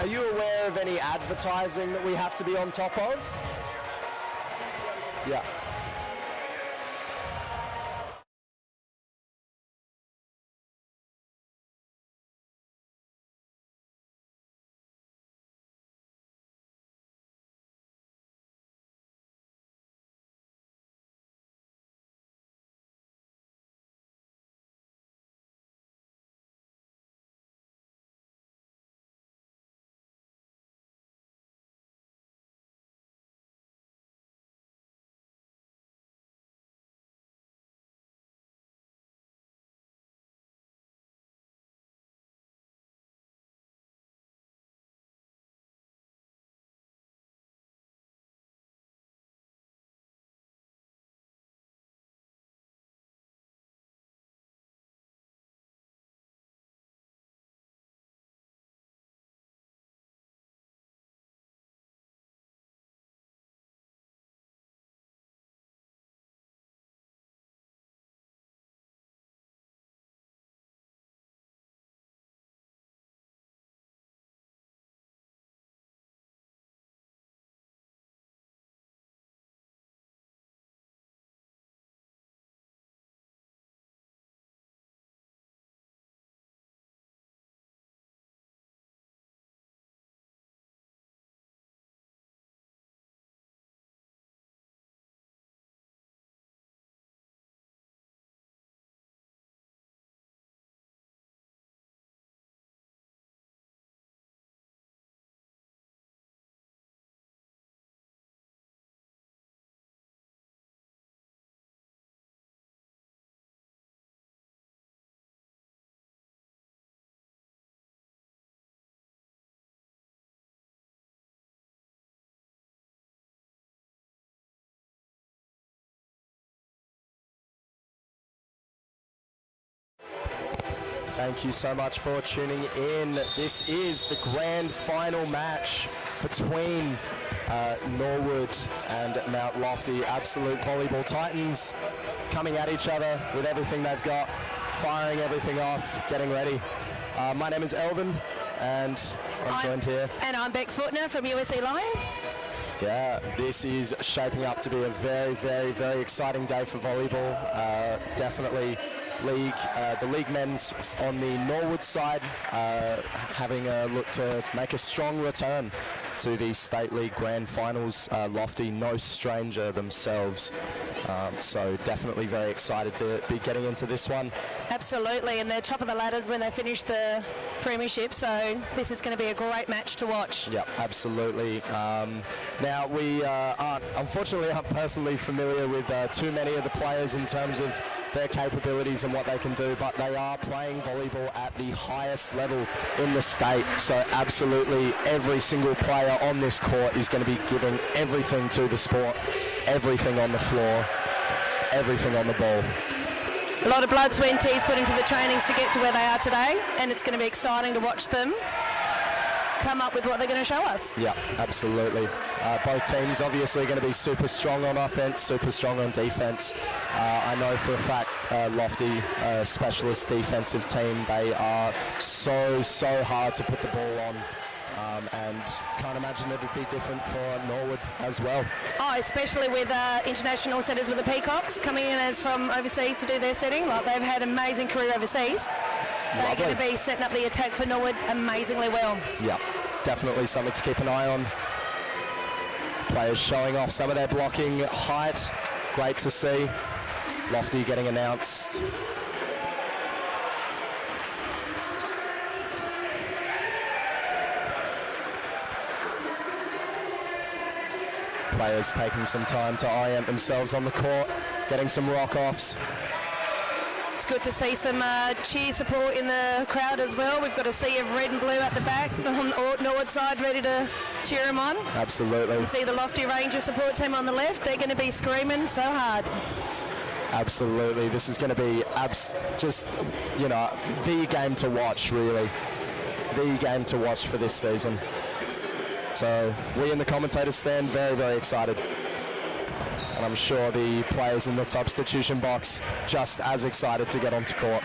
are you aware of any advertising that we have to be on top of? Yeah. Thank you so much for tuning in. This is the grand final match between Norwood and Mount Lofty. Absolute volleyball titans coming at each other with everything they've got, firing everything off, getting ready. My name is Elvin, and I'm joined here. And I'm Beck Footner from USC Lion. Yeah, this is shaping up to be a very, very, very exciting day for volleyball. Definitely the league men's on the Norwood side having a look to make a strong return to the State League Grand Finals. Lofty, no stranger themselves. So definitely very excited to be getting into this one. Absolutely, and they're top of the ladders when they finish the premiership, so this is going to be a great match to watch. Yeah, absolutely. Now, we unfortunately aren't personally familiar with too many of the players in terms of their capabilities and what they can do, but they are playing volleyball at the highest level in the state, so absolutely every single player on this court is going to be giving everything to the sport, everything on the floor, everything on the ball. A lot of blood, sweat and tears put into the trainings to get to where they are today, and it's going to be exciting to watch them come up with what they're going to show us. Yeah, absolutely. Both teams obviously going to be super strong on offense, super strong on defense. I know for a fact Lofty, specialist defensive team, they are so hard to put the ball on. And can't imagine it would be different for Norwood as well. Oh, especially with international setters with the Peacocks coming in as from overseas to do their setting. Like, they've had an amazing career overseas. They're going to be setting up the attack for Norwood amazingly well. Yeah, definitely something to keep an eye on. Players showing off some of their blocking height. Great to see. Lofty getting announced. Players taking some time to orient themselves on the court, getting some rock-offs. It's good to see some cheer support in the crowd as well. We've got a sea of red and blue at the back on the Norwood side ready to cheer them on. Absolutely. You can see the Lofty Ranger support team on the left. They're going to be screaming so hard. Absolutely. This is going to be just, you know, the game to watch, really. The game to watch for this season. So we in the commentators stand very, very excited. And I'm sure the players in the substitution box just as excited to get onto court.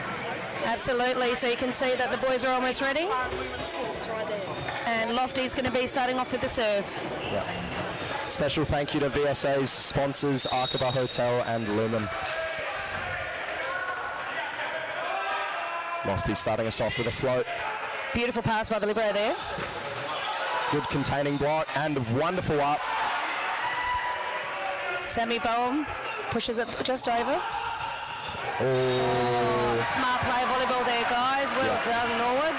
Absolutely. So you can see that the boys are almost ready. And Lofty's going to be starting off with the serve. Yeah. Special thank you to VSA's sponsors, Aqaba Hotel and Lumen. Lofty starting us off with a float. Beautiful pass by the libero there. Good containing block and wonderful up. Sammy Bowen pushes it just over. Oh. Smart play volleyball there, guys. Well done, Norwood.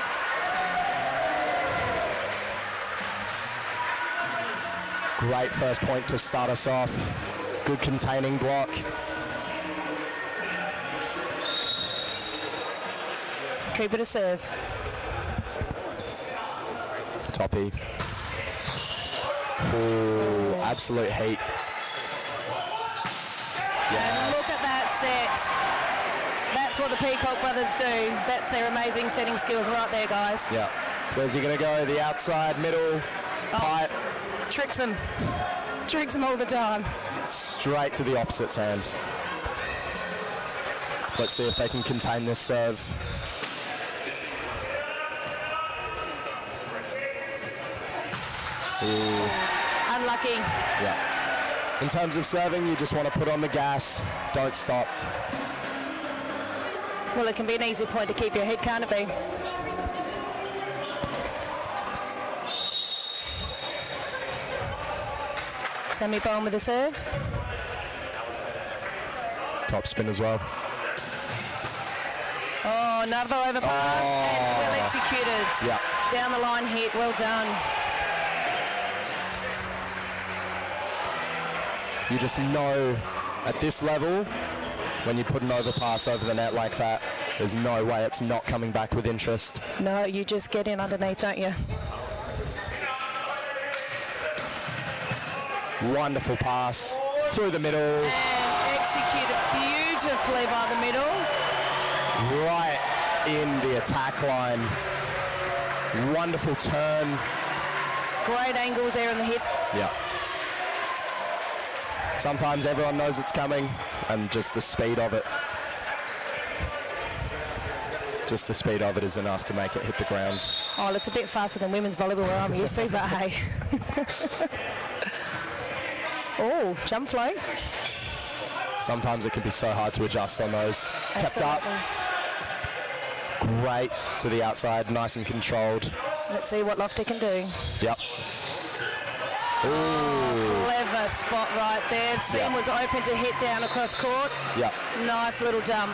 Great first point to start us off. Good containing block. Keep it a serve. Toppy. Oh, absolute heat. And look at that set. That's what the Peacock brothers do. That's their amazing setting skills right there, guys. Yeah. Where's he going to go? The outside, middle, pipe. Tricks them. Tricks them all the time. Straight to the opposite's hand. Let's see if they can contain this serve. Ooh. Unlucky. Yeah. In terms of serving, you just want to put on the gas. Don't stop. Well, it can be an easy point to keep your head, can't it be? Sammy Bowen with a serve. Top spin as well. Oh, another overpass and well executed. Yeah. Down the line hit, well done. You just know at this level, when you put an overpass over the net like that, there's no way it's not coming back with interest. No, you just get in underneath, don't you? Wonderful pass through the middle. And executed beautifully by the middle. Right in the attack line. Wonderful turn. Great angles there in the hip. Yeah. Sometimes everyone knows it's coming, and just the speed of it. Just the speed of it is enough to make it hit the ground. Oh, it's a bit faster than women's volleyball where I'm used to, but hey. Oh, jump float. Sometimes it can be so hard to adjust on those. Absolutely. Kept up. Great to the outside, nice and controlled. Let's see what Lofty can do. Yep. Ooh. Clever spot right there. Seam was open to hit down across court. Yep. Nice little dump.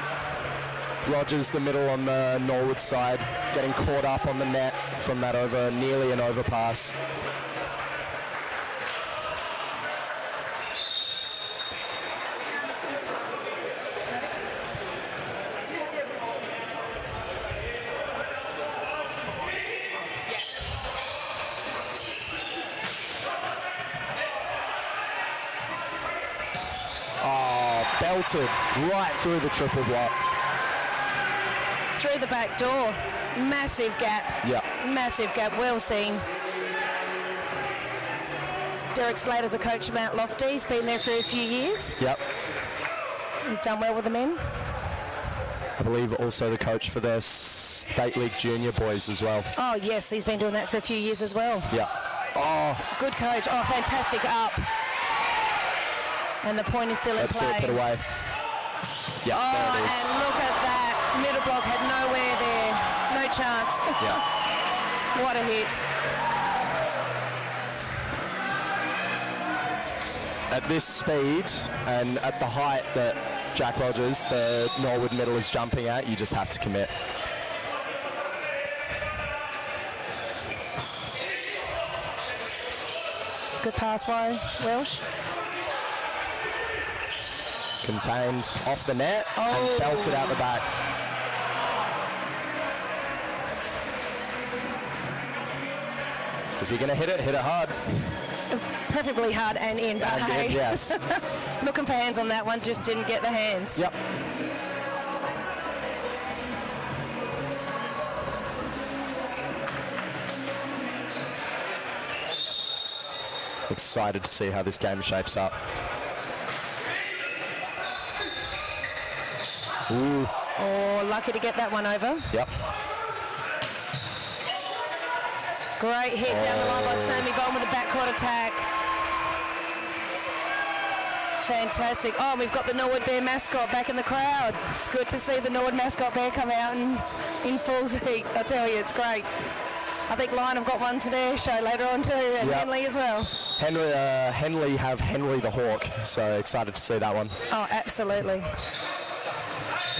Rogers, the middle on the Norwood side, getting caught up on the net from that over, nearly an overpass. Oh, belted right through the triple block. Through the back door. Massive gap. Yeah. Massive gap. Well seen. Derek Slater's a coach of Mount Lofty. He's been there for a few years. Yep. He's done well with the men. I believe also the coach for the State League Junior boys as well. Oh, yes. He's been doing that for a few years as well. Yeah. Oh, Good coach. Oh, fantastic up. And the point is still in let's see play. it put away. Yeah, there it is. And look at that. Middle block had nowhere there. No chance. Yeah. What a hit. At this speed and at the height that Jack Rogers, the Norwood middle, is jumping at, you just have to commit. Good pass by Welsh. Contained off the net and belted out the back. If you're going to hit it hard. Preferably hard and in, but And hey. in, yes. Looking for hands on that one, just didn't get the hands. Yep. Excited to see how this game shapes up. Ooh. Oh, lucky to get that one over. Yep. Great hit down the line by Sammy Bond with a backcourt attack. Fantastic. Oh, we've got the Norwood Bear mascot back in the crowd. It's good to see the Norwood mascot bear come out in full heat. I tell you, it's great. I think Lion have got one for their show later on too, and Henley as well. Henley have Henley the Hawk, so excited to see that one. Oh, absolutely.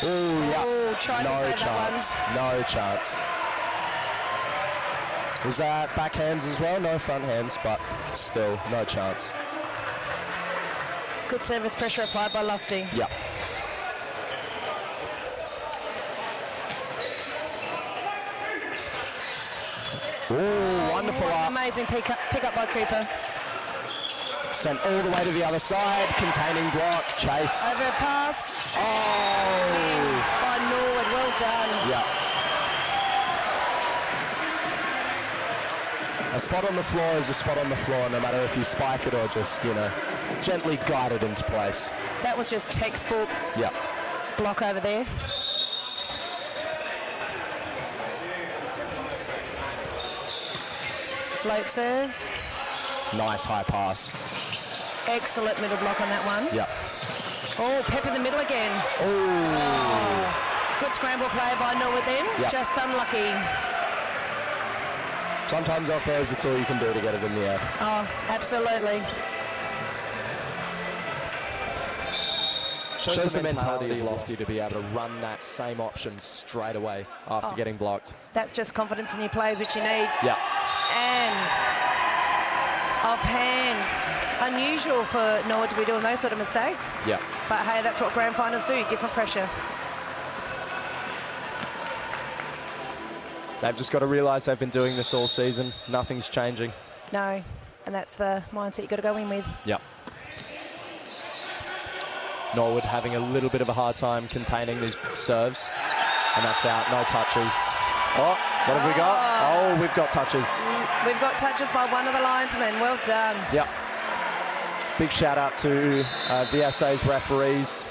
Ooh, yeah. Tried to save that one. No chance. Was that backhands as well? No front hands, but still, no chance. Good service pressure applied by Lofty. Yep. Ooh, wonderful up. Amazing pick up by Cooper. Sent all the way to the other side, containing block, chased. Over a pass. Oh! By Norwood, well done. Yeah. A spot on the floor is a spot on the floor, no matter if you spike it or just, gently guide it into place. That was just textbook block over there. Float serve. Nice high pass. Excellent middle block on that one. Yep. Oh, pep in the middle again. Oh. Good scramble play by Norwood then. Yep. Just unlucky. Sometimes off there is that's all you can do to get it in the air. Oh, absolutely. Shows the mentality of Lofty to be able to run that same option straight away after getting blocked. That's just confidence in your players, which you need. Yeah. And off hands. Unusual for Norwood to be doing those sort of mistakes. Yeah. But hey, that's what grand finals do, different pressure. They've just got to realise they've been doing this all season. Nothing's changing. No, and that's the mindset you've got to go in with. Yeah. Norwood having a little bit of a hard time containing these serves. And that's out, no touches. Oh, what have we got? Oh, we've got touches. We've got touches by one of the linesmen. Well done. Yep. Big shout out to VSA's referees.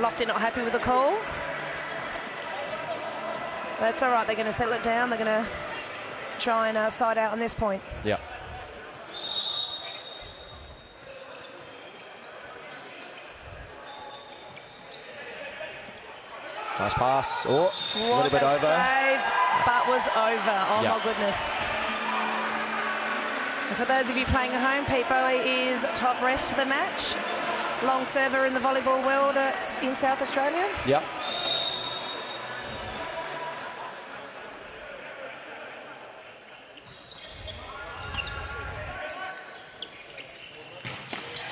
Lofty not happy with the call. That's all right. They're going to settle it down. They're going to try and side out on this point. Yep. Nice pass. Oh, a little bit over. Save, but was over. Oh, yep. my goodness. And for those of you playing at home, Peepo is top ref for the match. Long server in the volleyball world in South Australia. Yep.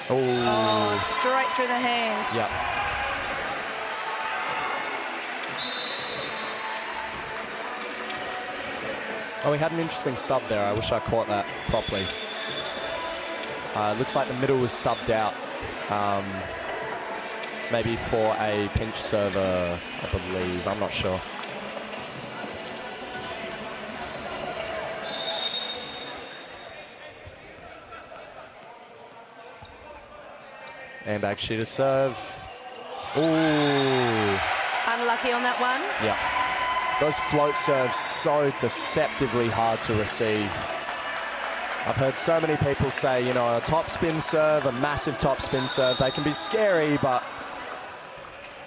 Oh, straight through the hands. Yep. Oh, we had an interesting sub there. I wish I caught that properly. Looks like the middle was subbed out. Maybe for a pinch server, I believe. I'm not sure. And actually to serve. Ooh. Unlucky on that one. Yeah. Those float serves so deceptively hard to receive. I've heard so many people say, a top spin serve, a massive top spin serve, they can be scary, but...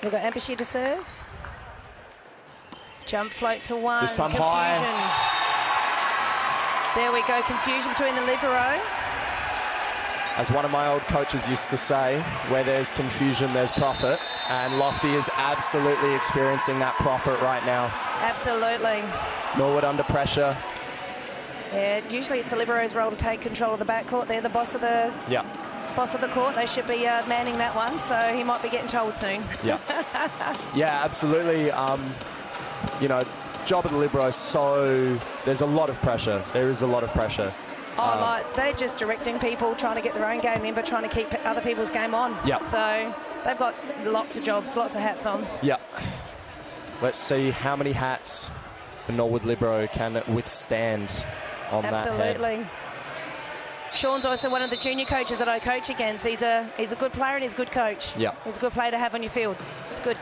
We've got Ampershear to serve. Jump float to one. This time confusion. high. There we go, confusion between the libero. As one of my old coaches used to say, where there's confusion, there's profit. And Lofty is absolutely experiencing that profit right now. Absolutely. Norwood under pressure. Yeah, usually it's the libero's role to take control of the backcourt. They're the boss of the boss of the court. They should be manning that one, so he might be getting told soon. Yeah. Yeah, absolutely. Job of the libero, so there's a lot of pressure. There is a lot of pressure. They're just directing people, trying to get their own game in, but trying to keep other people's game on. Yeah. So they've got lots of jobs, lots of hats on. Yeah. Let's see how many hats the Norwood libero can withstand on that head. Absolutely. Sean's also one of the junior coaches that I coach against. He's a good player and he's a good coach. Yeah. He's a good player to have on your field. It's good.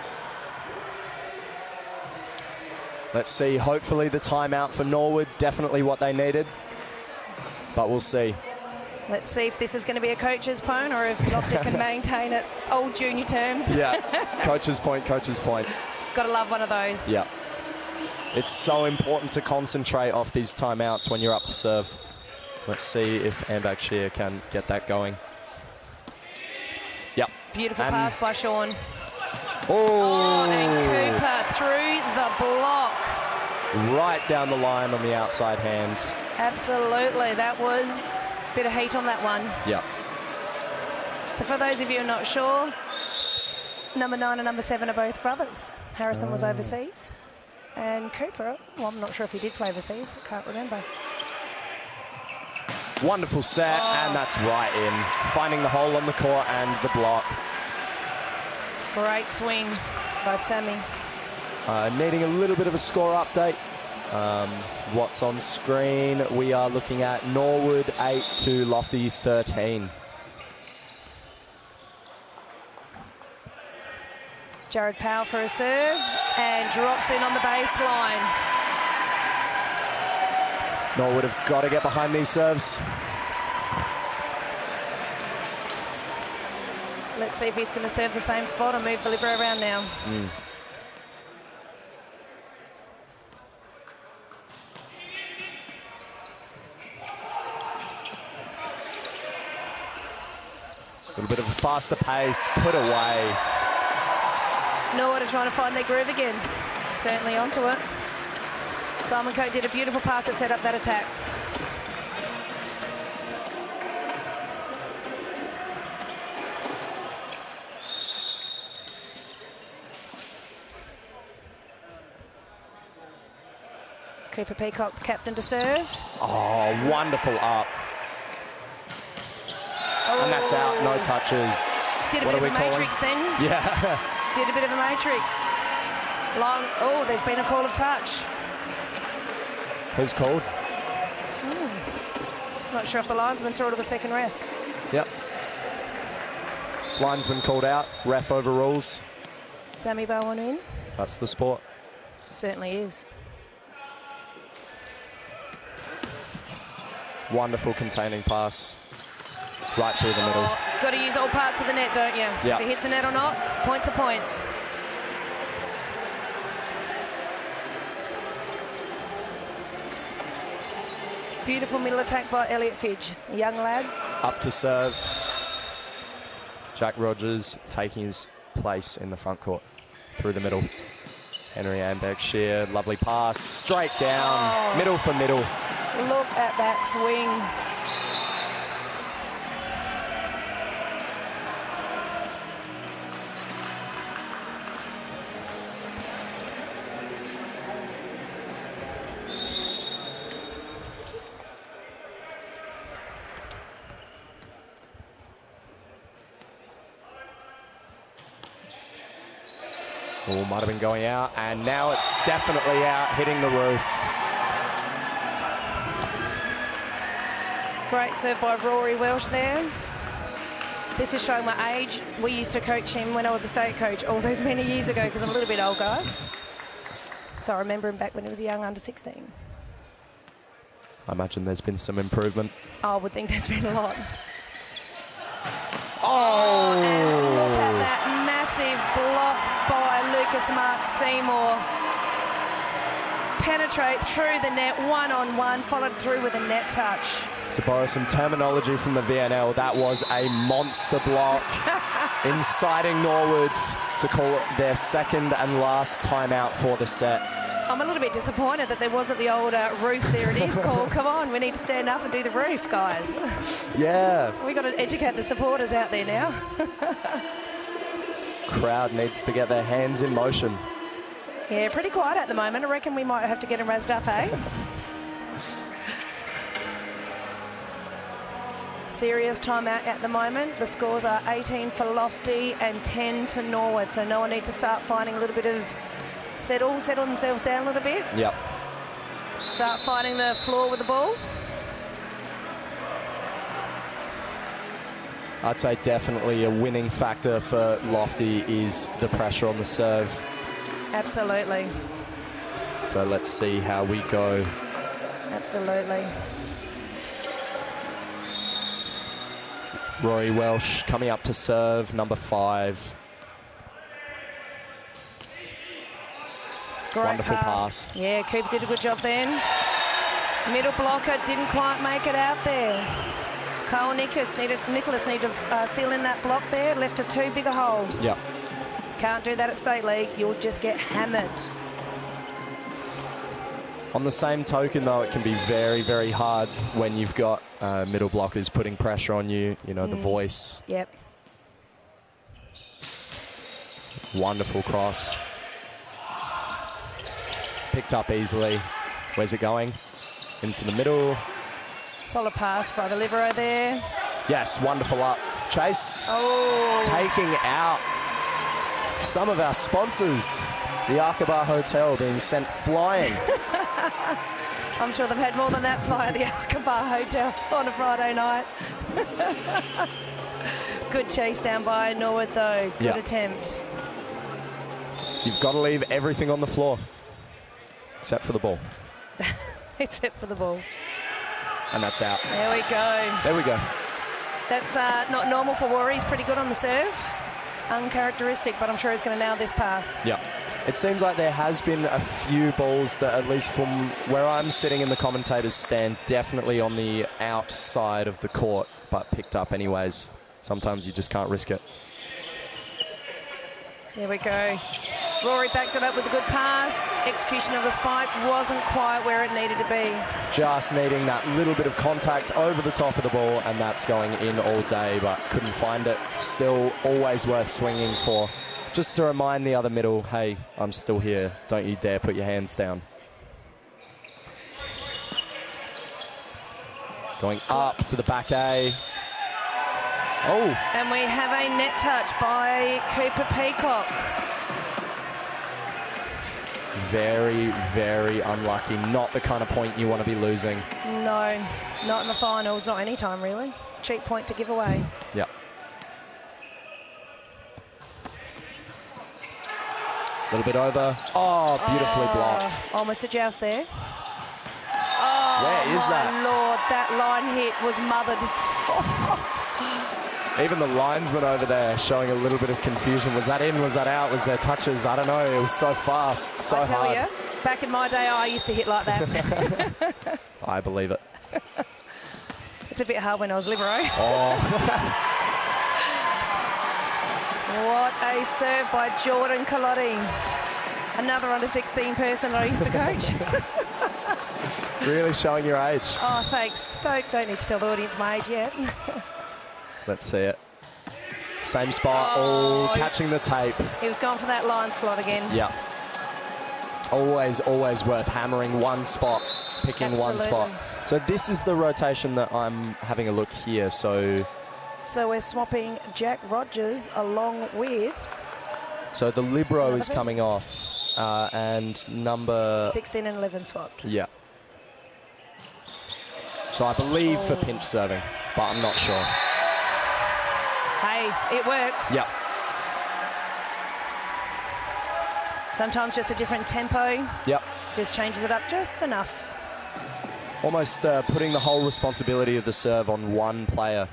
Let's see, hopefully the timeout for Norwood, definitely what they needed. But we'll see. Let's see if this is going to be a coach's point or if Lofty can maintain it old junior terms. Yeah, coach's point, coach's point. Got to love one of those. Yeah. It's so important to concentrate off these timeouts when you're up to serve. Let's see if Ambakshir can get that going. Yep. Beautiful pass by Sean. Oh, and Cooper through the block. Right down the line on the outside hand. Absolutely, that was a bit of heat on that one. Yeah. So for those of you who are not sure, number 9 and number 7 are both brothers. Harrison was overseas, and Cooper, well, I'm not sure if he did play overseas, I can't remember. Wonderful set, and that's right in. Finding the hole on the court and the block. Great swing by Sammy. Needing a little bit of a score update. What's on screen? We are looking at Norwood 8 to Lofty 13. Jared Powell for a serve and drops in on the baseline. Norwood have got to get behind these serves. Let's see if he's going to serve the same spot and move the libero around now. A little bit of a faster pace, put away. Norwood are trying to find their groove again. Certainly onto it. Simon Coate did a beautiful pass to set up that attack. Cooper Peacock, captain to serve. Oh, wonderful up. And that's out, no touches. Did a bit of a matrix then. Yeah. Did a bit of a matrix. Long. Oh, there's been a call of touch. Who's called? Not sure if the linesman saw it or the second ref. Yep. Linesman called out, ref overrules. Sammy Bowen in. That's the sport. Certainly is. Wonderful containing pass. Right through the middle. Got to use all parts of the net, don't you? Yep. If it hits the net or not, point's a point. Beautiful middle attack by Elliot Fidge, a young lad. Up to serve. Jack Rogers taking his place in the front court. Through the middle. Henry Ambakshir, lovely pass. Straight down, middle for middle. Look at that swing. Oh, might have been going out, and now it's definitely out, hitting the roof. Great serve by Rory Welsh there. This is showing my age. We used to coach him when I was a state coach all those many years ago, because I'm a little bit old, guys. So I remember him back when he was a young under 16. I imagine there's been some improvement. I would think there's been a lot. Oh! And look at that massive block by Lucas Mark Seymour. Penetrate through the net, one-on-one, followed through with a net touch. To borrow some terminology from the VNL, that was a monster block, inciting Norwood to call it their second and last timeout for the set. I'm a little bit disappointed that there wasn't the old roof there it is call. Come on, we need to stand up and do the roof, guys. Yeah. We've got to educate the supporters out there now. Crowd needs to get their hands in motion. Yeah, pretty quiet at the moment. I reckon we might have to get them razzed up, eh? Serious timeout at the moment. The scores are 18 for Lofty and 10 to Norwood. So no one need to start finding a little bit of settle themselves down a little bit. Yep. Start fighting the floor with the ball. I'd say definitely a winning factor for Lofty is the pressure on the serve. Absolutely. So let's see how we go. Absolutely. Rory Welsh coming up to serve, number 5. Great Wonderful pass. Yeah, Cooper did a good job then. Middle blocker didn't quite make it out there. Cole Nicholas needed to seal in that block there, left a too big a hole. Yep. Can't do that at State League, you'll just get hammered. On the same token, though, it can be very, very hard when you've got middle blockers putting pressure on you, you know, the voice. Yep. Wonderful cross. Picked up easily. Where's it going? Into the middle. Solid pass by the libero there. Yes, wonderful up. Chased. Oh. Taking out some of our sponsors. The Aqaba Hotel being sent flying. I'm sure they've had more than that fly at the Aqaba Hotel on a Friday night. Good chase down by Norwood, though. Good attempt. You've got to leave everything on the floor, except for the ball. Except for the ball. And that's out. There we go. There we go. That's not normal for Rory. He's pretty good on the serve. Uncharacteristic, but I'm sure he's going to nail this pass. Yeah. It seems like there has been a few balls that, at least from where I'm sitting in the commentator's stand, definitely on the outside of the court, but picked up anyways. Sometimes you just can't risk it. There we go. Rory backed it up with a good pass. Execution of the spike wasn't quite where it needed to be. Just needing that little bit of contact over the top of the ball, and that's going in all day, but couldn't find it. Still always worth swinging for. Just to remind the other middle, hey, I'm still here. Don't you dare put your hands down. Going up to the back A. Oh. And we have a net touch by Cooper Peacock. Very, very unlucky. Not the kind of point you want to be losing. No, not in the finals, not any time really. Cheap point to give away. Yep. A little bit over. Oh, beautifully blocked. Almost a joust there. Oh, where is that? Lord, that line hit was mothered. Even the linesman over there showing a little bit of confusion. Was that in? Was that out? Was there touches? I don't know. It was so fast, so hard. I tell you, back in my day, I used to hit like that. I believe it. It's a bit hard when I was libero. Oh. What a serve by Jordan Colotti. Another under-16 person I used to coach. Really showing your age. Oh, thanks. Don't need to tell the audience my age yet. Let's see it. Same spot. Oh, catching the tape. He was going for that line slot again. Yeah. Always, always worth hammering one spot, picking one spot. So this is the rotation that I'm having a look here. So we're swapping Jack Rogers along with... So the libero is coming off. And number... 16 and 11 swapped. Yeah. So I believe for pinch serving, but I'm not sure. Hey, it worked. Yep. Sometimes just a different tempo. Yep. Just changes it up just enough. Almost putting the whole responsibility of the serve on one player.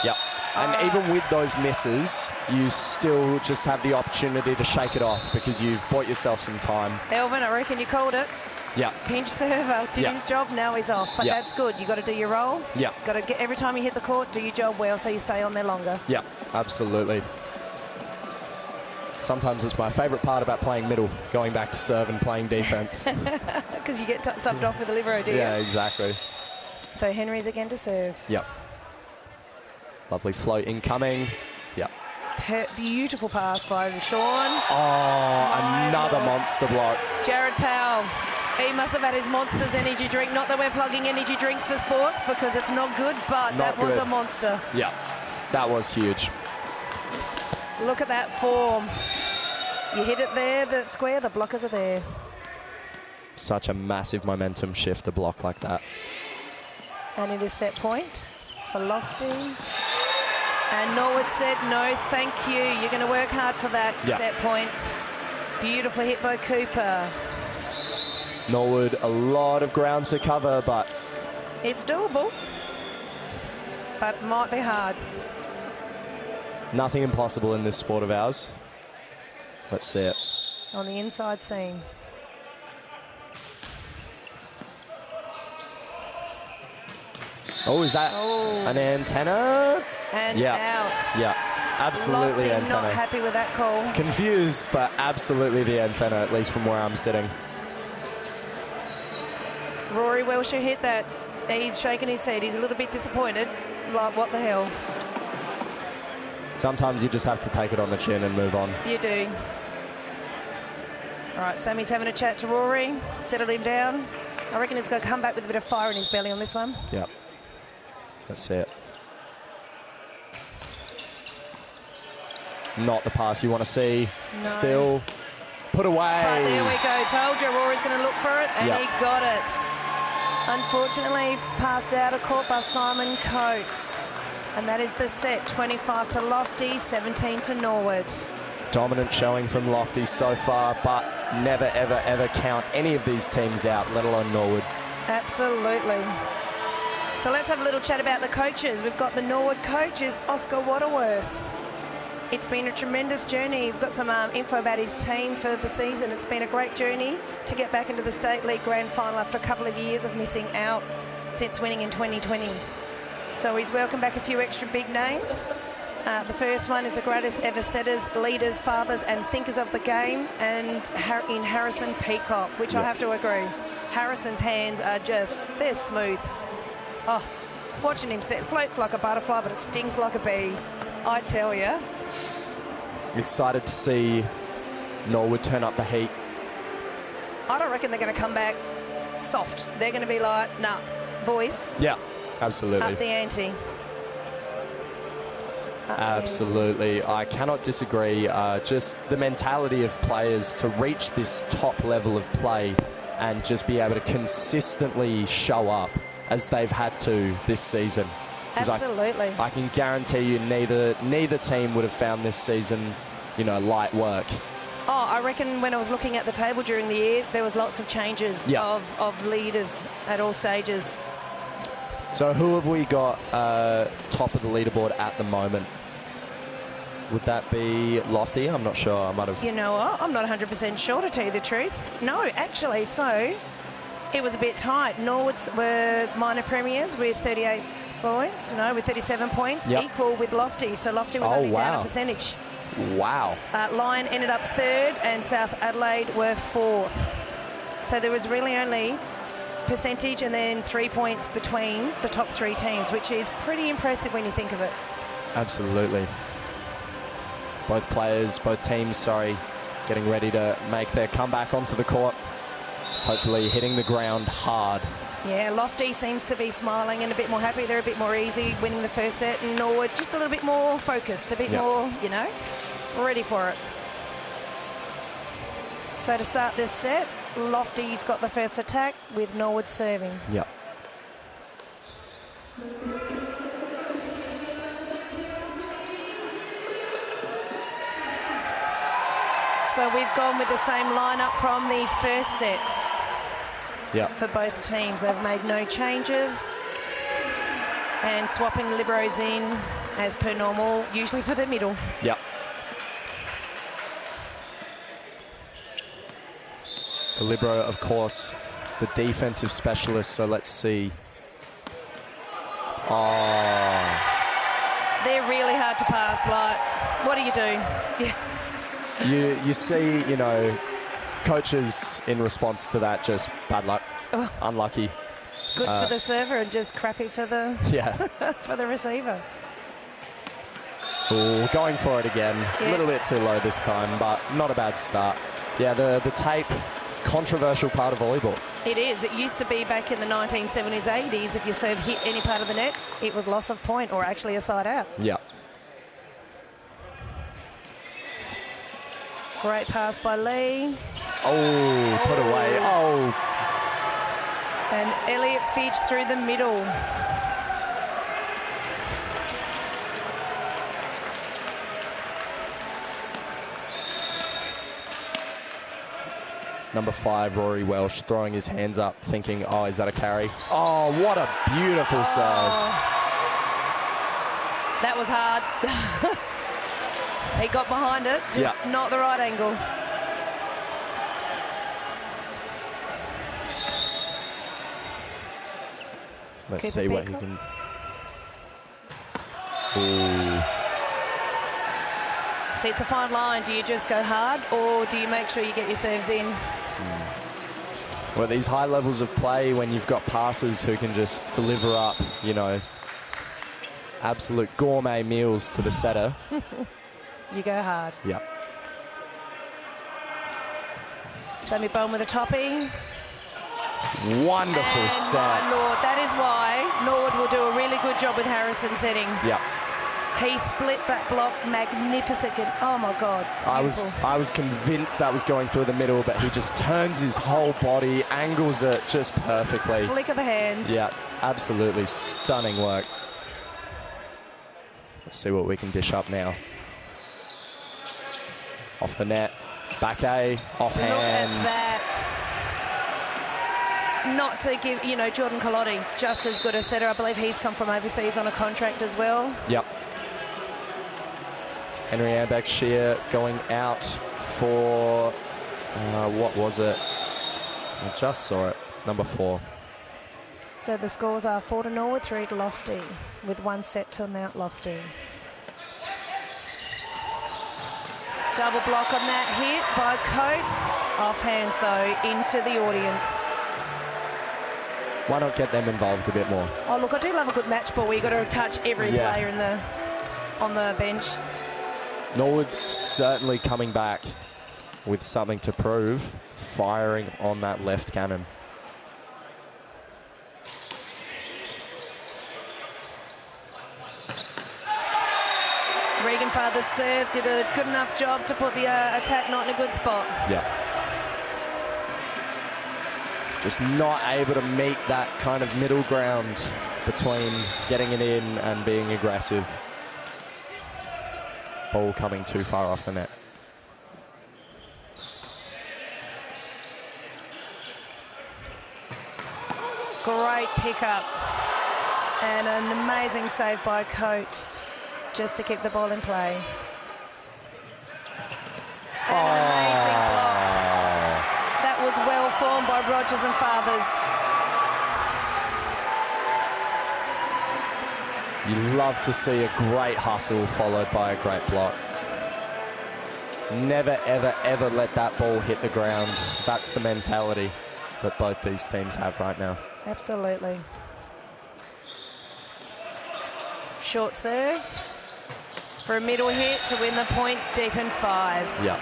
Yep. And even with those misses, you still just have the opportunity to shake it off because you've bought yourself some time. Elvin, I reckon you called it. Yeah. Pinch server did his job, now he's off. But that's good. You've got to do your role. Yeah. Got to get every time you hit the court, do your job well so you stay on there longer. Yeah, absolutely. Sometimes it's my favourite part about playing middle, going back to serve and playing defence. Because you get subbed off with the libero, do you? Yeah, exactly. So Henry's again to serve. Yep. Lovely float incoming. Yep. Beautiful pass by Sean. Oh, another monster block. Jared Powell. He must have had his Monsters energy drink. Not that we're plugging energy drinks for sports because it's not good, but that was a monster. Yeah, that was huge. Look at that form. You hit it there, the square, the blockers are there. Such a massive momentum shift to block like that. And it is set point for Lofty. And Norwood said, no, thank you. You're going to work hard for that set point. Beautiful hit by Cooper. Norwood, a lot of ground to cover, but It's doable, but might be hard. nothing impossible in this sport of ours. Let's see it. On the inside seam. Oh, is that an antenna? And Yeah. out. Yeah, absolutely Lofty antenna. not happy with that call. Confused, but absolutely the antenna, at least from where I'm sitting. Rory Welsh hit that. He's shaking his head. He's a little bit disappointed. Like, what the hell? Sometimes you just have to take it on the chin and move on. You do. All right, Sammy's having a chat to Rory, settled him down. I reckon he's going to come back with a bit of fire in his belly on this one. Yep. Let's see it. Not the pass you want to see. No. Still put away. But there we go. Told you Rory's going to look for it, and Yep. he got it. Unfortunately, passed out of court by Simon Coates. And that is the set. 25 to Lofty, 17 to Norwood. Dominant showing from Lofty so far, but never, ever, ever count any of these teams out, let alone Norwood. Absolutely. So let's have a little chat about the coaches. We've got the Norwood coach is Oscar Waterworth. It's been a tremendous journey. We've got some info about his team for the season. It's been a great journey to get back into the State League Grand Final after a couple of years of missing out since winning in 2020. So he's welcomed back a few extra big names. The first one is the greatest ever setters, leaders, fathers and thinkers of the game, and in Harrison Peacock, which I have to agree. Harrison's hands are just, they're smooth. Oh, watching him set, floats like a butterfly, but it stings like a bee. I tell you. Excited to see Norwood turn up the heat. I don't reckon they're going to come back soft. They're going to be like, nah, boys, Yeah, absolutely. up the ante. Absolutely. I cannot disagree. Just the mentality of players to reach this top level of play and just be able to consistently show up as they've had to this season. 'Cause Absolutely. I can guarantee you neither team would have found this season, you know, light work. Oh, I reckon when I was looking at the table during the year, there was lots of changes of leaders at all stages. So who have we got top of the leaderboard at the moment? Would that be Lofty? I'm not sure. I might have... You know what? I'm not 100% sure, to tell you the truth. No, actually, so it was a bit tight. Norwoods were minor premiers with 38 points. No, with 37 points, equal with Lofty. So Lofty was only down a percentage. Wow. Lyon ended up third and South Adelaide were fourth. So there was really only percentage and then 3 points between the top three teams, which is pretty impressive when you think of it. Absolutely. Both players, both teams, sorry, getting ready to make their comeback onto the court. Hopefully hitting the ground hard. Yeah, Lofty seems to be smiling and a bit more happy. They're a bit more easy winning the first set, and Norwood just a little bit more focused, a bit more, you know, ready for it. So to start this set, Lofty's got the first attack with Norwood serving. Yep. So we've gone with the same lineup from the first set. Yep. For both teams. They've made no changes. And swapping liberos in as per normal, usually for the middle. Yep. The libero, of course, the defensive specialist, so let's see. Oh. They're really hard to pass, like, what do you do? Yeah. You see, you know, coaches in response to that, just bad luck, unlucky. Good for the server and just crappy for the for the receiver. Ooh, going for it again. A little bit too low this time, but not a bad start. Yeah, the tape, controversial part of volleyball. It is. It used to be back in the 1970s, 80s, if your serve hit any part of the net, it was loss of point or actually a side out. Yeah. Great pass by Lee. Oh, put away. Oh. And Elliott Fidge through the middle. Number 5, Rory Welsh, throwing his hands up, thinking, oh, is that a carry? Oh, what a beautiful serve. That was hard. He got behind it, just not the right angle. Let's see what he can... Ooh. See, it's a fine line. Do you just go hard, or do you make sure you get your serves in? Well, these high levels of play, when you've got passers who can just deliver up, you know, absolute gourmet meals to the setter. You go hard. Yeah. Sammy Bone with a topping. Wonderful set. My Lord, that is why Norwood will do a really good job with Harrison setting. Yeah. He split that block magnificent. Oh my God. I was convinced that was going through the middle, but he just turns his whole body, angles it just perfectly. Flick of the hands. Yeah, absolutely stunning work. Let's see what we can dish up now. Off the net, back A, off hands. Look at that. Not to give, you know, Jordan Colotti just as good a setter. I believe he's come from overseas on a contract as well. Yep. Henry Ambeck-Shear going out for, what was it? I just saw it, number 4. So the scores are 4 to Norwood, 3 to Lofty, with 1 set to Mount Lofty. Double block on that hit by Coate. Off hands, though, into the audience. Why not get them involved a bit more? Oh, look, I do love a good match ball where you've got to touch every player in on the bench. Norwood certainly coming back with something to prove, firing on that left cannon. Regenfather's serve did a good enough job to put the attack not in a good spot. Yeah. Just not able to meet that kind of middle ground between getting it in and being aggressive. Ball coming too far off the net. Great pickup. And an amazing save by Coate just to keep the ball in play. And an amazing block. That was well formed by Rogers and Fathers. You love to see a great hustle followed by a great block. Never, ever, ever let that ball hit the ground. That's the mentality that both these teams have right now. Absolutely. Short serve for a middle hit to win the point, deep in 5. Yeah.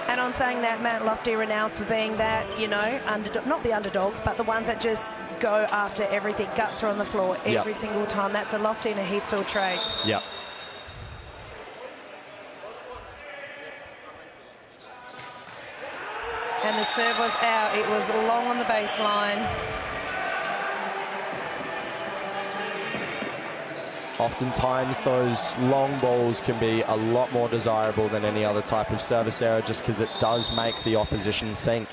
And on saying that, Mount Lofty renowned for being that, you know, not the underdogs, but the ones that just go after everything. Guts are on the floor every single time. That's a Lofty and a Heathfield trade. Yeah. And the serve was out. It was long on the baseline. Oftentimes those long balls can be a lot more desirable than any other type of service error just because it does make the opposition think.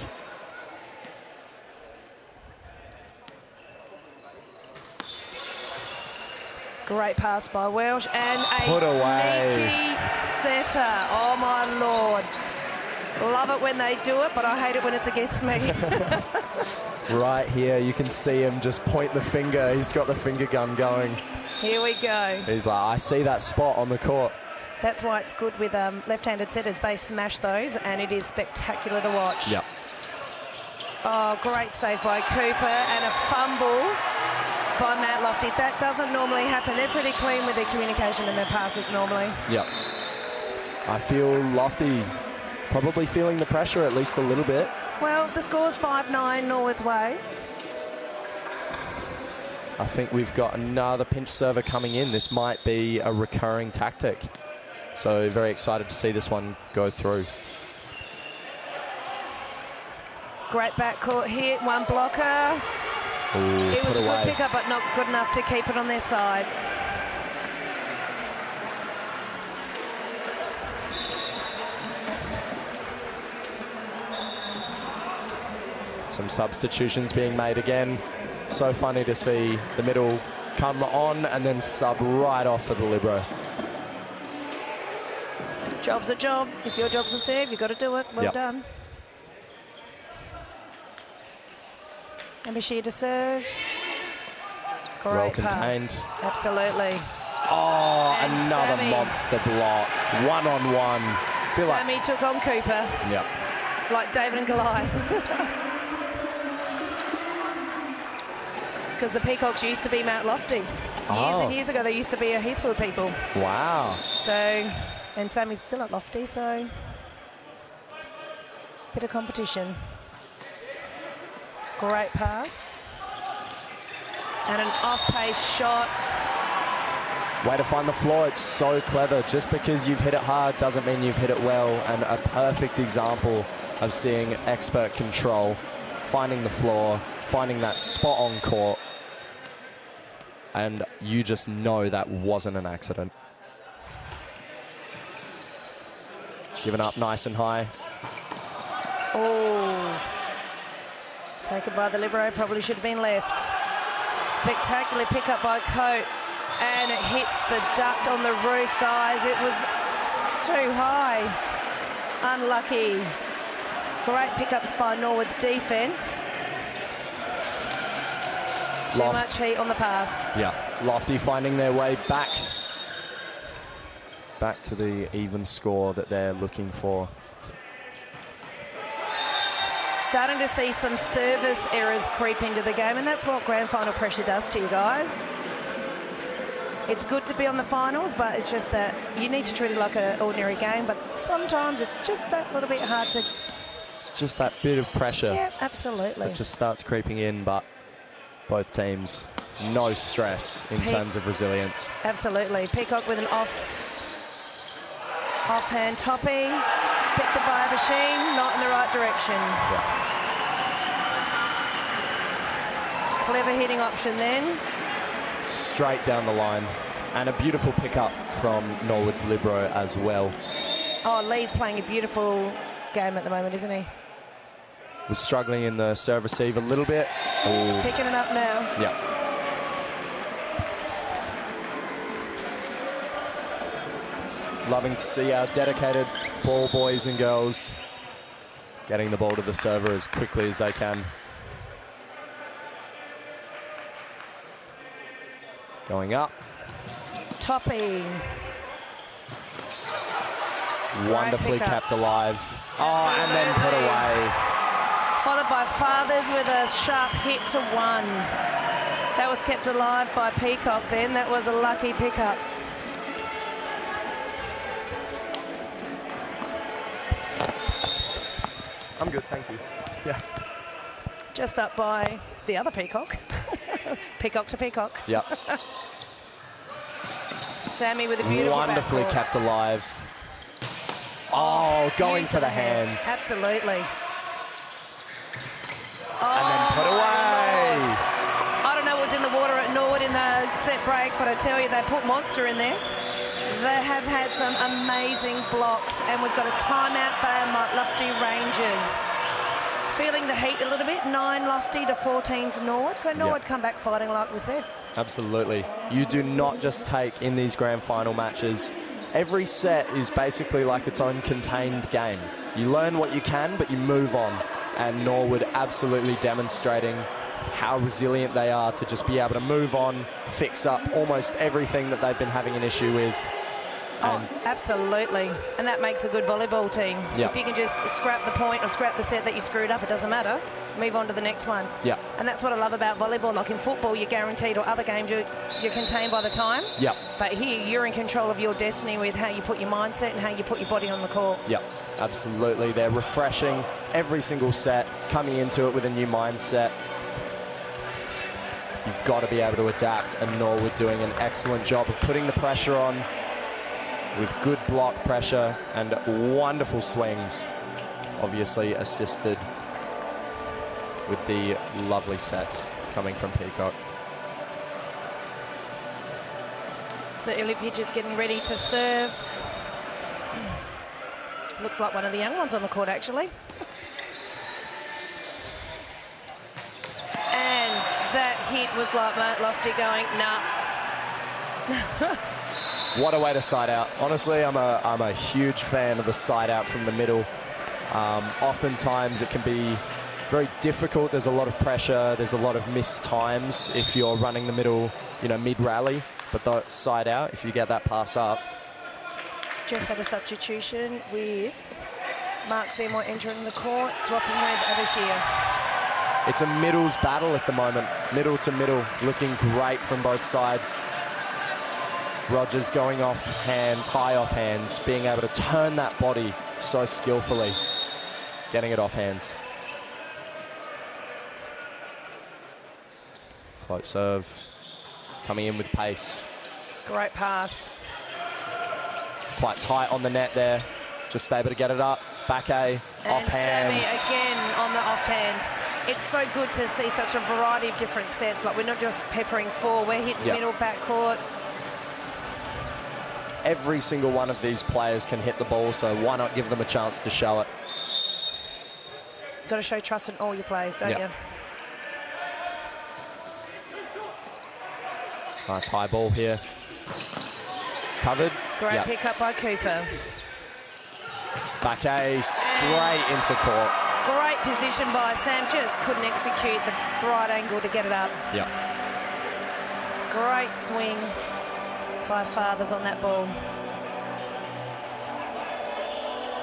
Great pass by Welsh and a Put away. Sneaky setter. Oh my Lord. Love it when they do it, but I hate it when it's against me. Right here, you can see him just point the finger. He's got the finger gun going. Here we go. He's like, I see that spot on the court. That's why it's good with left-handed setters. They smash those, and it is spectacular to watch. Yep. Oh, great save by Cooper, and a fumble by Matt Lofty. That doesn't normally happen. They're pretty clean with their communication and their passes normally. Yep. I feel Lofty probably feeling the pressure at least a little bit. Well, the score's 5-9 Norwood's way. I think we've got another pinch server coming in. This might be a recurring tactic. So very excited to see this one go through. Great backcourt hit, one blocker. Ooh, it was a away. good pickup, but not good enough to keep it on their side. Some substitutions being made again. So funny to see the middle come on and then sub right off for the libero. Job's a job. If your job's a serve, you've got to do it. Well done. And Bashir to serve. Great Well contained. Pass. Absolutely. Oh, and another Sammy. monster block. One-on-one. Sammy took on Cooper. Yep. It's like David and Goliath. Because the Peacocks used to be Mount Lofty. Years and years ago, they used to be a Heathwood people. Wow. So, and Sammy's still at Lofty, so bit of competition. Great pass. And an off-pace shot. Way to find the floor. It's so clever. Just because you've hit it hard doesn't mean you've hit it well. And a perfect example of seeing expert control, finding the floor, finding that spot on court. And you just know that wasn't an accident. Given up nice and high. Oh. Taken by the libero, probably should have been left. Spectacular pick up by Coate. And it hits the duct on the roof, guys. It was too high. Unlucky. Great pickups by Norwood's defence. Too much heat on the pass. Yeah, Lofty finding their way back to the even score that they're looking for. Starting to see some service errors creep into the game, and that's what grand final pressure does to you guys. It's good to be on the finals, but it's just that you need to treat it like an ordinary game, but sometimes it's just that little bit hard to... It's just that bit of pressure. Yeah, absolutely. That just starts creeping in, but both teams, no stress in terms of resilience. Absolutely. Peacock with an offhand toppy. Picked up by Bashir, not in the right direction. Yeah. Clever hitting option then. Straight down the line. And a beautiful pickup from Norwood's libero as well. Oh, Lee's playing a beautiful game at the moment, isn't he? Was struggling in the serve receive a little bit. He's picking it up now. Yeah. Loving to see our dedicated ball boys and girls getting the ball to the server as quickly as they can. Going up. Toppy. Wonderfully kept alive. Oh, and then put away. Followed by Fathers with a sharp hit to one. That was kept alive by Peacock then. That was a lucky pickup. I'm good, thank you. Yeah. Just up by the other Peacock. Peacock to Peacock. Yep. Sammy with a beautiful wonderfully backcourt. kept alive. Oh, going for the hands. Absolutely. And then put away. I don't know what was in the water at Norwood in the set break, but I tell you, they put Monster in there. They have had some amazing blocks, and we've got a timeout by Lofty Rangers. Feeling the heat a little bit, 9 Lofty to 14's Norwood, so Norwood come back fighting like we said. Absolutely. You do not just take in these grand final matches. Every set is basically like its own contained game. You learn what you can, but you move on. And Norwood absolutely demonstrating how resilient they are to just be able to move on, fix up almost everything that they've been having an issue with. Oh, absolutely. And that makes a good volleyball team. Yep. If you can just scrap the point or scrap the set that you screwed up, it doesn't matter. Move on to the next one. Yeah. And that's what I love about volleyball. Like in football, you're guaranteed, or other games, you're contained by the time. Yeah. But here, you're in control of your destiny with how you put your mindset and how you put your body on the court. Yeah, absolutely. They're refreshing every single set, coming into it with a new mindset. You've got to be able to adapt, and Norwood doing an excellent job of putting the pressure on with good block pressure and wonderful swings, obviously assisted with the lovely sets coming from Peacock. So Ilivic is getting ready to serve. Looks like one of the young ones on the court, actually. hit was like Matt Lofty going, nah. What a way to side out. Honestly, I'm a huge fan of the side out from the middle. Oftentimes it can be very difficult. There's a lot of pressure. There's a lot of missed times if you're running the middle, mid-rally. But the side out, if you get that pass up. Just had a substitution with Mark Seymour entering the court, swapping with Abashir. It's a middles battle at the moment. Middle to middle, looking great from both sides. Rogers going off hands, high off hands, being able to turn that body so skillfully, getting it off hands. Float serve, coming in with pace. Great pass. Quite tight on the net there, just able to get it up. Back A, off hands. Sammy again on the off hands. It's so good to see such a variety of different sets. Like, we're not just peppering four, we're hitting middle, back court. Every single one of these players can hit the ball, so why not give them a chance to show it? Got to show trust in all your players, don't you? Nice high ball here. Covered. Great pick up by Cooper. Back A, straight into court. Great position by Sam, just couldn't execute the right angle to get it up. Yeah. Great swing by Fathers on that ball.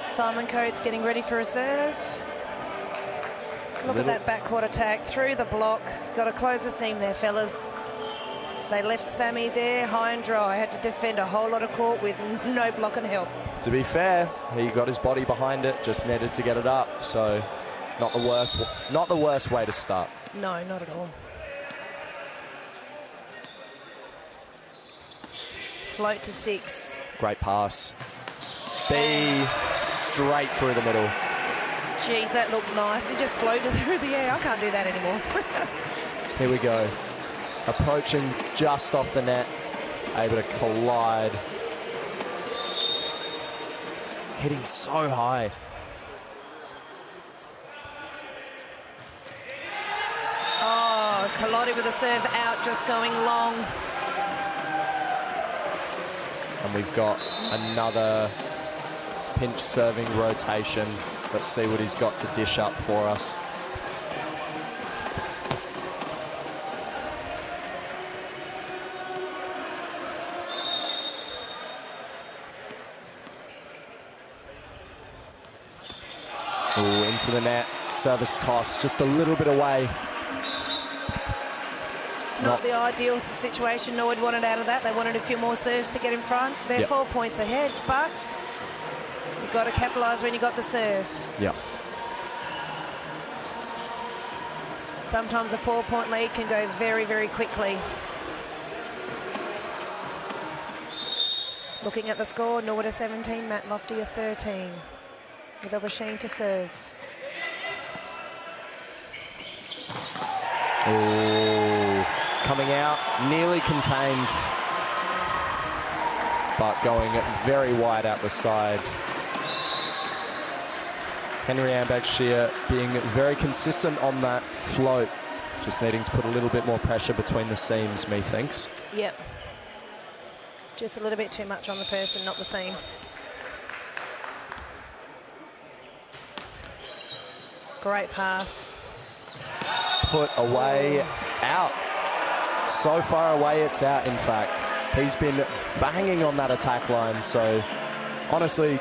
Simon Coates getting ready for a serve. Look at that backcourt attack through the block. Got to close the seam there, fellas. They left Sammy there high and dry. Had to defend a whole lot of court with no block and help. To be fair, he got his body behind it, just netted to get it up. So not the worst way to start. No, not at all. Float to 6. Great pass. B, straight through the middle. Geez, that looked nice. He just floated through the air. I can't do that anymore. Here we go. Approaching just off the net. Able to collide. Hitting so high. Oh, collided with a serve out, just going long. And we've got another pinch serving rotation. Let's see what he's got to dish up for us. Ooh, into the net. Service toss, just a little bit away. Not the ideal situation Norwood wanted out of that. They wanted a few more serves to get in front. They're 4 points ahead, but you've got to capitalise when you got the serve. Yeah. Sometimes a 4-point lead can go very, very quickly. Looking at the score, Norwood a 17, Matt Lofty a 13. With Obasheen to serve. Ooh, coming out, nearly contained, but going very wide out the side. Henry Ambach being very consistent on that float, just needing to put a little bit more pressure between the seams, methinks. Yep. Just a little bit too much on the person, not the seam. Great pass. Put away, out. So far away, it's out, in fact. He's been banging on that attack line, so honestly,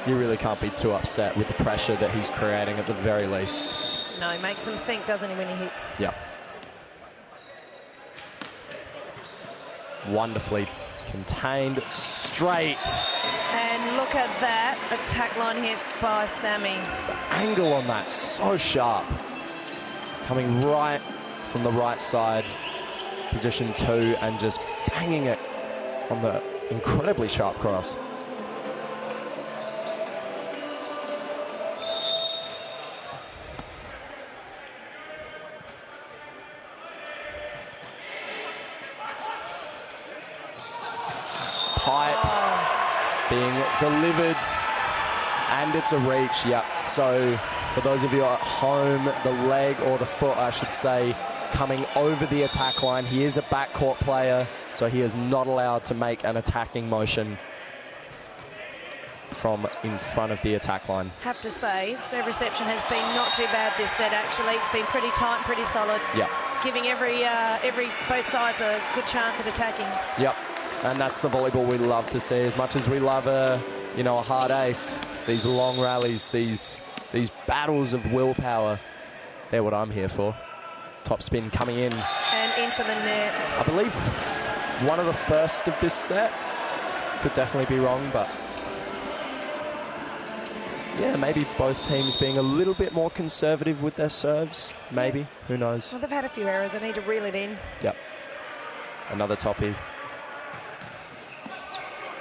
you really can't be too upset with the pressure that he's creating at the very least. No, he makes him think, doesn't he, when he hits? Yeah. Wonderfully contained, straight. And look at that attack line hit by Sammy. The angle on that, so sharp. Coming right from the right side, position 2, and just banging it on the incredibly sharp cross. Pipe being delivered, and it's a reach. Yep. So for those of you at home, the leg, or the foot I should say, coming over the attack line. He is a backcourt player, so he is not allowed to make an attacking motion from in front of the attack line. Have to say, serve reception has been not too bad this set, actually. It's been pretty tight and pretty solid. Yeah. Giving both sides a good chance at attacking. Yep. And that's the volleyball we love to see. As much as we love a hard ace, these long rallies, these battles of willpower, they're what I'm here for. Top spin coming in. And into the net. I believe one of the first of this set. Could definitely be wrong, but yeah, maybe both teams being a little bit more conservative with their serves. Maybe. Who knows? Well, they've had a few errors. They need to reel it in. Yep. Another toppy.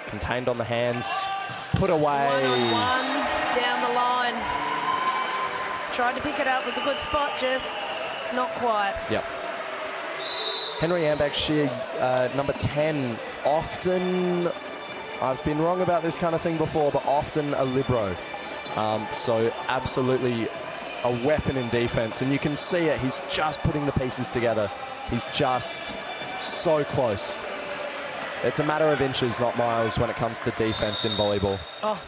Contained on the hands. Put away. One-on-one down the line. Tried to pick it up. Was a good spot, just not quite. Yep. Henry Ambach-Shear, number 10, often, I've been wrong about this kind of thing before, but often a libero. So absolutely a weapon in defense, and you can see it. He's just putting the pieces together. He's just so close. It's a matter of inches, not miles, when it comes to defense in volleyball. Oh,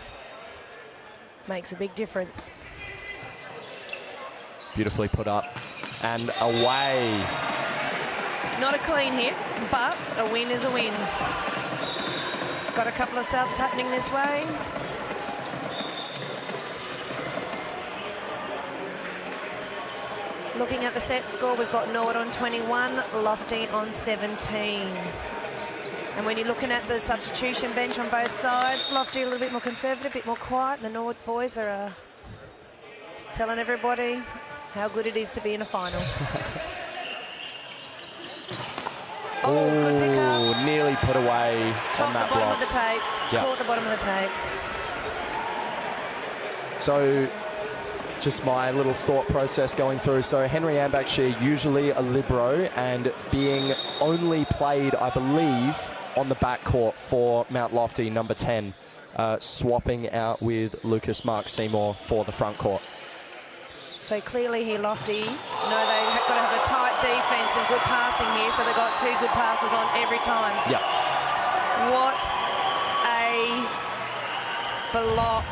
makes a big difference. Beautifully put up and away. Not a clean hit, but a win is a win. Got a couple of subs happening this way. Looking at the set score, we've got Norwood on 21, Lofty on 17. And when you're looking at the substitution bench on both sides, Lofty a little bit more conservative, a bit more quiet. And the Norwood boys are telling everybody how good it is to be in a final. Oh, good pick up. Nearly put away on that block. Caught the bottom of the tape. Yep. Caught the bottom of the tape. So just my little thought process going through. So Henry Ambach-Shear, usually a libero, and being only played, I believe, on the backcourt for Mount Lofty, number 10, swapping out with Lucas Mark Seymour for the front court. So clearly here, Lofty, they've got to have a tight defence and good passing here, so they've got two good passes on every time. Yeah. What a block.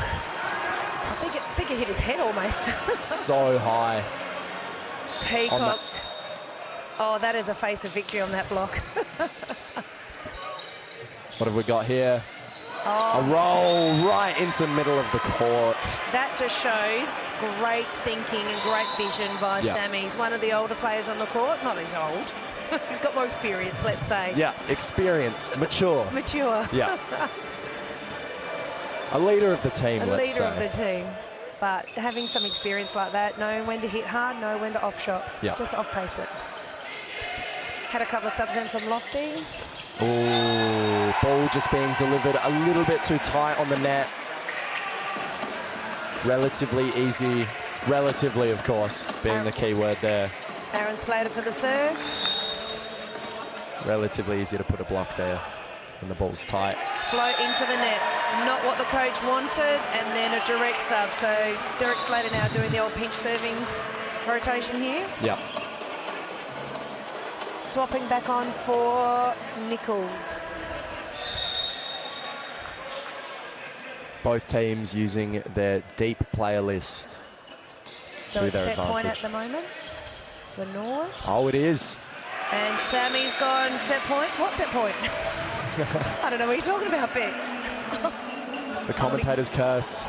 I think it hit his head almost. So high. Peacock. Oh, that is a face of victory on that block. What have we got here? Oh. A roll right into the middle of the court. That just shows great thinking and great vision by Sammy. He's one of the older players on the court. Not he's old. He's got more experience, let's say. Yeah, experienced, mature. Mature. Yeah. A leader of the team, let's say. A leader of the team. But having some experience like that, knowing when to hit hard, know when to off-shot. Yeah. Just off-pace it. Had a couple of subs in from Lofty. Oh, ball just being delivered a little bit too tight on the net. Relatively easy. Relatively, of course, being the key word there. Aaron Slater for the serve. Relatively easy to put a block there when the ball's tight. Float into the net. Not what the coach wanted, and then a direct sub. So Derek Slater now doing the old pinch serving rotation here. Yep. Swapping back on for Nichols. Both teams using their deep player list So to it's their set advantage. point at the moment for Norwood. Oh, it is. And Sammy's gone set point. What set point? I don't know what you're talking about, Beck. The commentator's curse.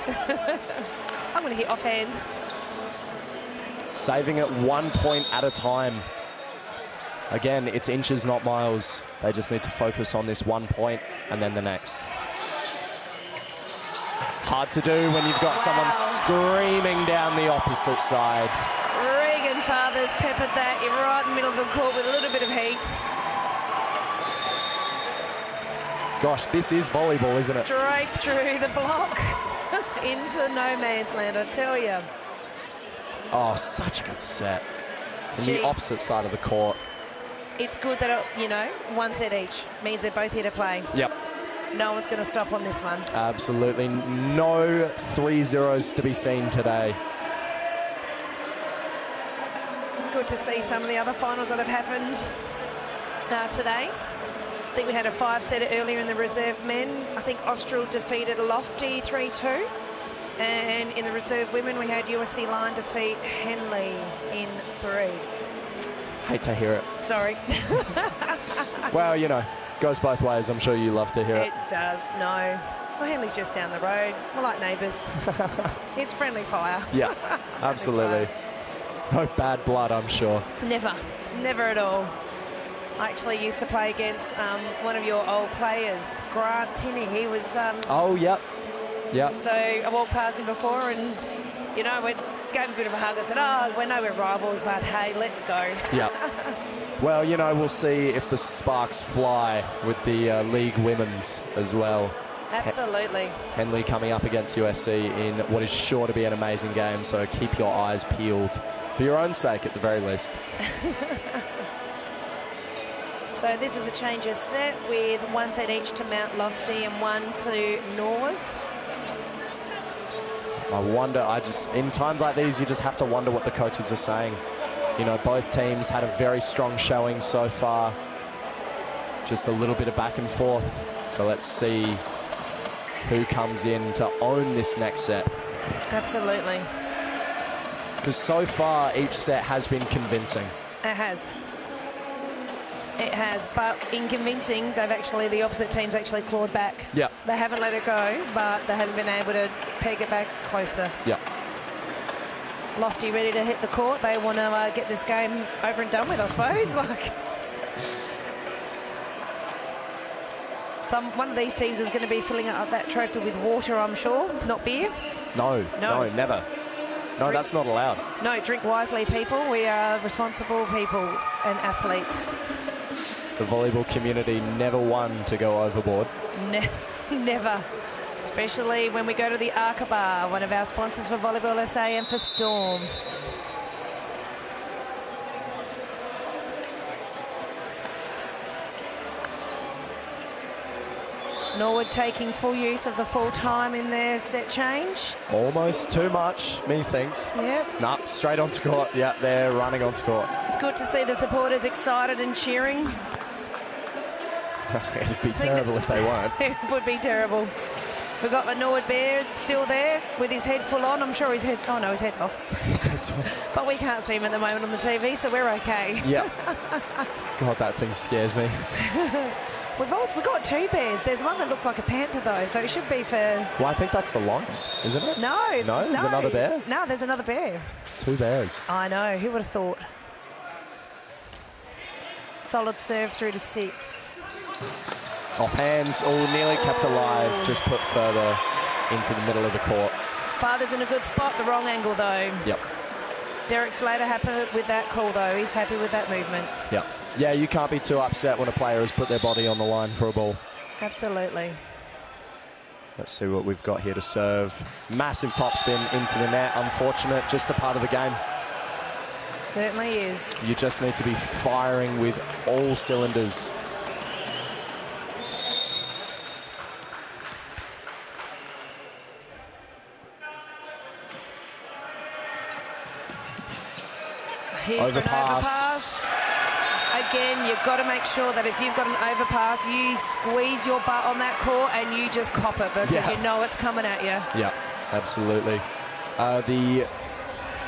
I'm going to hit off hands. Saving it 1 point at a time. Again, it's inches, not miles. They just need to focus on this 1 point and then the next. Hard to do when you've got someone screaming down the opposite side. Regan Fathers peppered that right in the middle of the court with a little bit of heat. Gosh, this is volleyball, isn't it? Straight through the block into no man's land, I tell you. Oh, such a good set. From Jeez. the opposite side of the court. It's good that, one set each means they're both here to play. Yep. No one's going to stop on this one. Absolutely no 3-0s to be seen today. good to see some of the other finals that have happened today. I think we had a 5-setter earlier in the reserve men. I think Austral defeated Lofty 3-2. And in the reserve women, we had USC Line defeat Henley in 3. Hate to hear it. Sorry. Well, you know, goes both ways. I'm sure you love to hear it. It does, no. Well, Henley's just down the road. We're like neighbours. It's friendly fire. Yeah, absolutely. No bad blood, I'm sure. Never. Never at all. I actually used to play against one of your old players, Grant Tinney. He was... oh, yep. Yep. So I walked past him before and, you know, we gave him a bit of a hug. I said, oh, we know we're rivals, but hey, let's go. Yep. Well, you know, we'll see if the sparks fly with the League Women's as well. Absolutely. Henley coming up against USC in what is sure to be an amazing game, so keep your eyes peeled for your own sake at the very least. So this is a change of set with 1 set each to Mount Lofty and 1 to Norwood. I wonder, in times like these, you just have to wonder what the coaches are saying. You know, both teams had a very strong showing so far. Just a little bit of back and forth. So let's see who comes in to own this next set. Absolutely. Because so far, each set has been convincing. It has. It has, but in convincing, the opposite team's actually clawed back. Yeah. They haven't let it go, but they haven't been able to peg it back closer. Yeah. Lofty ready to hit the court. They want to get this game over and done with, I suppose. One of these teams is going to be filling up that trophy with water, I'm sure, not beer. No, never. No, that's not allowed. No, drink wisely, people. We are responsible people and athletes. The volleyball community never one to go overboard. Never. Especially when we go to the Arca Bar, one of our sponsors for Volleyball SA and for Storm. Norwood taking full use of the full time in their set change. Almost too much, methinks. Yep. Nah, straight onto court. Yeah, they're running onto court. It's good to see the supporters excited and cheering. It'd be terrible if they weren't. It would be terrible. We've got the Norwood Bear still there with his head full on. I'm sure his head's off. His head's off. But we can't see him at the moment on the TV, so we're okay. Yeah. God, that thing scares me. We've got 2 bears. There's one that looks like a panther, though, so it should be for... Well, I think that's the lion, isn't it? No. No? There's another bear? No, there's another bear. 2 bears. I know. Who would have thought? Solid serve through to 6. Off hands. Oh, nearly kept alive. Just put further into the middle of the court. Father's in a good spot. The wrong angle, though. Yep. Derek Slater happy with that call, though. He's happy with that movement. Yep. Yeah, you can't be too upset when a player has put their body on the line for a ball. Absolutely. Let's see what we've got here to serve. Massive topspin into the net. Unfortunate, just a part of the game. Certainly is. You just need to be firing with all cylinders. Here's Overpass. An overpass. Again, you've got to make sure that if you've got an overpass, you squeeze your butt on that court and you just cop it because you know it's coming at you. Yeah, absolutely.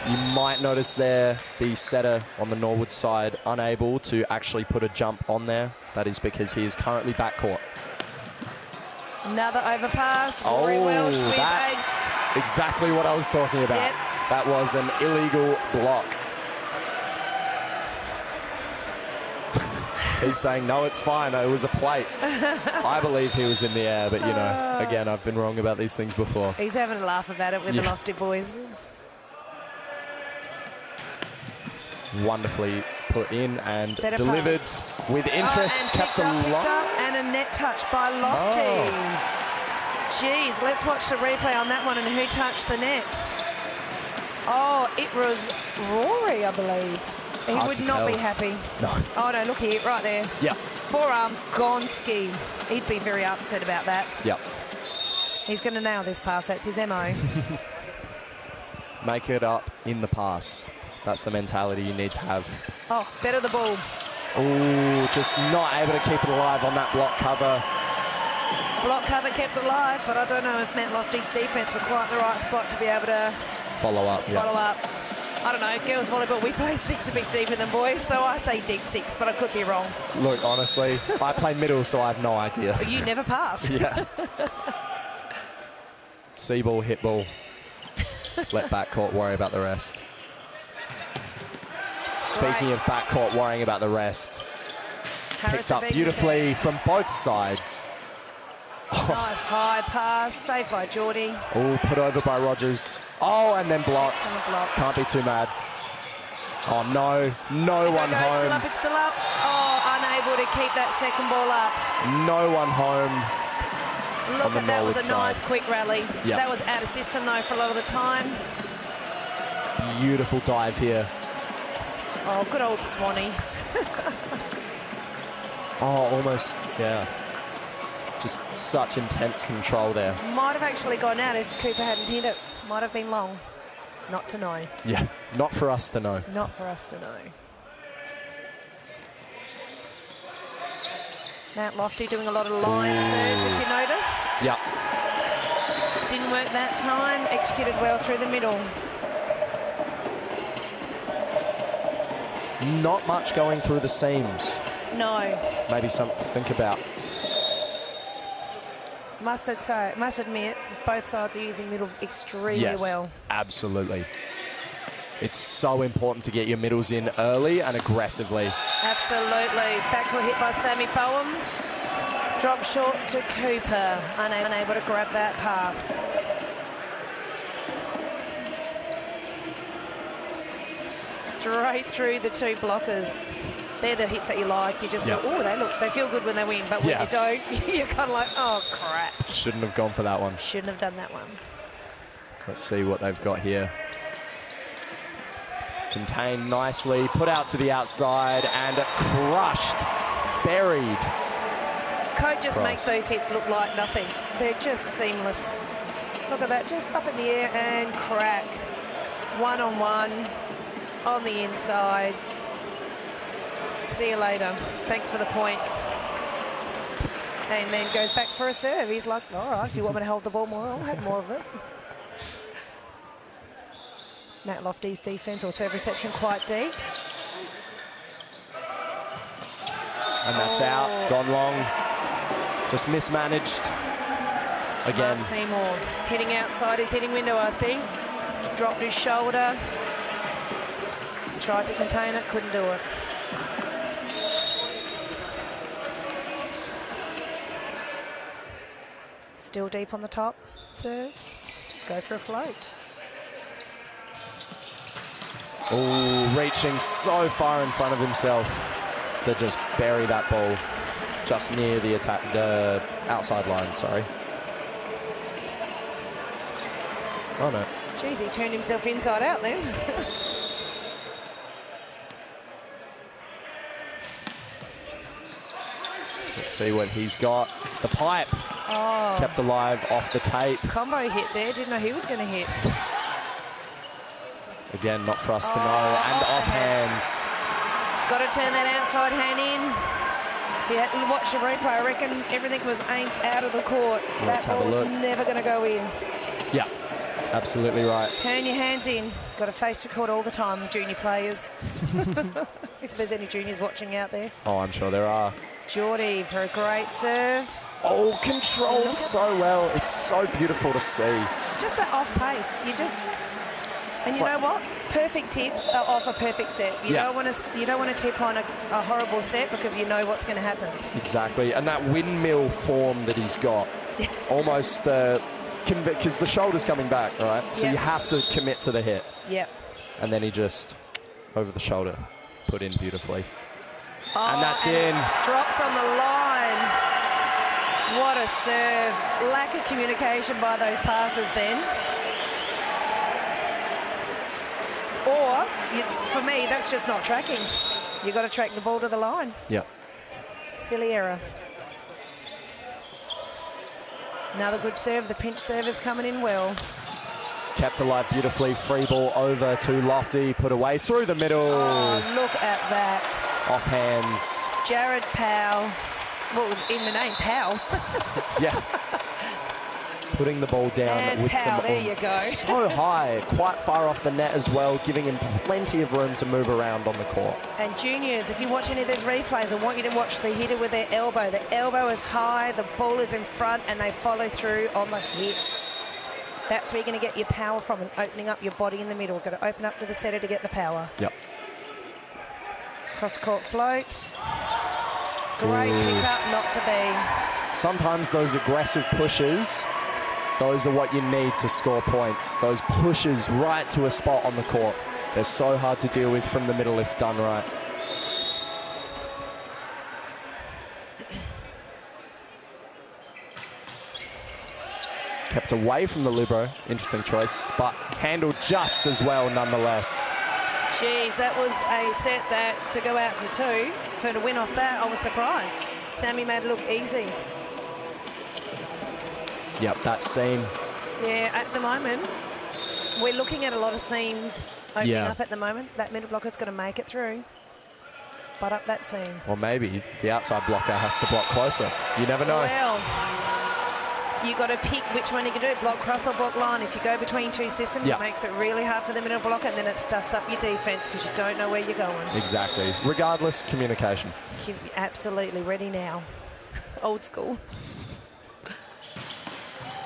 You might notice there the setter on the Norwood side unable to actually put a jump on there. That is because he is currently backcourt. Another overpass. Rory Welsh with that's exactly what I was talking about. Yep. That was an illegal block. He's saying, no, it's fine. It was a plate. I believe he was in the air, but, you know, again, I've been wrong about these things before. He's having a laugh about it with the Lofty boys. Wonderfully put in and Better delivered pass. with interest. And kept picked up, alive. and a net touch by Lofty. Jeez, let's watch the replay on that one and who touched the net. Oh, it was Rory, I believe. He would not be happy. No. Oh, no, look here, right there. Yeah. Forearms gone ski. He'd be very upset about that. Yep. He's going to nail this pass. That's his MO. Make it up in the pass. That's the mentality you need to have. Oh, better the ball. Ooh, just not able to keep it alive on that block cover. Block cover kept alive, but I don't know if Matt Lofty's defence were quite in the right spot to be able to follow up. I don't know, girls volleyball, we play 6 a bit deeper than boys, so I say deep 6, but I could be wrong. Look, honestly, I play middle, so I have no idea. But you never pass. Yeah. See ball, hit ball. Let backcourt worry about the rest. Speaking of backcourt worrying about the rest, picked up beautifully from both sides. Nice high pass, saved by Geordie. Oh, put over by Rogers. Oh, and then blocked. Can't be too mad. Oh, no. No one home. It's still up. Oh, unable to keep that second ball up. No one home. Look at that, was a nice quick rally. Yep. That was out of system, though, for a lot of the time. Beautiful dive here. Oh, good old Swanee. Oh, almost, yeah. Just such intense control there. Might have actually gone out if Cooper hadn't hit it. Might have been long. Not to know. Yeah, not for us to know. Not for us to know. Matt Lofty doing a lot of line serves, if you notice. Yeah. Didn't work that time. Executed well through the middle. Not much going through the seams. No. Maybe something to think about. Must admit, both sides are using middle extremely well. Absolutely. It's so important to get your middles in early and aggressively. Absolutely. Backcourt hit by Sammy Bowen. Drop short to Cooper. Unable to grab that pass. Straight through the two blockers. They're the hits that you like. You just go, oh, they feel good when they win. But when you don't, you're kind of like, oh, crap. Shouldn't have gone for that one. Shouldn't have done that one. Let's see what they've got here. Contained nicely, put out to the outside, and crushed, buried. Coat just makes those hits look like nothing. They're just seamless. Look at that, just up in the air and crack. One-on-one on the inside. See you later. Thanks for the point. And then goes back for a serve. He's like, all right, if you want me to hold the ball more, I'll have more of it. Matt Lofty's defence or serve reception quite deep. And that's out, gone long. Just mismanaged. Again. Mark Seymour hitting outside his hitting window, I think. Just dropped his shoulder. Tried to contain it, couldn't do it. Still deep on the top, serve. Go for a float. Oh, reaching so far in front of himself to just bury that ball just near the outside line, sorry. Oh, no. Jeez, he turned himself inside out then. Let's see what he's got. The pipe. Oh. Kept alive off the tape. Combo hit there. Didn't know he was going to hit. Again, not for us to know. And off hands. Got to turn that outside hand in. If you had to watch the replay, I reckon everything was aimed out of the court. Let's that ball was never going to go in. Yeah, absolutely right. Turn your hands in. Got to face record all the time, junior players. If there's any juniors watching out there. Oh, I'm sure there are. Geordie for a great serve. Oh, controlled so well. It's so beautiful to see. Just that off pace. You just... And you know what? Perfect tips are off a perfect set. You don't want to tip on a horrible set because you know what's going to happen. Exactly. And that windmill form that he's got, almost because the shoulder's coming back, right? So you have to commit to the hit. Yep. And then he just, over the shoulder, put in beautifully. And that's in. Drops on the line. What a serve. Lack of communication by those passes then. Or, for me, that's just not tracking. You've got to track the ball to the line. Yeah. Silly error. Another good serve. The pinch serve is coming in well. Kept alive beautifully. Free ball over to Lofty. Put away through the middle. Oh, look at that. Off hands. Jared Powell. Well, in the name, Powell. Yeah. Putting the ball down and with Powell, some there you go. So high, quite far off the net as well, giving him plenty of room to move around on the court. And juniors, if you watch any of those replays, I want you to watch the hitter with their elbow. The elbow is high, the ball is in front, and they follow through on the hit. That's where you're going to get your power from, and opening up your body in the middle. Got to open up to the setter to get the power. Yep. Cross-court float. Great pick-up, not to be. Sometimes those aggressive pushes, those are what you need to score points. Those pushes right to a spot on the court. They're so hard to deal with from the middle if done right. Kept away from the libero. Interesting choice, but handled just as well nonetheless. Geez, that was a set that to go out to 2. For to win off that, I was surprised. Sammy made it look easy. Yep, that seam. Yeah, at the moment, we're looking at a lot of seams opening up at the moment. That middle blocker's got to make it through. Butt up that seam. Or maybe the outside blocker has to block closer. You never know. Well, you got to pick which one you can do, block cross or block line. If you go between two systems, it makes it really hard for the middle blocker, and then it stuffs up your defence because you don't know where you're going. Exactly. Regardless, communication. You're absolutely ready now. Old school.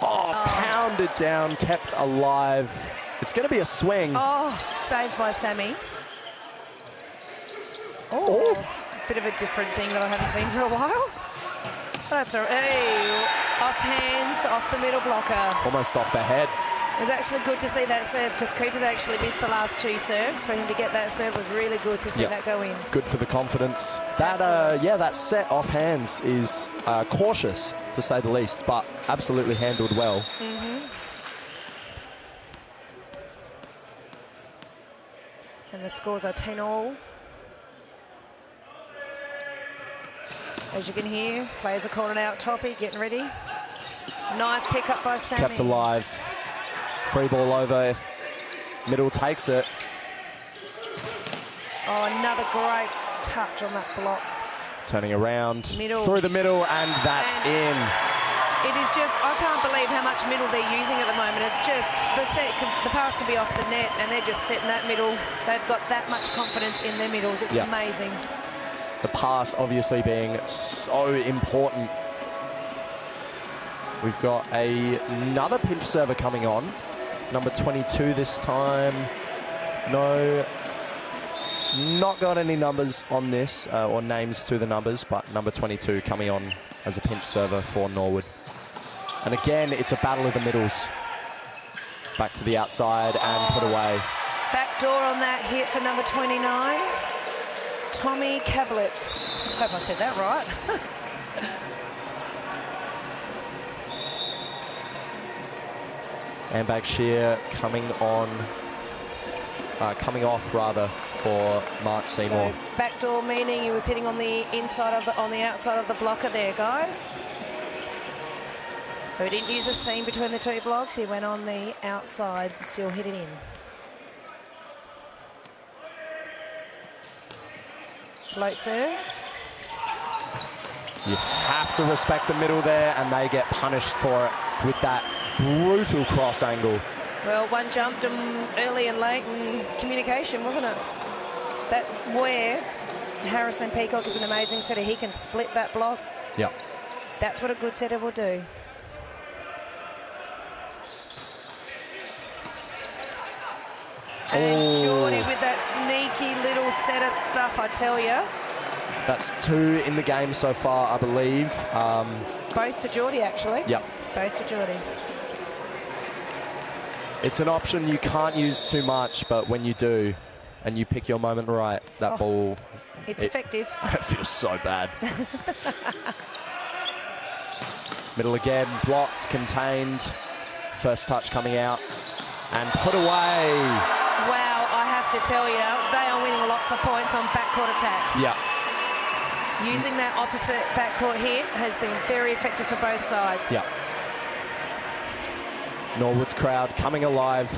Oh, pounded down, kept alive. It's going to be a swing. Oh, saved by Sammy. Oh, bit of a different thing that I haven't seen for a while. That's all right. Hey, off hands, off the middle blocker. Almost off the head. It was actually good to see that serve because Cooper's actually missed the last 2 serves. For him to get that serve was really good to see that go in. Good for the confidence. That that set off hands is cautious, to say the least, but absolutely handled well. And the scores are 10-all. As you can hear, players are calling out Toppy, getting ready. Nice pick up by Sammy. Kept alive. Free ball over. Middle takes it. Oh, another great touch on that block. Turning around. Middle. Through the middle, and that's in. It is just, I can't believe how much middle they're using at the moment. It's just, the pass can be off the net, and they're just setting that middle. They've got that much confidence in their middles. It's amazing. The pass obviously being so important. We've got another pinch server coming on. Number 22 this time. No, not got any numbers on this, or names to the numbers, but number 22 coming on as a pinch server for Norwood. And again, it's a battle of the middles. Back to the outside and put away. Back door on that hit for number 29. Tommy Kablitz. Hope I said that right. Handbag shear coming off rather for Mark Seymour. So backdoor meaning he was hitting on the inside of the outside of the blocker there, guys. So he didn't use a seam between the 2 blocks. He went on the outside and still hit it in. Float serve. You have to respect the middle there, and they get punished for it with that brutal cross angle. Well, one jumped him early and late in communication, wasn't it? That's where Harrison Peacock is an amazing setter. He can split that block. Yep. That's what a good setter will do. And Geordie with that sneaky little setter stuff, I tell you. That's 2 in the game so far, I believe. Both to Geordie, actually. Yep. Both to Geordie. It's an option you can't use too much, but when you do, and you pick your moment right, that ball... It's effective. It feels so bad. Middle again, blocked, contained. First touch coming out, and put away. Wow, I have to tell you, they are winning lots of points on backcourt attacks. Yeah. Using that opposite backcourt hit has been very effective for both sides. Yeah. Norwood's crowd coming alive.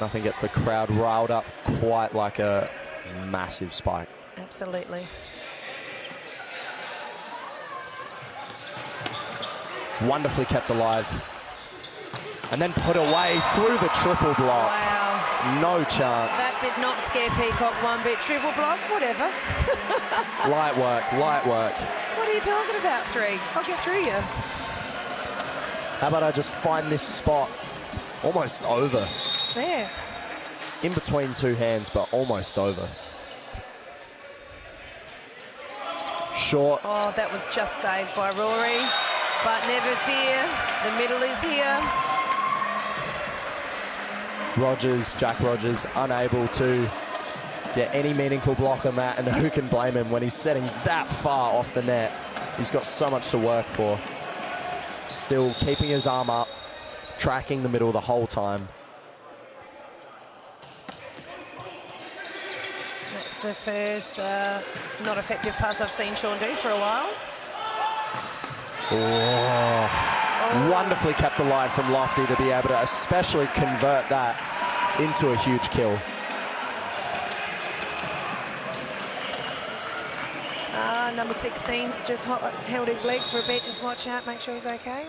Nothing gets the crowd riled up quite like a massive spike. Absolutely. Wonderfully kept alive. And then put away through the triple block. Wow. No chance. That did not scare Peacock one bit. Triple block, whatever. Light work, light work. What are you talking about, 3? I'll get through you. How about I just find this spot almost over? Yeah. In between two hands, but almost over. Short. Oh, that was just saved by Rory. But never fear, the middle is here. Rogers, Jack Rogers, unable to get any meaningful block on that, and who can blame him when he's setting that far off the net? He's got so much to work for. Still keeping his arm up, tracking the middle the whole time. That's the first not effective pass I've seen Sean do for a while. Oh. Wonderfully kept alive from Lofty to be able to especially convert that into a huge kill. Number 16's just held his leg for a bit. Just watch out, make sure he's okay.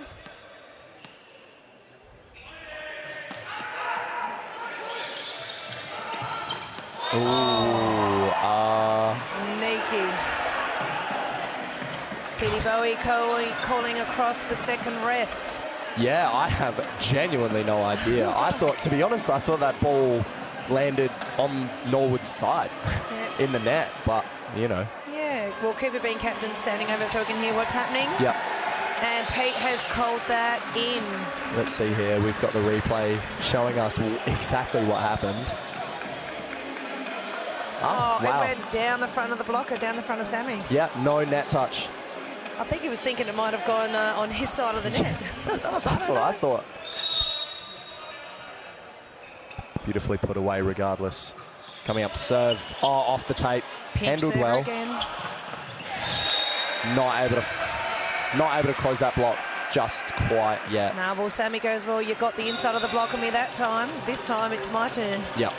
Ooh, Sneaky. Petey Bowie calling across the second ref. yeah, I have genuinely no idea. I thought, to be honest, I thought that ball landed on Norwood's side in the net, but, you know. Yeah, well, Cooper being captain standing over so we can hear what's happening. Yep. And Pete has called that in. Let's see here. We've got the replay showing us exactly what happened. Oh, wow. It went down the front of the blocker, down the front of Sammy. Yeah, no net touch. I think he was thinking it might have gone on his side of the net. That's what I thought. Beautifully put away regardless. Coming up to serve. Oh, off the tape. Handled well. Again. Not able to close that block just quite yet. Nah, well, Sammy goes, well, you got the inside of the block on me that time. This time it's my turn. Yep.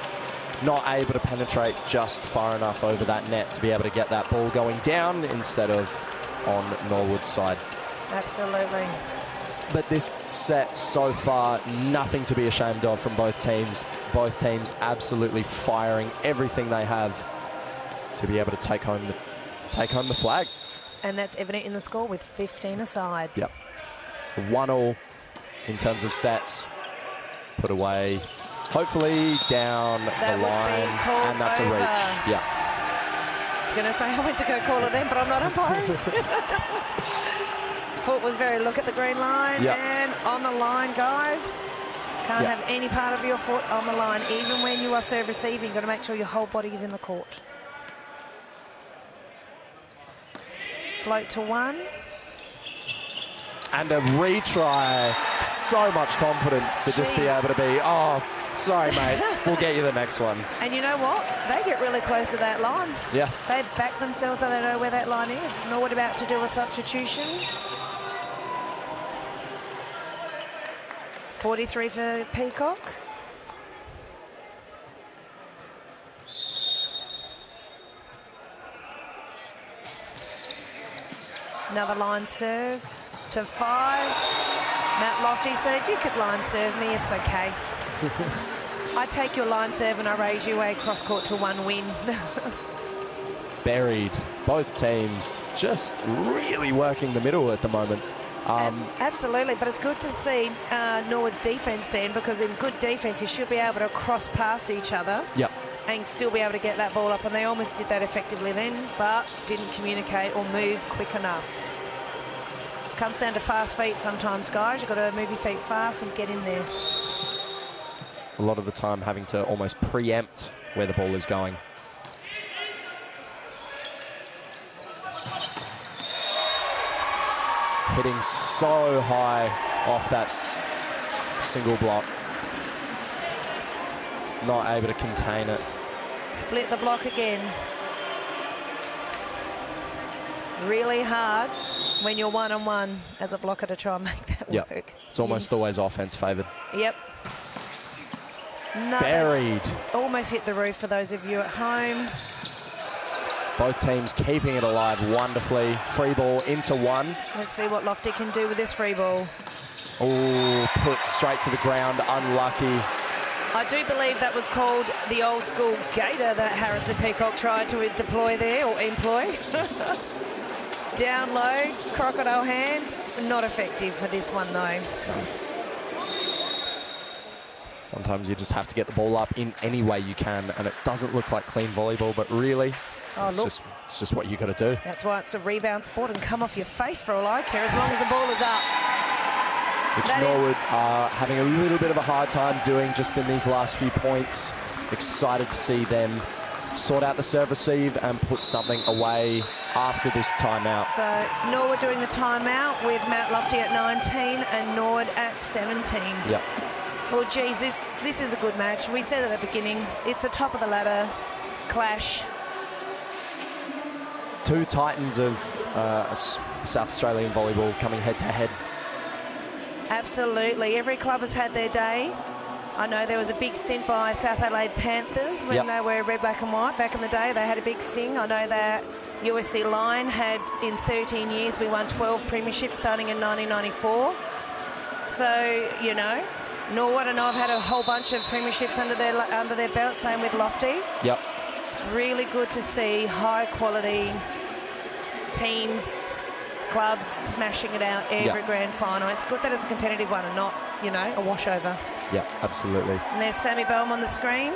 Not able to penetrate just far enough over that net to be able to get that ball going down instead of on Norwood's side. Absolutely. But this set so far, nothing to be ashamed of from both teams. Both teams absolutely firing everything they have to be able to take home the flag. And that's evident in the score with 15 aside. Yep. So 1-1 in terms of sets. Put away, hopefully down That the would line, be called and that's a over. reach. Yeah. I was going to say I went to go call it then, but I'm not umpiring. Foot was very look at the green line, Yep. and on the line, guys. Can't Yep. have any part of your foot on the line, even when you are serve receiving. You've got to make sure your whole body is in the court. Float to 1. And a retry. So much confidence to just be Jeez. able to be, oh, sorry, mate, we'll get you the next one. And you know what? They get really close to that line. Yeah. They back themselves so they know where that line is. Norwood about to do a substitution. 43 for Peacock. Another line serve to 5. Matt Lofty said, you could line serve me, it's okay. I take your line serve and I raise you a cross court to 1 win. Buried. Both teams just really working the middle at the moment. Absolutely, but it's good to see Norwood's defence then, because in good defence you should be able to cross past each other. Yep. And still be able to get that ball up, and they almost did that effectively then, but didn't communicate or move quick enough. Comes down to fast feet sometimes, guys. You've got to move your feet fast and get in there. A lot of the time having to almost preempt where the ball is going. Hitting so high off that single block. Not able to contain it. Split the block again. Really hard when you're 1-on-1 as a blocker to try and make work. Yep. It's almost always offense favoured. Yep. Buried. Almost hit the roof for those of you at home. Both teams keeping it alive wonderfully. Free ball into one. Let's see what Lofty can do with this free ball. Oh, put straight to the ground, unlucky. I do believe that was called the old school gator that Harrison Peacock tried to deploy there, or employ. Down low, crocodile hands, not effective for this one though. Sometimes you just have to get the ball up in any way you can, and it doesn't look like clean volleyball, but really, it's just what you got to do. That's why it's a rebound sport and come off your face for all I care, as long as the ball is up. Which Norwood are having a little bit of a hard time doing just in these last few points. Excited to see them sort out the serve receive and put something away after this timeout. So Norwood doing the timeout with Matt Lofty at 19 and Norwood at 17. Yep. Well, geez, this is a good match. We said at the beginning, it's a top of the ladder clash. Two titans of South Australian volleyball coming head to head. Absolutely. Every club has had their day. I know there was a big stint by South Adelaide Panthers when they were red, black and white. Back in the day, they had a big sting. I know that USC Lion had, in 13 years, we won 12 premierships starting in 1994. So, you know, Norwood, I know I've had a whole bunch of premierships under their belt, same with Lofty. Yep. It's really good to see high-quality teams, clubs smashing it out every grand final. It's good that it's a competitive one and not, you know, a washover. Yeah, absolutely. And there's Sammy Boehm on the screen,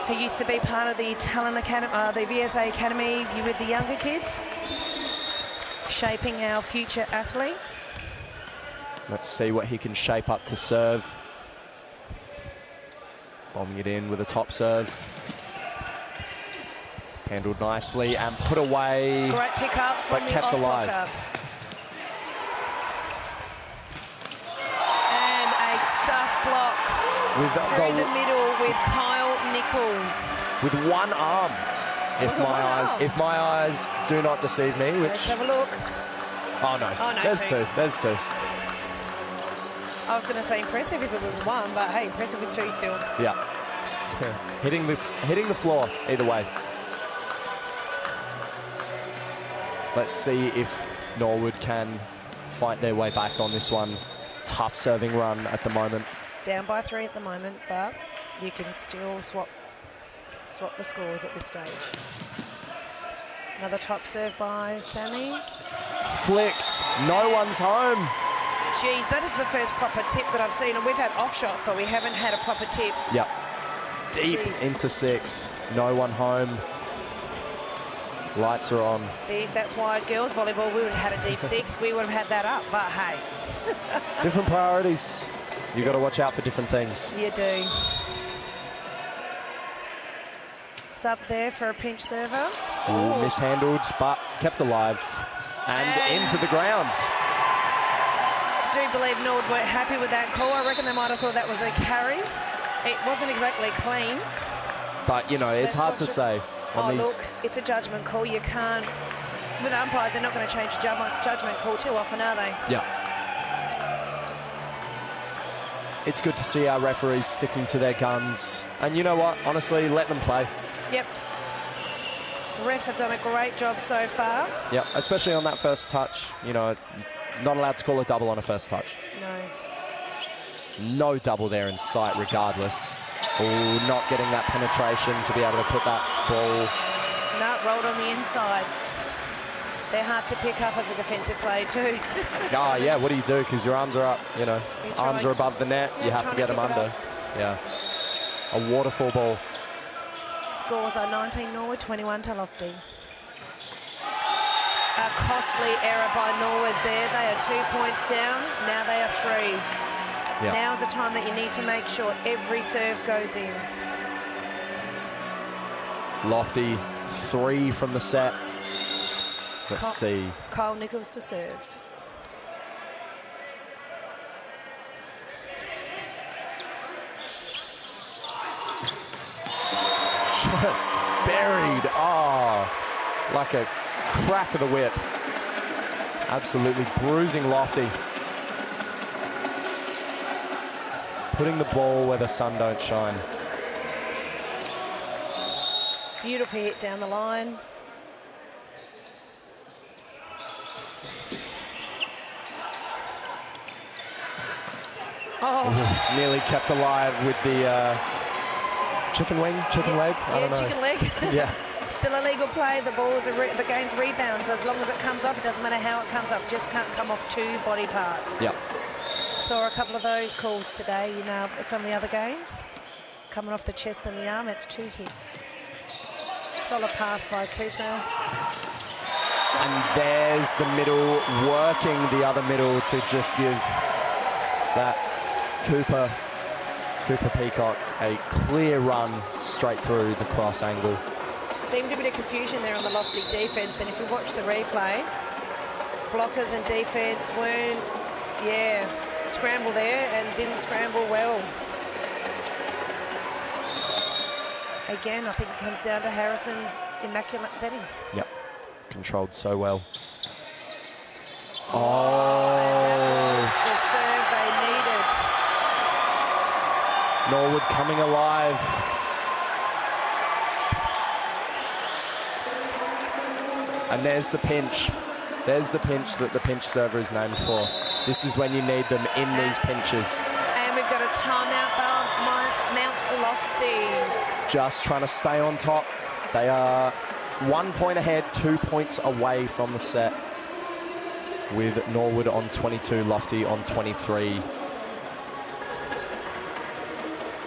who used to be part of the Talent Academy, the VSA Academy with the younger kids, shaping our future athletes. Let's see what he can shape up to serve. Bombing it in with a top serve. Handled nicely and put away. Great pick up from but the kept off alive. block up. And a stuff block through the middle with Kyle Nichols. With one arm. If my eyes do not deceive me, which Let's have a look. Oh no. There's two. There's two. I was going to say impressive if it was one, but hey, impressive with two still. Yeah. hitting the floor either way. Let's see if Norwood can fight their way back on this one. Tough serving run at the moment. Down by 3 at the moment, but you can still swap the scores at this stage. Another top serve by Sammy. Flicked. No one's home. Geez, that is the first proper tip that I've seen. And we've had off shots, but we haven't had a proper tip. Yep. Deep into 6. No one home. Lights are on. See, that's why girls volleyball, we would have had a deep 6. We would have had that up, but hey. Different priorities. You got to watch out for different things. You do. Sub there for a pinch server. Ooh, mishandled, but kept alive. And into the ground. I do believe Norwood weren't happy with that call. I reckon they might have thought that was a carry. It wasn't exactly clean. But, you know, it's hard to say. Look, it's a judgment call. You can't... With umpires, they're not going to change a judgment call too often, are they? Yeah. It's good to see our referees sticking to their guns. And you know what? Honestly, let them play. Yep. The refs have done a great job so far. Yep, especially on that first touch. You know, not allowed to call a double on a first touch. No. No double there in sight regardless. Oh, not getting that penetration to be able to put that ball. No, rolled on the inside. They're hard to pick up as a defensive play too. Oh, yeah, what do you do? Because your arms are up, you know. Arms are above the net. You have to get them under. Yeah. A waterfall ball. Scores are 19 Norwood, 21 to Lofty. A costly error by Norwood there. They are 2 points down. Now they are 3. Yep. Now's the time that you need to make sure every serve goes in. Lofty, 3 from the set. Let's see. Kyle Nichols to serve. Just buried. Oh, like a crack of the whip. Absolutely bruising Lofty. Putting the ball where the sun don't shine. Beautiful hit down the line. Oh. Nearly kept alive with the chicken leg? I don't know. Chicken leg. Yeah. Still a legal play. The ball's the game's rebound, so as long as it comes up, it doesn't matter how it comes up. Just can't come off 2 body parts. Yep. Saw a couple of those calls today. You know, some of the other games coming off the chest and the arm. It's 2 hits. Solid pass by Cooper. And there's the middle, working the other middle to just give that Cooper Peacock a clear run straight through the cross angle. Seemed a bit of confusion there on the lofty defence, and if you watch the replay, blockers and defence weren't, scramble there and didn't scramble well. Again, I think it comes down to Harrison's immaculate setting. Yep, controlled so well. That was the serve they needed. Norwood coming alive. And there's the pinch. There's the pinch that the pinch server is named for. This is when you need them in these pinches. And we've got a timeout by Mount Lofty. Just trying to stay on top. They are 1 point ahead, 2 points away from the set, with Norwood on 22, Lofty on 23.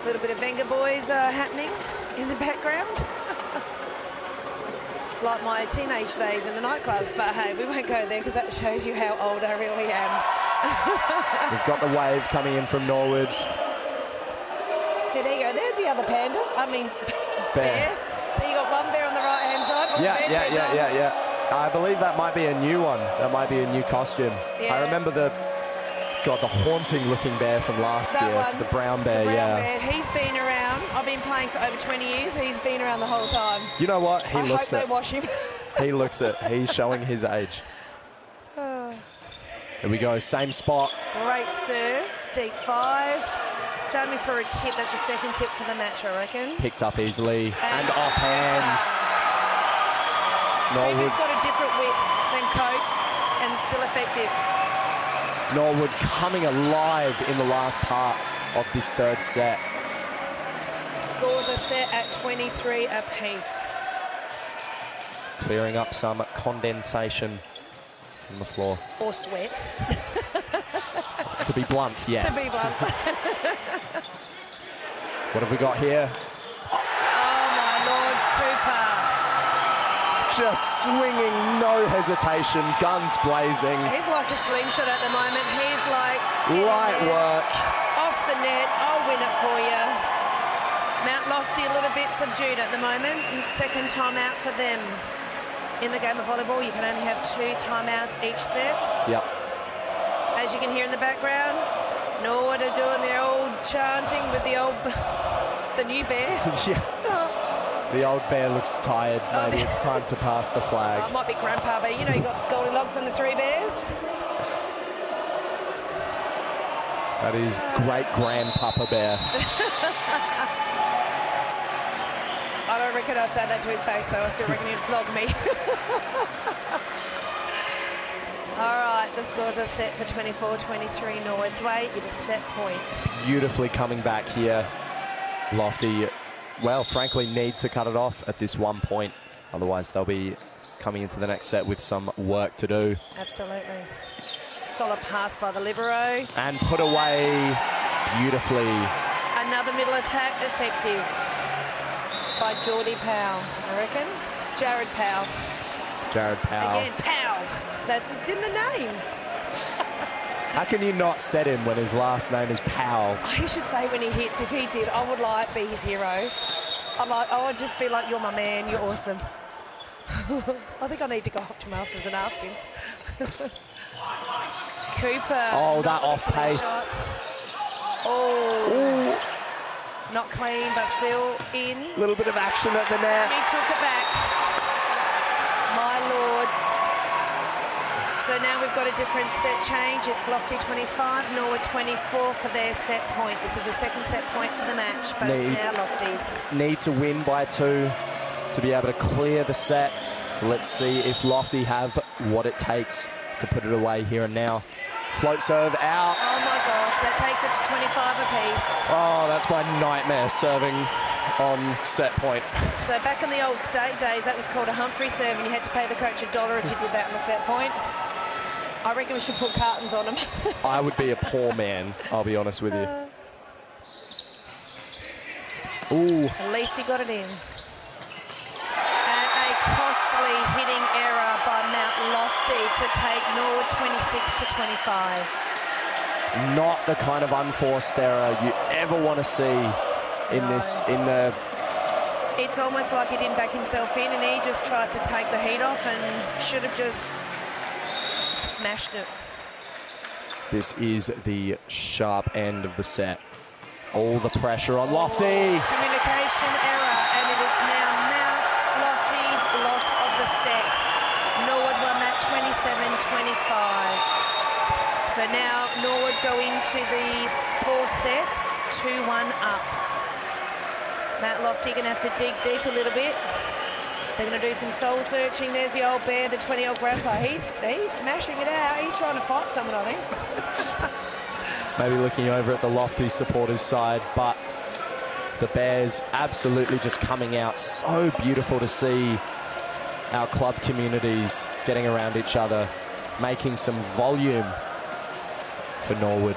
A little bit of Venga Boys happening in the background. It's like my teenage days in the nightclubs, but hey, we won't go there because that shows you how old I really am. We've got the wave coming in from Norwood. So there you go, there's the other panda. I mean, bear. So you got one bear on the right-hand side, one bear Yeah. I believe that might be a new one. That might be a new costume. Yeah. I remember the haunting-looking bear from last year. One, the brown bear, the brown bear. He's been around. I've been playing for over 20 years. He's been around the whole time. You know what? He I looks hope it. they wash him. He looks it. He's showing his age. Here we go, same spot. Great serve, deep 5. Sammy for a tip. That's a second tip for the match, I reckon. Picked up easily and off hands. Cooper's got a different whip than Coke and still effective. Norwood coming alive in the last part of this third set. Scores are set at 23 apiece. Clearing up some condensation from the floor. Or sweat. To be blunt, yes. To be blunt. What have we got here? Oh, my Lord, Cooper. Just swinging, no hesitation, guns blazing. He's like a slingshot at the moment. He's like... Light work. Off the net, I'll win it for you. Mount Lofty a little bit subdued at the moment. Second timeout for them. In the game of volleyball, you can only have 2 timeouts each set. Yep. As you can hear in the background, Norwood are doing their old chanting with the new bear. Yeah. The old bear looks tired. Maybe it's time to pass the flag. Oh, it might be Grandpa Bear. You know, you got Goldilocks and the 3 bears. That is great Grandpapa Bear. I don't reckon I'd say that to his face, though. I still reckon he'd flog me. All right, the scores are set for 24-23 Norwood's way in a set point. Beautifully coming back here. Lofty, well, frankly, need to cut it off at this 1 point. Otherwise, they'll be coming into the next set with some work to do. Absolutely. Solid pass by the libero. And put away beautifully. Another middle attack effective by Geordie Powell, I reckon. Jared Powell. Jared Powell. Again, Powell. It's in the name. How can you not set him when his last name is Powell? He should say when he hits. If he did, I would be his hero. I would just be like, you're my man, you're awesome. I think I need to go up to him afterwards and ask him. Cooper. Oh, that off pace. Oh. Ooh. Not clean, but still in. A little bit of action at the net. He took it back. My Lord. So now we've got a different set change. It's Lofty 25, Norwood 24 for their set point. This is the second set point for the match, but it's now Lofty's. Need to win by 2 to be able to clear the set. So let's see if Lofty have what it takes to put it away here and now. Float serve out. Oh my gosh, that takes it to 25 apiece. Oh, that's my nightmare, serving on set point. So back in the old state days, that was called a Humphrey serve, and you had to pay the coach $1 if you did that on the set point. I reckon we should put cartons on them. I would be a poor man, I'll be honest with you. Ooh. At least he got it in. And a costly hitting error by Mount Lofty to take Norwood 26 to 25. Not the kind of unforced error you ever want to see in the... It's almost like he didn't back himself in, and he just tried to take the heat off and should have just smashed it. This is the sharp end of the set. All the pressure on Lofty. Communication error, and it is now Mount Lofty's loss of the set. Norwood won that 27-25. So now Norwood go into the fourth set, 2-1 up. Matt Lofty going to have to dig deep a little bit. They're going to do some soul searching. There's the old bear, the 20-year-old grandpa. He's smashing it out. He's trying to fight someone, I think. Maybe looking over at the Lofty supporters side, but the Bears absolutely just coming out. So beautiful to see our club communities getting around each other, making some volume for Norwood,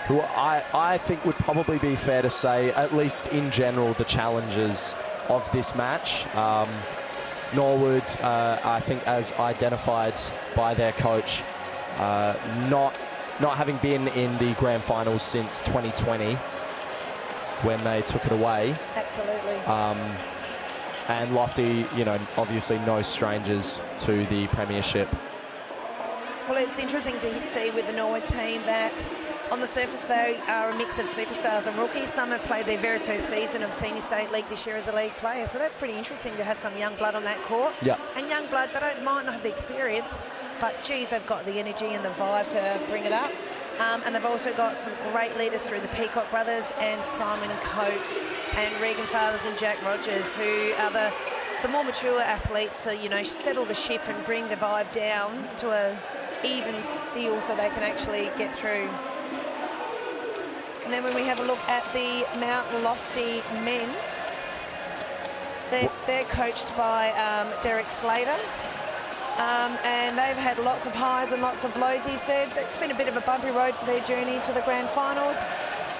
who I think would probably be fair to say, at least in general, the challengers of this match. Norwood, I think, as identified by their coach, not having been in the grand finals since 2020 when they took it away. Absolutely. And Lofty, you know, obviously no strangers to the premiership. Well, it's interesting to see with the Norwood team that on the surface they are a mix of superstars and rookies. Some have played their very first season of Senior State League this year as a league player, so that's pretty interesting to have some young blood on that court. Yeah. And young blood, might not have the experience, but geez, they've got the energy and the vibe to bring it up. And they've also got some great leaders through the Peacock brothers and Simon Coate and Regan Fathers and Jack Rogers, who are the more mature athletes to, you know, settle the ship and bring the vibe down to a even steel so they can actually get through. And then when we have a look at the Mount Lofty men's, they're coached by Derek Slater. And they've had lots of highs and lots of lows, he said. It's been a bit of a bumpy road for their journey to the grand finals.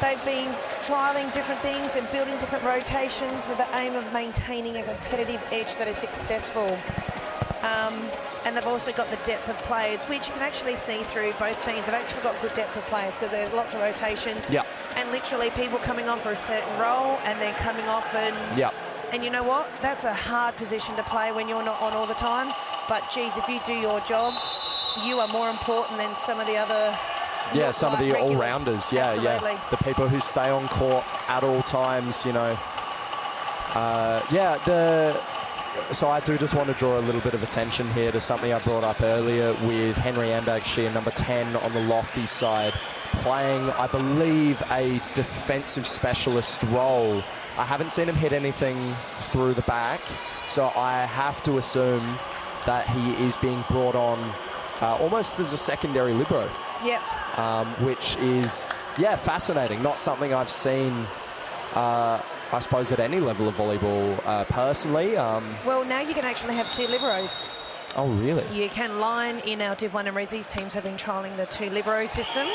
They've been trialling different things and building different rotations with the aim of maintaining a competitive edge that is successful. And they've also got the depth of players, which you can actually see through both teams. They've actually got good depth of players because there's lots of rotations. Yep. And literally people coming on for a certain role and then coming off and... Yep. And you know what? That's a hard position to play when you're not on all the time. But, geez, if you do your job, you are more important than some of the other... Yeah, some of the all-rounders. Yeah, absolutely. Yeah. The people who stay on court at all times, you know. So I do just want to draw a little bit of attention here to something I brought up earlier with Henry Ambagshire, number 10 on the Lofty side, playing, I believe, a defensive specialist role. I haven't seen him hit anything through the back, so I have to assume that he is being brought on almost as a secondary libero. Yep. Which is, yeah, fascinating. Not something I've seen, I suppose, at any level of volleyball personally. Well, now you can actually have two liberos. Oh, really? You can line in our Div 1 and Resi's teams have been trialling the two libero system.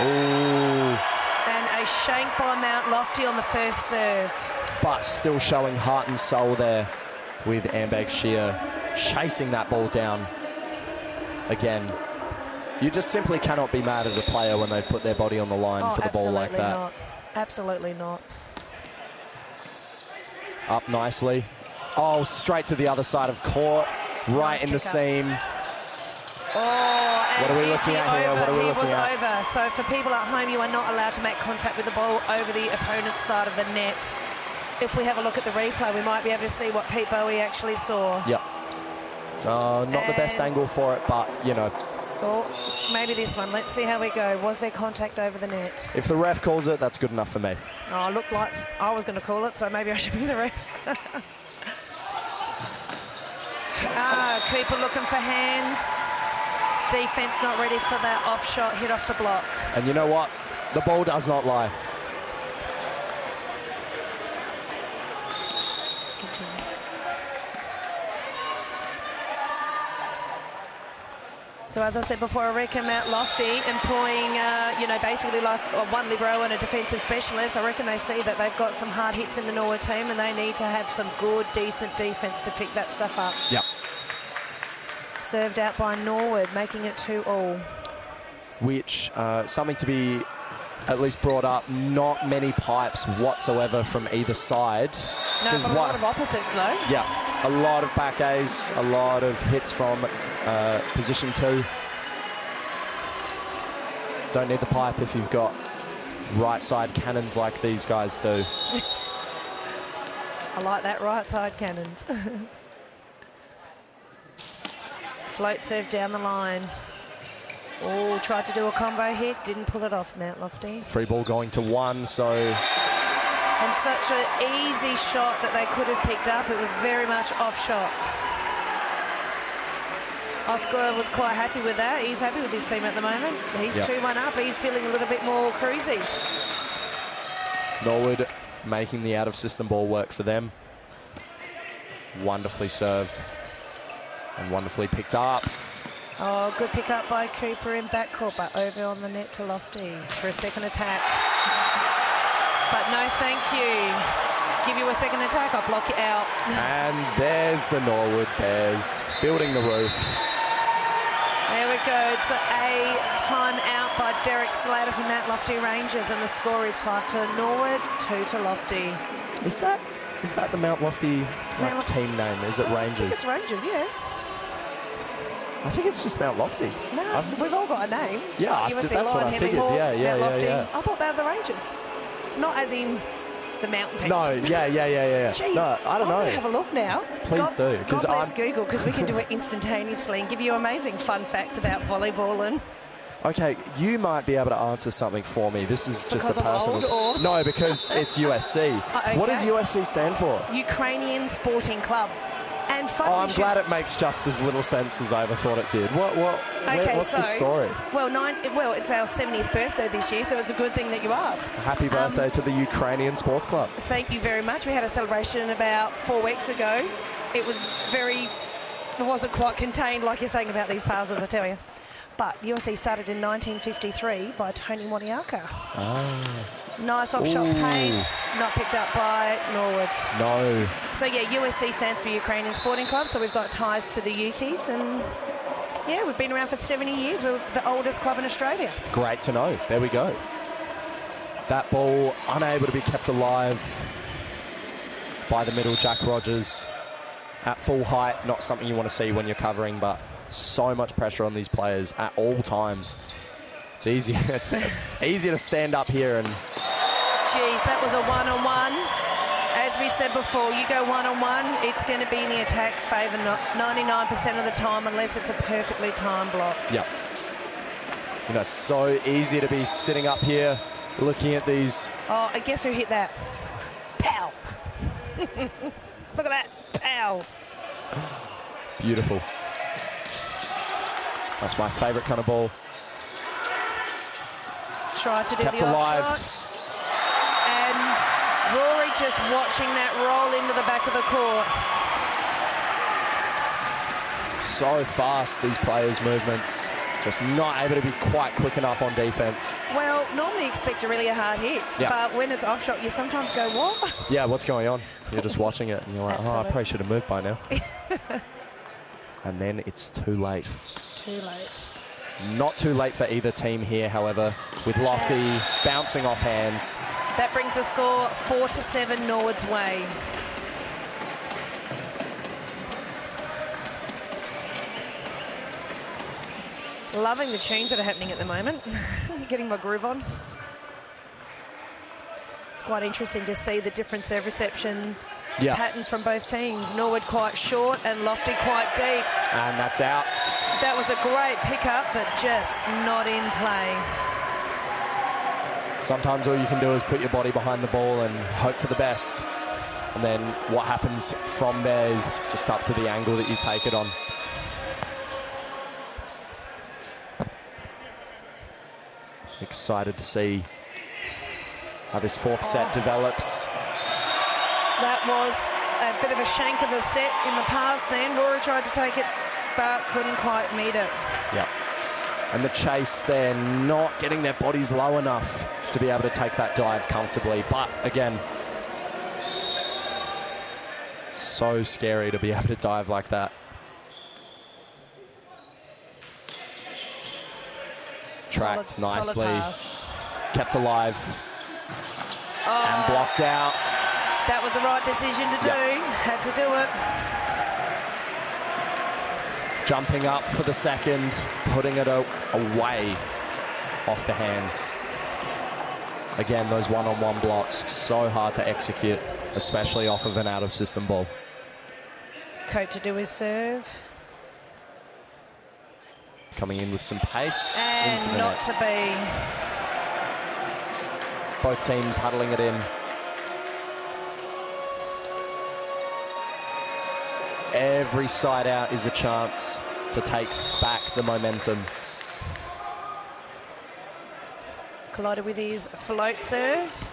Ooh. And a shank by Mount Lofty on the first serve. But still showing heart and soul there with Ambagshire chasing that ball down again. You just simply cannot be mad at a player when they've put their body on the line for the ball like that. Not. Absolutely not. Up nicely. Oh, straight to the other side of court, right in the seam. Oh, and what are we looking at here? What are we looking at? He was over. So for people at home, you are not allowed to make contact with the ball over the opponent's side of the net. If we have a look at the replay, we might be able to see what Pete Bowie actually saw. Yep. Not the best angle for it, but, you know. Or maybe this one. Let's see how we go. Was there contact over the net? If the ref calls it, that's good enough for me. Oh, it looked like I was going to call it, so maybe I should be the ref. Keeper looking for hands. Defence not ready for that off shot, hit off the block. And you know what? The ball does not lie. So as I said before, I reckon Mount Lofty employing, basically like one libero and a defensive specialist. I reckon they see that they've got some hard hits in the Norwood team and they need to have some good, decent defence to pick that stuff up. Yep. Served out by Norwood, making it 2-all. Which, something to be at least brought up, not many pipes whatsoever from either side. No, but a lot of opposites though. Yeah, a lot of back A's, a lot of hits from position 2. Don't need the pipe if you've got right side cannons like these guys do. I like that right side cannons. Float serve down the line. Oh, tried to do a combo hit, didn't pull it off, Mount Lofty. Free ball going to 1, so... And such an easy shot that they could have picked up. It was very much off shot. Oscar was quite happy with that. He's happy with his team at the moment. He's 2-1 up. He's feeling a little bit more cruisy. Norwood making the out-of-system ball work for them. Wonderfully served. And wonderfully picked up. Oh, good pick up by Cooper in backcourt, but over on the net to Lofty for a second attack. But no, thank you. Give you a second attack, I'll block you out. And there's the Norwood Bears building the roof. There we go. It's a timeout by Derek Slater from Mount Lofty Rangers, and the score is 5 to Norwood, 2 to Lofty. Is that the Mount Lofty team name? Is it Rangers? I think it's Rangers, yeah. I think it's just Mount Lofty. No, we've all got a name. Yeah, USC that's what I figured. Hawks, Yeah. Mount Lofty. I thought they were the Rangers. Not as in the mountain peaks. No, yeah. Jeez, no, I don't know. I'm going to have a look now. Please do. God bless Google, because we can do it instantaneously and give you amazing fun facts about volleyball. And Okay, you might be able to answer something for me. This is just because a personal... I'm old, or... No, because it's USC. Okay. What does USC stand for? Ukrainian Sporting Club. And I'm glad it makes just as little sense as I ever thought it did. What's the story? Well, it's our 70th birthday this year, so it's a good thing that you asked. Happy birthday to the Ukrainian Sports Club. Thank you very much. We had a celebration about 4 weeks ago. It wasn't quite contained like you're saying about these passes, I tell you. But USC started in 1953 by Tony Moniaka. Nice off-shot pace, not picked up by Norwood. No. So, yeah, USC stands for Ukrainian Sporting Club, so we've got ties to the Ukis, and, yeah, we've been around for 70 years. We're the oldest club in Australia. Great to know. There we go. That ball unable to be kept alive by the middle, Jack Rogers. At full height, not something you want to see when you're covering, but so much pressure on these players at all times. It's easy. It's easier to stand up here and... Geez, that was a one-on-one. As we said before, you go one-on-one, it's going to be in the attack's favour 99% of the time, unless it's a perfectly timed block. Yeah. You know, so easy to be sitting up here looking at these... Oh, I guess who hit that? Pow! Look at that. Pow! Beautiful. That's my favourite kind of ball. Try to do Kept the alive. off shot. And Rory just watching that roll into the back of the court. So fast, these players' movements. Just not able to be quite quick enough on defence. Well, normally expect a really hard hit. Yeah. But when it's off shot, you sometimes go, what? Yeah, what's going on? You're just watching it and you're like, Absolutely. oh, I probably should have moved by now. And then it's too late. Too late. Not too late for either team here, however, with Lofty bouncing off hands. That brings the score 4-7 Norwood's way. Loving the tunes that are happening at the moment. Getting my groove on. It's quite interesting to see the different serve reception patterns from both teams. Norwood quite short and Lofty quite deep. And that's out. That was a great pickup, but just not in play. Sometimes all you can do is put your body behind the ball and hope for the best. And then what happens from there is just up to the angle that you take it on. Excited to see how this fourth set develops. That was a bit of a shank of a set in the past then. Rory tried to take it, but couldn't quite meet it. Yep. And the chase there, not getting their bodies low enough to be able to take that dive comfortably. But again, so scary to be able to dive like that. Tracked nicely, kept alive, and blocked out. That was the right decision to do. Had to do it. Jumping up for the second, putting it away off the hands. Again, those one-on-one blocks, so hard to execute, especially off of an out-of-system ball. Cope to do his serve. Coming in with some pace. And into the not net. to be. Both teams huddling it in. Every side out is a chance to take back the momentum. Collided with his float serve.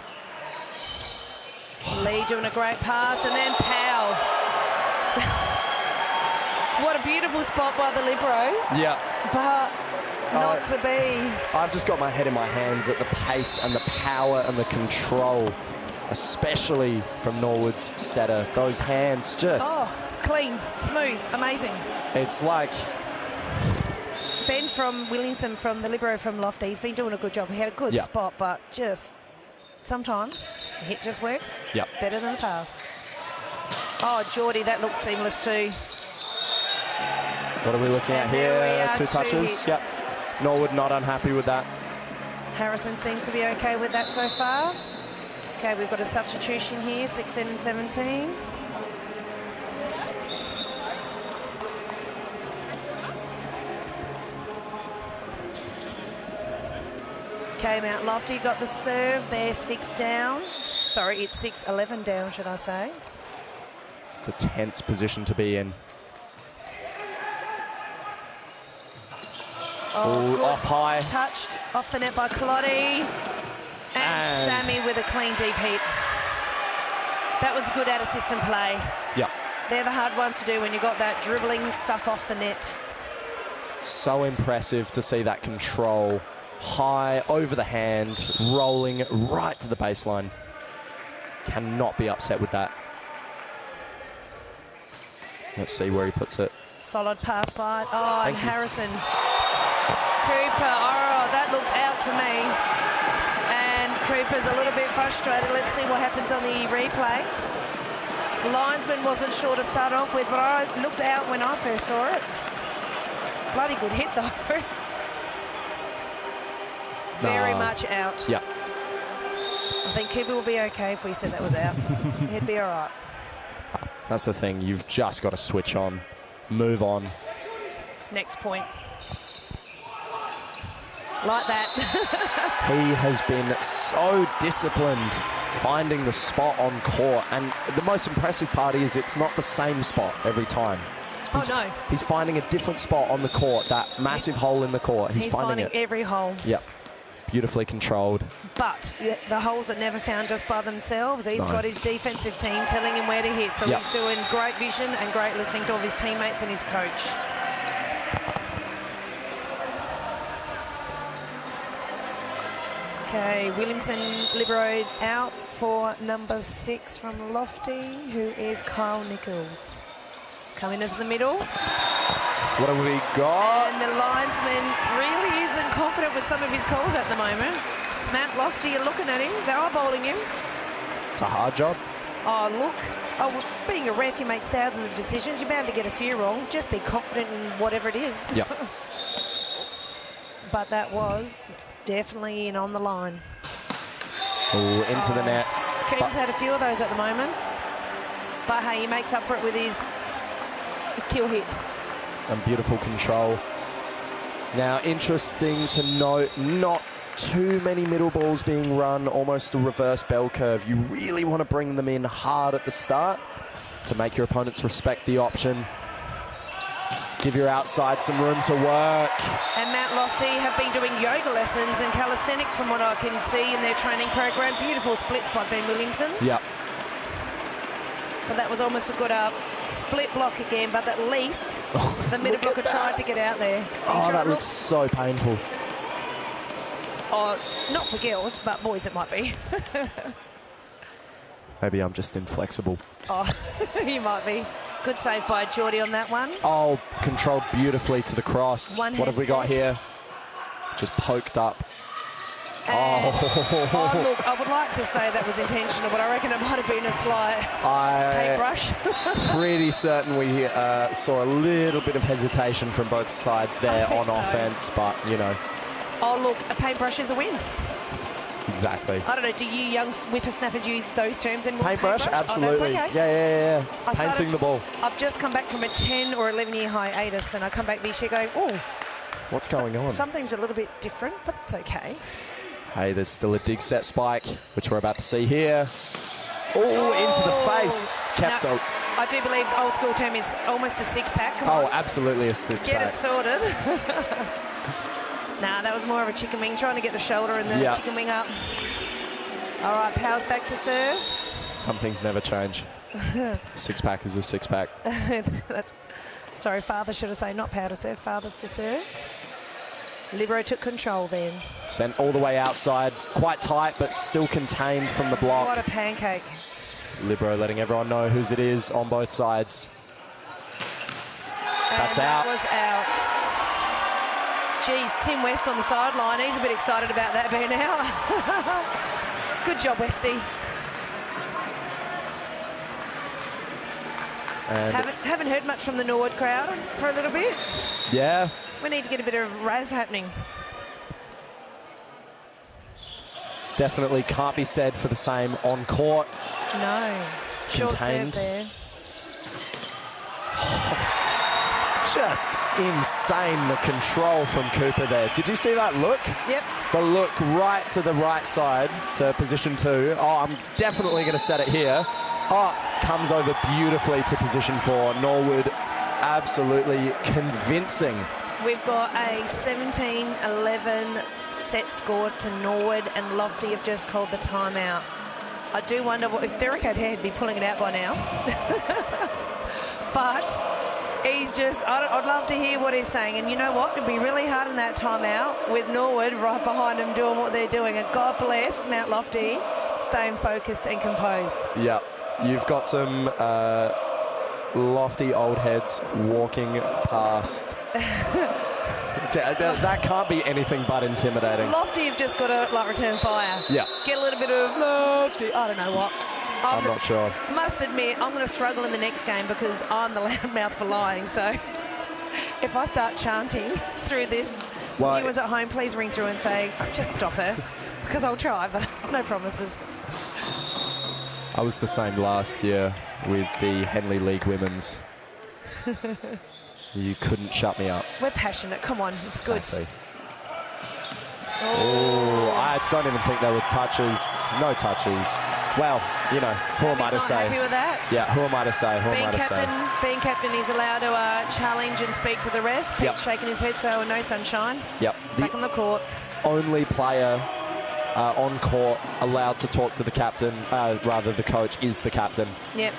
Lee doing a great pass, and then Powell. What a beautiful spot by the libero. Yeah. But not to be. I've just got my head in my hands at the pace and the power and the control, especially from Norwood's setter. Those hands just... Oh, clean, smooth, amazing. It's like... Ben from Williamson, from the libero from Lofty, he's been doing a good job. He had a good spot, but just sometimes the hit just works better than the pass. Oh, Geordie, that looks seamless too. What are we looking at here? Two touches. Yep. Norwood not unhappy with that. Harrison seems to be okay with that so far. Okay, we've got a substitution here, 16 and 17. Came out Lofty, got the serve there, 6 down. Sorry, it's 6-11 down, should I say. It's a tense position to be in. Oh, off high. Touched off the net by Clotty. And Sammy with a clean deep hit. That was good out-of-system play. Yeah. They're the hard ones to do when you've got that dribbling stuff off the net. So impressive to see that control. High, over the hand, rolling right to the baseline. Cannot be upset with that. Let's see where he puts it. Solid pass by. Oh, and Thank you. Harrison. Cooper, oh, that looked out to me. And Cooper's a little bit frustrated. Let's see what happens on the replay. Linesman wasn't sure to start off with, but I looked out when I first saw it. Bloody good hit, though. Very much out. Yeah. I think Cooper will be okay if we said that was out. He'd be all right. That's the thing. You've just got to switch on, move on. Next point. Like that. He has been so disciplined finding the spot on court. And the most impressive part is it's not the same spot every time. He's finding a different spot on the court, that massive hole in the court. He's finding it. Every hole. Yep. Beautifully controlled. But the holes are never found just by themselves. He's got his defensive team telling him where to hit. So he's doing great vision and great listening to all of his teammates and his coach. Okay, Williamson libero out for number 6 from Lofty, who is Kyle Nichols. Coming as the middle. What have we got? And the linesman really isn't confident with some of his calls at the moment. Matt Lofty, you're looking at him. They're eyeballing him. It's a hard job. Oh, look. Oh, being a ref, you make thousands of decisions. You're bound to get a few wrong. Just be confident in whatever it is. Yep. But that was definitely in on the line. Ooh, into the net. Cooper's had a few of those at the moment. But hey, he makes up for it with his kill hits. And beautiful control. Now, interesting to note, not too many middle balls being run, almost a reverse bell curve. You really want to bring them in hard at the start to make your opponents respect the option. Give your outside some room to work. And Mount Lofty have been doing yoga lessons and calisthenics from what I can see in their training program. Beautiful splits by Ben Williamson. Yep. But that was almost a good split block again, but at least the middle blocker tried to get out there. Oh, that looks so painful. Oh, not for girls, but boys it might be. Maybe I'm just inflexible. Oh, you might be. Good save by Geordie on that one. Oh, controlled beautifully to the cross. What have we got here? Just poked up. And, oh, look, I would like to say that was intentional, but I reckon it might have been a slight paintbrush. Pretty certain we saw a little bit of hesitation from both sides there on offense, but, you know. Oh, look, a paintbrush is a win. Exactly. I don't know, do you young whippersnappers use those terms anymore? Paintbrush? Absolutely. Oh, okay. Yeah. Painting the ball. I've just come back from a 10 or 11-year hiatus, and I come back this year going, oh. What's going on? Something's a little bit different, but that's okay. Hey, there's still a dig set spike, which we're about to see here. Oh, into the face. Kept out. I do believe the old school term is almost a six-pack. Come on. Absolutely a six-pack. Get it sorted. Nah, that was more of a chicken wing, trying to get the shoulder and the chicken wing up. All right, Powers back to serve. Some things never change. Six-pack is a six-pack. Sorry, father should have said not Power to serve, fathers to serve. Libero took control then. Sent all the way outside, quite tight, but still contained from the block. What a pancake. Libero letting everyone know whose it is on both sides. That's out. That was out. Geez, Tim West on the sideline. He's a bit excited about that being out. Good job, Westy. Haven't heard much from the Norwood crowd for a little bit. Yeah. We need to get a bit of razz happening. Definitely can't be said for the same on court. No. Short serve there. Just insane, the control from Cooper there. Did you see that look? Yep. The look right to the right side to position 2. Oh, I'm definitely going to set it here. Oh, comes over beautifully to position 4. Norwood absolutely convincing. We've got a 17-11 set score to Norwood, and Lofty have just called the timeout. I do wonder if Derek O'Hare would be pulling it out by now. But he's just, I'd love to hear what he's saying. And you know what? It'd be really hard in that timeout with Norwood right behind him doing what they're doing. And God bless Mount Lofty staying focused and composed. Yeah, you've got some lofty old heads walking past. That can't be anything but intimidating. Lofty, you've just got to return fire. Yeah. Get a little bit of Lofty. I don't know what. I'm not sure. Must admit, I'm going to struggle in the next game because I'm the loudmouth for lying. So if I start chanting through this, viewers at home, please ring through and say, just stop her, because I'll try, but no promises. I was the same last year with the Henley League Women's. You couldn't shut me up. We're passionate. Come on, it's exactly. Good. Oh, I don't even think there were touches. No touches. Well, you know, who am I to say? Happy with that? Yeah, who am I to say? Being captain, he's allowed to challenge and speak to the ref. Pete's shaking his head, so no sunshine. Yep. Back on the court. Only player on court allowed to talk to the captain, rather the coach is the captain. Yep.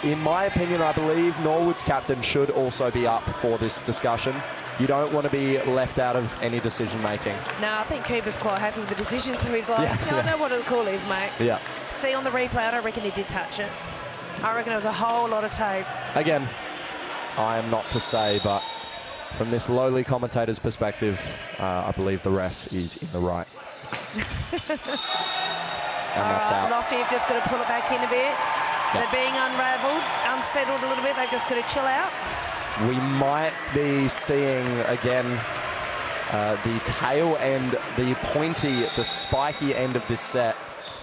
In my opinion, I believe Norwood's captain should also be up for this discussion. You don't want to be left out of any decision making. No, I think Cooper's quite happy with the decision, so he's like, I know what the call is, mate. Yeah. See on the replay, I don't reckon he did touch it. I reckon it was a whole lot of tape. Again, I am not to say, but from this lowly commentator's perspective, I believe the ref is in the right. And that's out. Lofty have just got to pull it back in a bit. Yep. They're being unravelled, unsettled a little bit. They've just got to chill out. We might be seeing, again, the tail end, the pointy, the spiky end of this set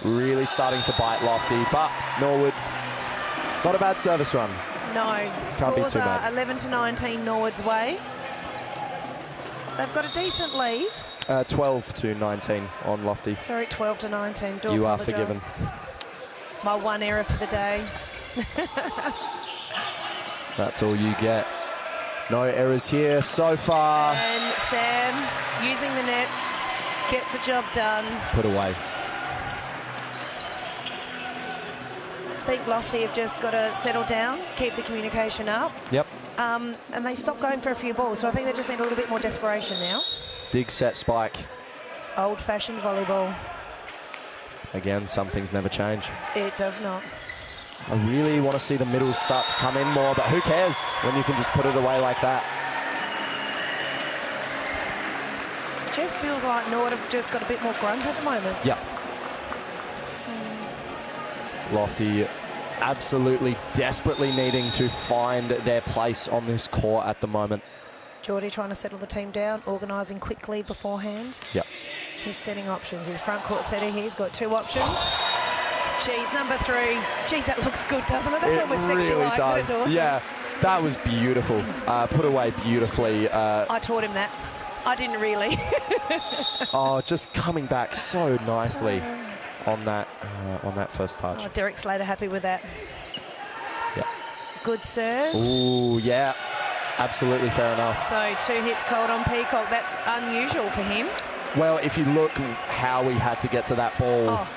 really starting to bite Lofty. But Norwood Not a bad service run. No. Can't be Scores too are bad. 11-19 Norwood's way. They've got a decent lead. 12-19 on Lofty. Sorry, 12-19. Do You are apologise. forgiven. My one error for the day. That's all you get. No errors here so far. And Sam, using the net, gets the job done. Put away. I think Lofty have just got to settle down, keep the communication up. Yep. And they stopped going for a few balls, so I think they just need a little bit more desperation now. Dig, set, spike. Old-fashioned volleyball. Again, some things never change. It does not. I really want to see the middles start to come in more, but who cares when you can just put it away like that? It just feels like Norwood have just got a bit more grunt at the moment. Yeah. Lofty absolutely desperately needing to find their place on this court at the moment. Geordie trying to settle the team down, organising quickly beforehand. Yep. He's setting options. His front court setter here, he's got 2 options. Geez, number 3. Geez, that looks good, doesn't it? That's almost sexy really like. does. That is awesome. Yeah, that was beautiful. Put away beautifully. I taught him that. I didn't really. Oh, just coming back so nicely on that first touch. Oh, Derek Slater happy with that. Yeah. Good serve. Ooh, yeah. Absolutely fair enough. So 2 hits cold on Peacock. That's unusual for him. Well, if you look how he had to get to that ball,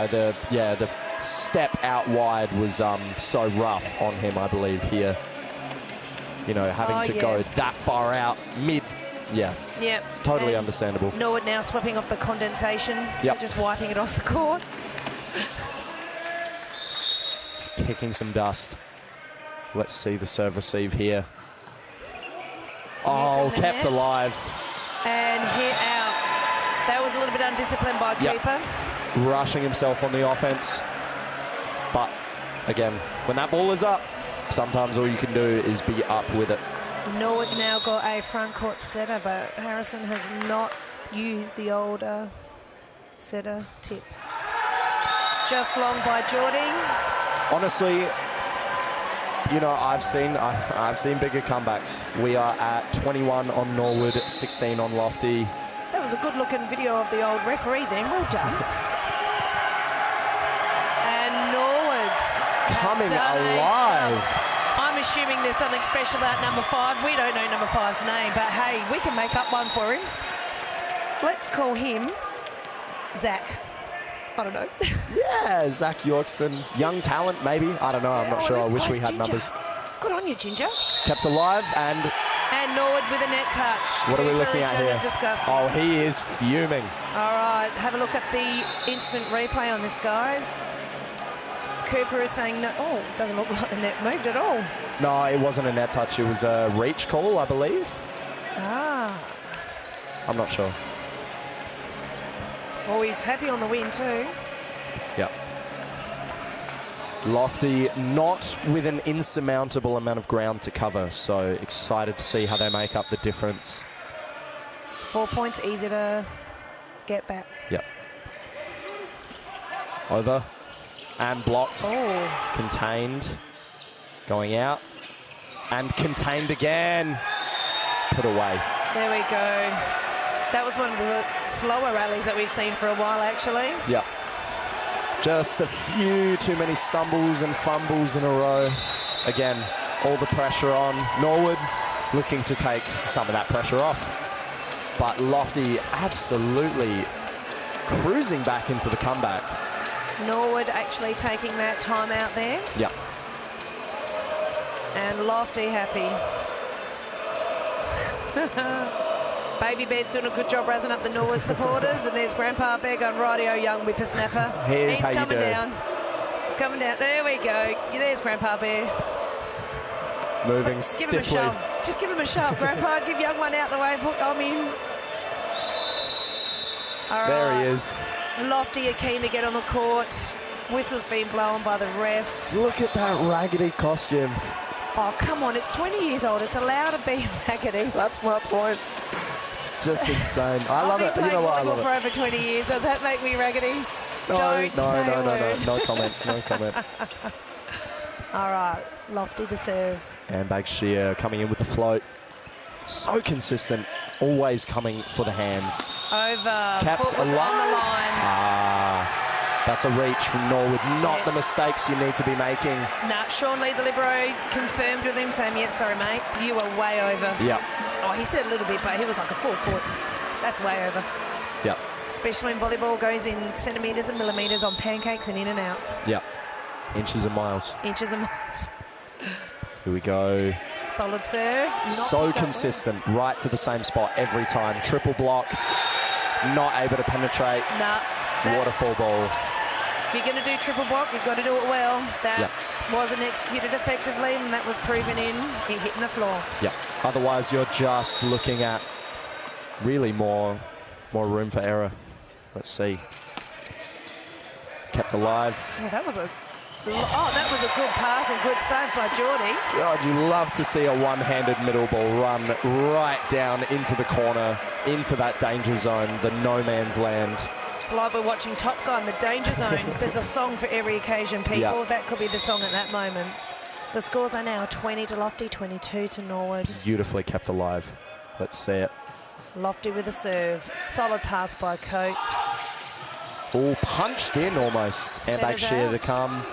the step out wide was so rough on him, I believe, here. You know, having to go that far out mid. Yeah. Yep. Totally And understandable. Norwood now swapping off the condensation. Yep. Just wiping it off the court. Kicking some dust. Let's see the serve receive here. Oh, Using the kept net. alive. And hit out. That was a little bit undisciplined by Yep. Cooper. Rushing himself on the offense. But, again, when that ball is up, sometimes all you can do is be up with it. Norwood's now got a front court setter, but Harrison has not used the older setter tip. Just long by Geordie. Honestly, you know, I've seen bigger comebacks. We are at 21 on Norwood, 16 on Lofty. That was a good-looking video of the old referee then. Well done. And Norwood Coming done a alive. sum. I'm assuming there's something special about number 5. We don't know number 5's name, but hey, we can make up one for him. Let's call him Zach. I don't know. Yeah, Zach Yorkston. Young talent, maybe. I don't know. I'm not sure. I wish we had Ginger. numbers. Good on you, Ginger. Kept alive, and Norwood with a net touch. what are we Cooper looking is at going here? to discuss this. Oh, he is fuming. All right, have a look at the instant replay on this, guys. Cooper is saying no. Oh, doesn't look like the net moved at all. No, it wasn't a net touch. It was a reach call, I believe. Ah. I'm not sure. Well, he's happy on the win too. Yep. Lofty not with an insurmountable amount of ground to cover, so excited to see how they make up the difference. 4 points, easy to get back. Yep. Over and blocked. Oh. Contained. Going out. And contained again. Put away. There we go. That was one of the slower rallies that we've seen for a while, actually. Yep. Just a few too many stumbles and fumbles in a row. Again, all the pressure on Norwood, looking to take some of that pressure off. But Lofty absolutely cruising back into the comeback. Norwood actually taking that time out there. Yep. And Lofty happy. Baby Bed's doing a good job razzing up the Norwood supporters. And there's Grandpa Bear going, rightio, young whippersnapper. Here's how He's you coming do. down. He's coming down. There we go. There's Grandpa Bear. Moving Give stiffly. him a shove. Just give him a shove, Grandpa. Give young one out the way. Put on him. All There right. he is. Lofty are keen to get on the court. Whistle's been blown by the ref. Look at that raggedy costume. Oh, come on. It's 20 years old. It's allowed to be raggedy. That's my point. It's just insane. I love it. I've been You know playing what? I volleyball love for it. over 20 years. Does that make me raggedy? No, Don't say a word. no comment. No comment. All right, Lofty to serve. And Bagshir coming in with the float. So consistent, always coming for the hands. Over. Kept Foot was alive. on the line. That's a reach from Norwood. Not the mistakes you need to be making. Nah, Sean Lee, the libero, confirmed with him, saying, yep, sorry, mate, you were way over. Yep. Oh, he said a little bit, but he was like a 4 foot. That's way over. Yep. Especially when volleyball goes in centimetres and millimetres on pancakes and in and outs. Yep. Inches and miles. Inches and miles. Here we go. Solid serve. So consistent, right to the same spot every time. Triple block, not able to penetrate. Nah. Waterfall ball. If you're going to do triple block, you've got to do it well. That wasn't executed effectively, and that was proven in it hitting the floor. Yeah. Otherwise, you're just looking at really more room for error. Let's see. Kept alive. Yeah, that was a good pass and good save by Geordie. God, you love to see a one-handed middle ball run right down into the corner, into that danger zone, the no man's land. It's like we're watching Top Gun, the danger zone. There's a song for every occasion, people. Yep. That could be the song at that moment. The scores are now 20 to Lofty, 22 to Norwood. Beautifully kept alive. Let's see it. Lofty with a serve. Solid pass by Coate. All punched in almost. And back sheer to come.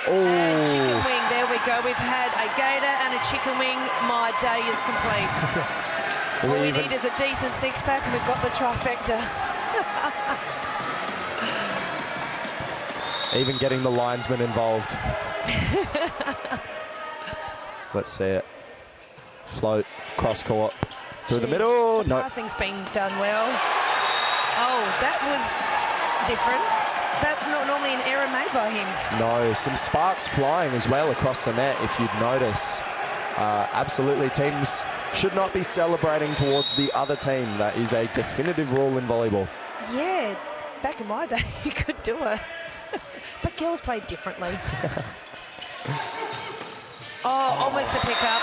And chicken wing, there we go. We've had a gator and a chicken wing. My day is complete. All we need is a decent six-pack and we've got the trifecta. Even getting the linesman involved. Let's see it. Float, cross court, through the middle. The passing's been done well. Oh, that was different. That's not normally an error made by him. No, some sparks flying as well across the net, if you'd notice. Absolutely, teams should not be celebrating towards the other team. That is a definitive rule in volleyball. Yeah, back in my day, you could do it. But girls play differently. Oh, almost a pick-up.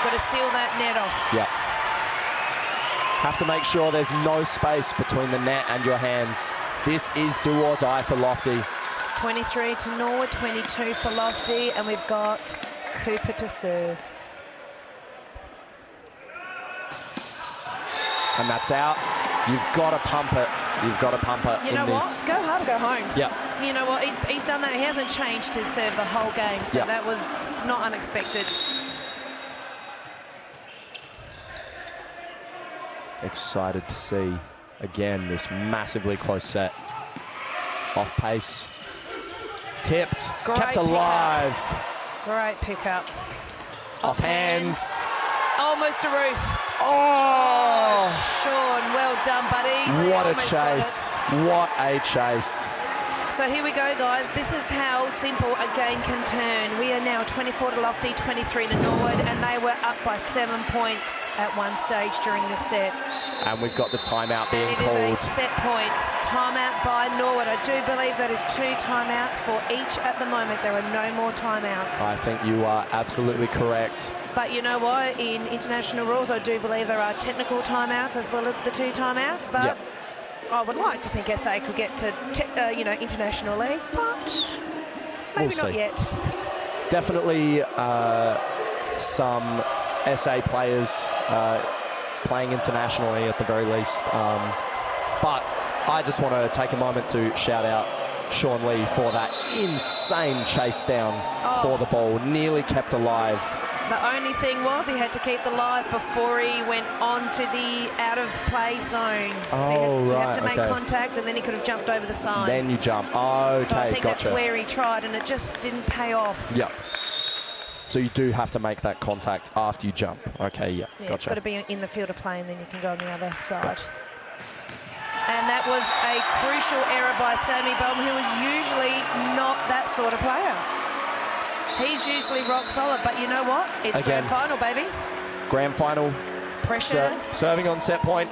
Got to seal that net off. Yeah. Have to make sure there's no space between the net and your hands. This is do or die for Lofty. It's 23 to Norwood, 22 for Lofty, and we've got Cooper to serve. And that's out. You've got to pump it. You've got to pump it. You know what? Go hard or go home. Yeah. You know what? He's done that. He hasn't changed his serve the whole game, so that was not unexpected. Excited to see, again, this massively close set. Off pace. Tipped. Kept alive. Great pickup. Off hands. Almost a roof. Oh! Sean, well done, buddy. What a chase. What a chase. So here we go, guys. This is how simple a game can turn. We are now 24 to Lofty, 23 to Norwood, and they were up by 7 points at one stage during the set. And we've got the timeout being called. And it is a set point. Timeout by Norwood. I do believe that is 2 timeouts for each at the moment. There are no more timeouts. I think you are absolutely correct. But you know what? In international rules, I do believe there are technical timeouts as well as the 2 timeouts. But I would like to think SA could get to, international league, but maybe not yet. Definitely some SA players playing internationally at the very least. But I just want to take a moment to shout out Sean Lee for that insane chase down for the ball. Nearly kept alive. The only thing was he had to keep the live before he went on to the out-of-play zone. So you have to make contact, and then he could have jumped over the sign. Then you jump. Okay, so I think that's where he tried, and it just didn't pay off. Yeah. So you do have to make that contact after you jump. Okay, yeah, gotcha. It's got to be in the field of play, and then you can go on the other side. And that was a crucial error by Sammy Bowman, who is usually not that sort of player. He's usually rock solid, but you know what? It's grand final, baby. Grand final. Pressure. Serving on set point,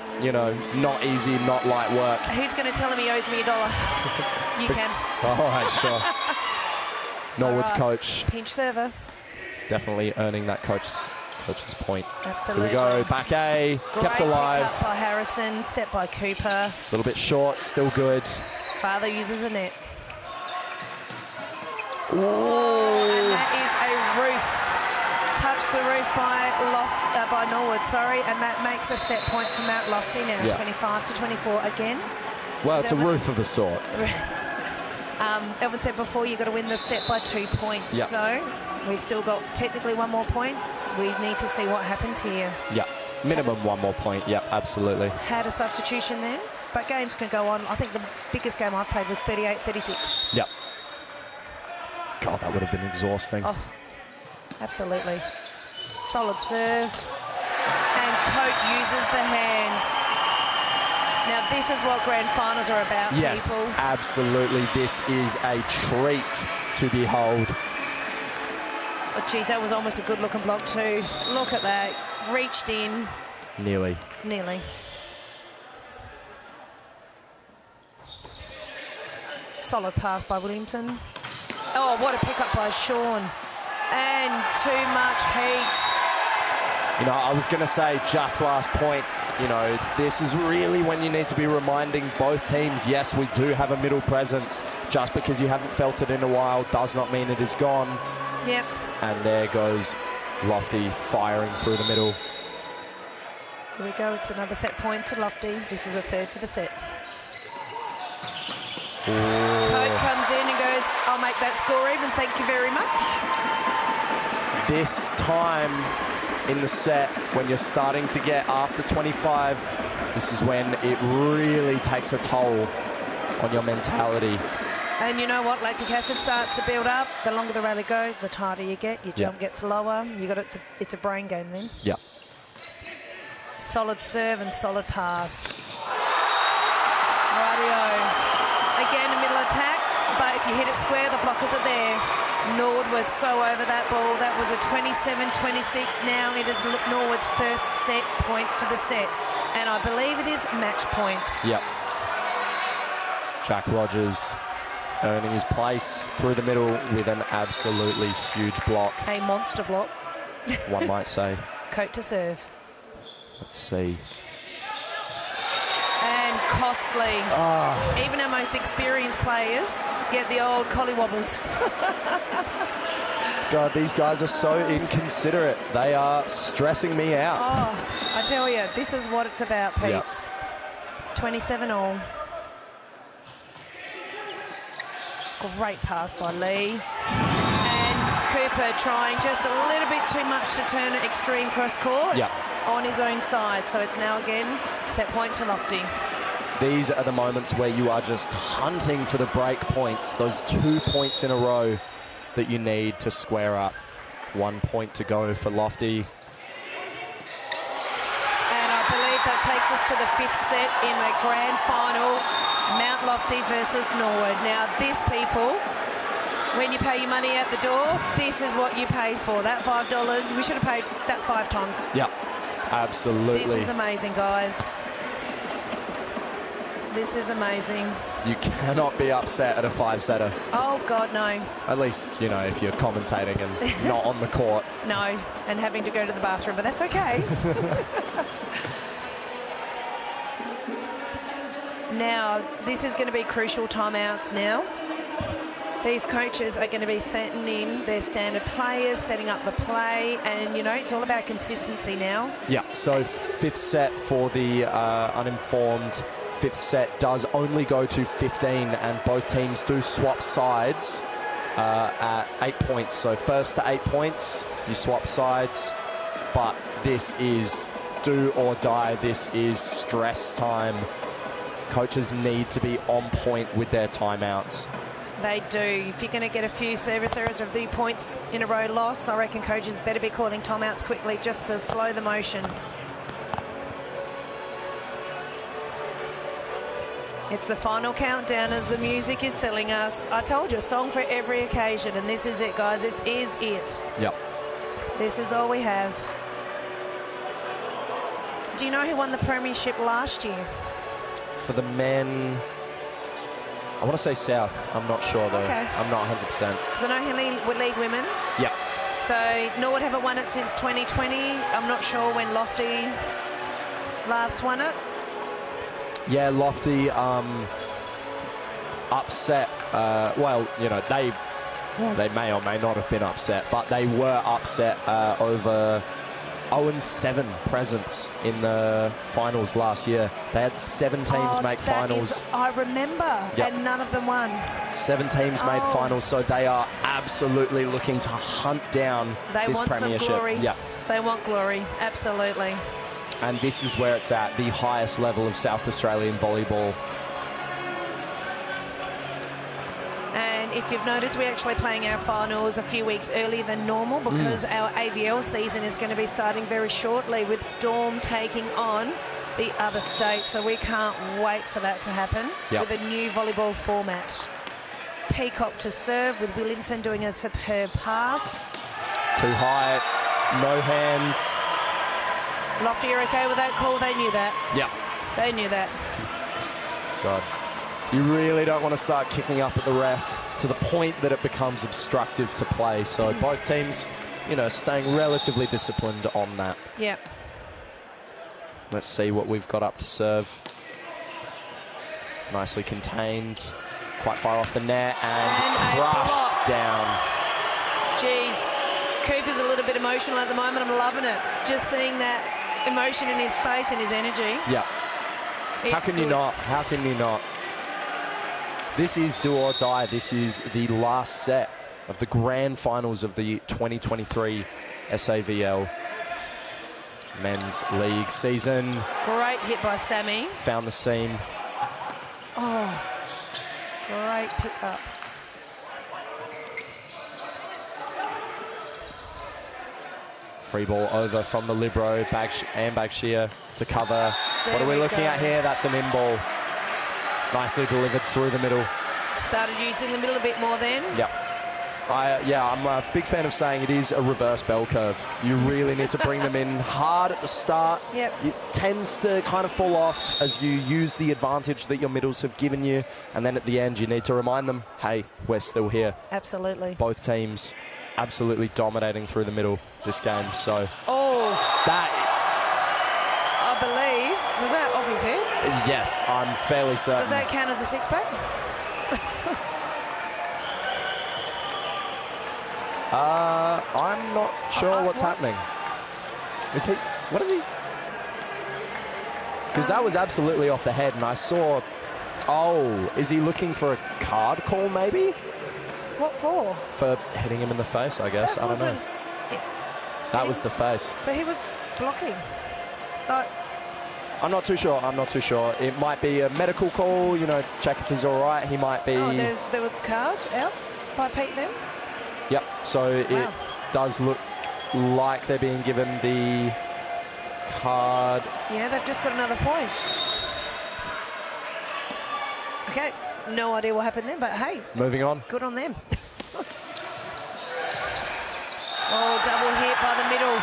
not easy, not light work. Who's going to tell him he owes me $1? You can. All right, sure. Norwood's coach. Pinch server. Definitely earning that coach's point. Absolutely. Here we go, back A, kept alive. Pick up by Harrison, set by Cooper. A little bit short, still good. Father uses a net. And that is a roof. Touched the roof by Norwood, sorry, and that makes a set point for Mount Lofty now, 25-24 again. Well, it's a roof of a sort. Elvin said before, you've got to win the set by 2 points. Yep. So we've still got technically one more point. We need to see what happens here. Yeah, minimum one more point. Yeah, absolutely. Had a substitution then, but games can go on. I think the biggest game I've played was 38-36. Yeah. God, that would have been exhausting. Oh, absolutely. Solid serve. And Cote uses the hands. Now, this is what grand finals are about, yes, people. Absolutely. This is a treat to behold. Oh, geez, that was almost a good-looking block too. Look at that. Reached in. Nearly. Nearly. Solid pass by Williamson. Oh, what a pickup by Sean. And too much heat. You know, I was going to say just last point, you know, this is really when you need to be reminding both teams, yes, we do have a middle presence. Just because you haven't felt it in a while does not mean it is gone. Yep. And there goes Lofty firing through the middle. Here we go. It's another set point to Lofty. This is a third for the set. Cote comes in and goes, I'll make that score even. Thank you very much. This time in the set, when you're starting to get after 25, this is when it really takes a toll on your mentality. And you know what? Lactic acid starts to build up. The longer the rally goes, the tighter you get. Your jump gets lower. You got it's a brain game then. Yeah. Solid serve and solid pass. Rightio. Again, a middle attack, but if you hit it square, the blockers are there. Norwood was so over that ball. That was a 27-26. Now it is Norwood's first set point for the set. And I believe it is match point. Yep. Jack Rogers earning his place through the middle with an absolutely huge block. A monster block. One might say. Cote to serve. Let's see. And costly. Even our most experienced players get the old collywobbles. God, these guys are so inconsiderate. They are stressing me out. Oh, I tell you, this is what it's about, peeps. Yep. 27 all. Great pass by Lee. And Cooper trying just a little bit too much to turn it extreme cross court on his own side. So it's now again set point to Lofty. These are the moments where you are just hunting for the break points, those 2 points in a row that you need to square up. 1 point to go for Lofty. And I believe that takes us to the 5th set in the grand final, Mount Lofty versus Norwood. Now this, people, when you pay your money at the door, this is what you pay for. That $5, we should have paid that 5 times. Yeah, absolutely. This is amazing, guys. This is amazing. You cannot be upset at a 5-setter. Oh, God, no. At least, you know, if you're commentating and not on the court. No, and having to go to the bathroom, but that's okay. Now, this is going to be crucial timeouts now. These coaches are going to be setting in their standard players, setting up the play, and, you know, it's all about consistency now. Yeah, so 5th set for the uninformed. 5th set does only go to 15, and both teams do swap sides at 8 points. So first to 8 points, you swap sides, but this is do or die. This is stress time. Coaches need to be on point with their timeouts. They do. If you're going to get a few service errors of the points in a row loss, I reckon coaches better be calling timeouts quickly just to slow the motion. It's the final countdown as the music is telling us. I told you, a song for every occasion, and this is it, guys. This is it. Yep. This is all we have. Do you know who won the premiership last year? For the men, I want to say South. I'm not sure, though. Okay. I'm not 100%. Because I know who would lead women. Yep. So Norwood haven't won it since 2020. I'm not sure when Lofty last won it. Yeah, Lofty upset. Well, you know, they well, they may or may not have been upset, but they were upset over 0-7 presence in the finals last year. They had 7 teams make finals. I remember, Yep. and none of them won. 7 teams made finals, so they are absolutely looking to hunt down this premiership. Some glory. Yeah. They want glory, absolutely. And this is where it's at, the highest level of South Australian volleyball. And if you've noticed, we're actually playing our finals a few weeks earlier than normal because our AVL season is going to be starting very shortly with Storm taking on the other states. So we can't wait for that to happen with a new volleyball format. Peacock to serve with Williamson doing a superb pass. Too high, no hands. Lofty, you're okay with that call? They knew that. Yeah. They knew that. God. You really don't want to start kicking up at the ref to the point that it becomes obstructive to play. So both teams, you know, staying relatively disciplined on that. Yeah. Let's see what we've got up to serve. Nicely contained, quite far off the net and crushed down. Jeez, Cooper's a little bit emotional at the moment. I'm loving it. Just seeing that emotion in his face and his energy. Yeah. How can you not? How can you not? This is do or die. This is the last set of the grand finals of the 2023 SAVL Men's League season. Great hit by Sammy. Found the seam. Oh, great pick up. Free ball over from the libero, Bagshia to cover. What are we looking at here? That's an in-ball. Nicely delivered through the middle. Started using the middle a bit more then. Yep. I'm a big fan of saying it is a reverse bell curve. You really need to bring them in hard at the start. Yep. It tends to kind of fall off as you use the advantage that your middles have given you. And then at the end, you need to remind them, hey, we're still here. Absolutely. Both teams absolutely dominating through the middle this game. So that, I believe, was that off his head? yes, I'm fairly certain. Does that count as a six-pack? I'm not sure what's happening. Is he? What is he? Because that was absolutely off the head, and I saw. Oh, is he looking for a card call? Maybe. What for? For hitting him in the face, I guess. I don't know. That was the face. But he was blocking. I'm not too sure. I'm not too sure. It might be a medical call. You know, check if he's all right. He might be. Oh, there was cards out by Pete then. Yep. So it does look like they're being given the card. Yeah, they've just got another point. Okay, no idea what happened then, but hey. Moving on. Good on them. Oh, double hit by the middle.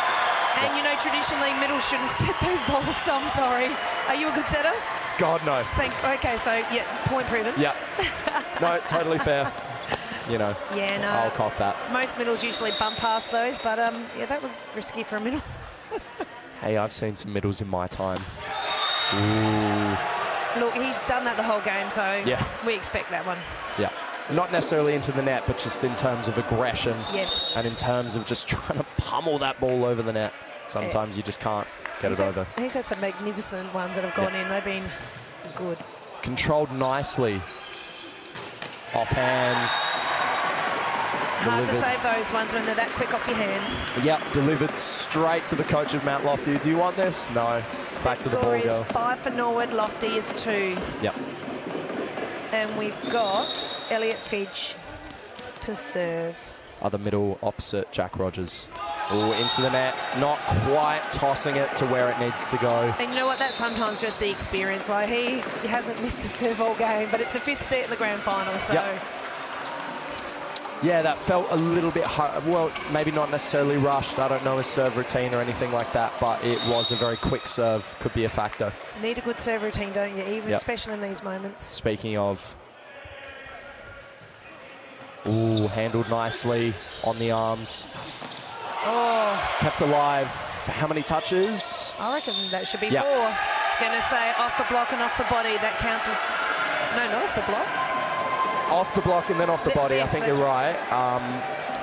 And, you know, traditionally, middles shouldn't set those balls, so I'm sorry. Are you a good setter? God, no. Okay, so, yeah, point proven. Yeah. No, totally fair. You know, yeah, no. I'll cop that. Most middles usually bump past those, but, yeah, that was risky for a middle. Hey, I've seen some middles in my time. Ooh. Look, he's done that the whole game, so we expect that one. Yeah. Not necessarily into the net, but just in terms of aggression. Yes. And in terms of just trying to pummel that ball over the net. Sometimes you just can't get it over. He's had some magnificent ones that have gone in. They've been good. Controlled nicely. Off hands. Hard to save those ones when they're that quick off your hands. Yep, delivered straight to the coach of Mount Lofty. Do you want this? No. Back to the ball Score is girl. 5 for Norwood, Lofty is 2. Yep. And we've got Elliot Fidge to serve. Other middle opposite Jack Rogers. Ooh, into the net. Not quite tossing it to where it needs to go. And you know what? That's sometimes just the experience. Like, he hasn't missed a serve all game, but it's a 5th set in the grand final, so... Yep. Yeah, that felt a little bit hard. Well, maybe not necessarily rushed. I don't know his serve routine or anything like that, but it was a very quick serve. Could be a factor. Need a good serve routine, don't you? Even especially in these moments. Speaking of... Ooh, handled nicely on the arms. Oh. Kept alive. How many touches? I reckon that should be 4. It's going to say off the block and off the body. That counts as... No, not off the block. Off the block and then off the body. I think you're right.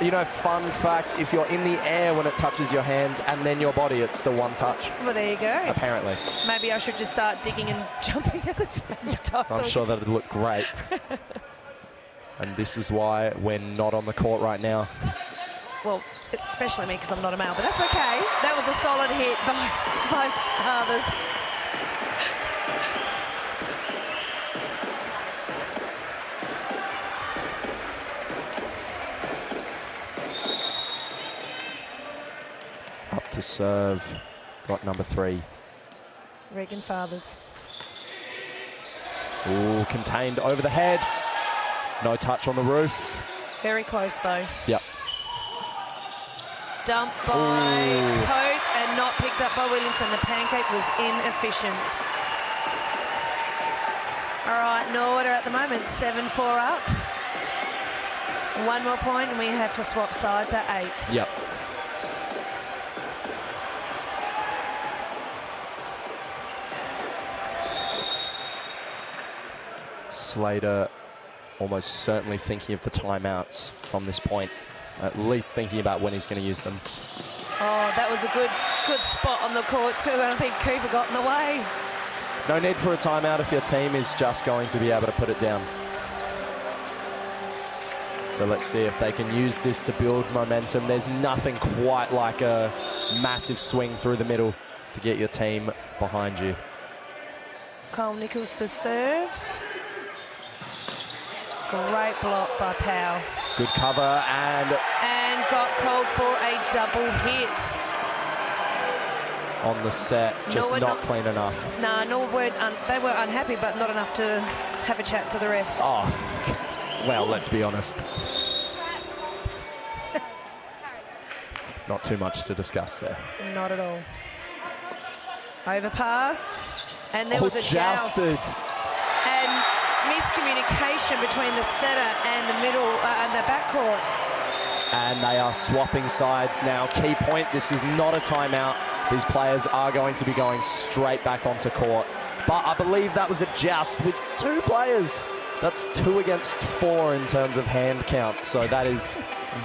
You know, fun fact, if you're in the air when it touches your hands and then your body, it's still one touch. Well, there you go. Apparently. Maybe I should just start digging and jumping at the same time. I'm sure that would look great. And this is why we're not on the court right now. Well, especially me because I'm not a male, but that's okay. That was a solid hit by Fathers. Up to serve, got number 3. Regan Fathers. Ooh, contained over the head. No touch on the roof. Very close though. Yep. Dumped by Coate and not picked up by Williamson. The pancake was inefficient. All right, Norwood are at the moment 7-4 up. 1 more point and we have to swap sides at 8. Yep. Slater almost certainly thinking of the timeouts from this point, at least thinking about when he's going to use them. Oh, that was a good spot on the court too. I don't think Cooper got in the way. No need for a timeout if your team is just going to be able to put it down. So let's see if they can use this to build momentum. There's nothing quite like a massive swing through the middle to get your team behind you. Cole Nichols to serve. Great block by Powell. Good cover and got called for a double hit. On the set, just Norwood not clean enough. Nah, Norwood, they were unhappy, but not enough to have a chat to the ref. Oh, well, let's be honest. Not too much to discuss there. Not at all. Overpass, and there was a joust. And miscommunication between the setter and the middle and the backcourt. And they are swapping sides now. Key point, this is not a timeout. These players are going to be going straight back onto court. But I believe that was a joust with 2 players. That's 2 against 4 in terms of hand count. So that is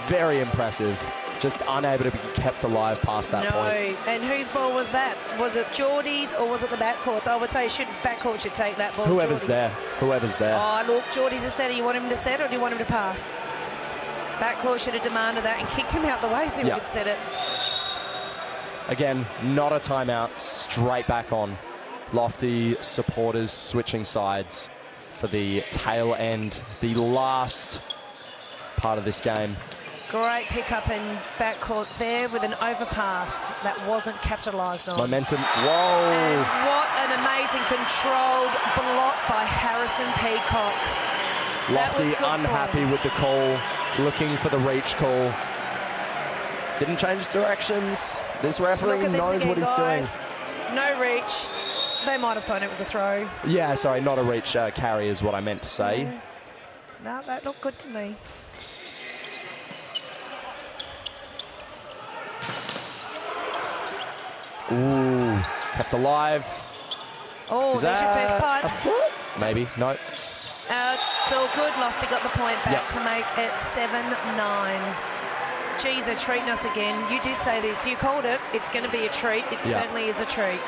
very impressive. Just unable to be kept alive past that point. No, and whose ball was that? Was it Geordie's or was it the backcourt's? I would say backcourt should take that ball. Whoever's Geordie. there. Whoever's there. Oh, look, Geordie's a setter. You want him to set or do you want him to pass? Backcourt should have demanded that and kicked him out the way so he could set it. Again, not a timeout. Straight back on. Lofty supporters switching sides for the tail end, the last part of this game. Great pick-up in backcourt there with an overpass that wasn't capitalised on. Momentum, whoa! And what an amazing controlled block by Harrison Peacock. Lofty unhappy with the call, looking for the reach call. Didn't change directions. This referee knows what he's doing. No reach. They might have thought it was a throw. Yeah, sorry, not a reach carry is what I meant to say. No, that looked good to me. Ooh, kept alive. Oh, there's your first punt. A foot? Maybe, no. It's all good. Lofty got the point back to make it 7-9. Geez, they're treating us again. You did say this. You called it. It's going to be a treat. It certainly is a treat.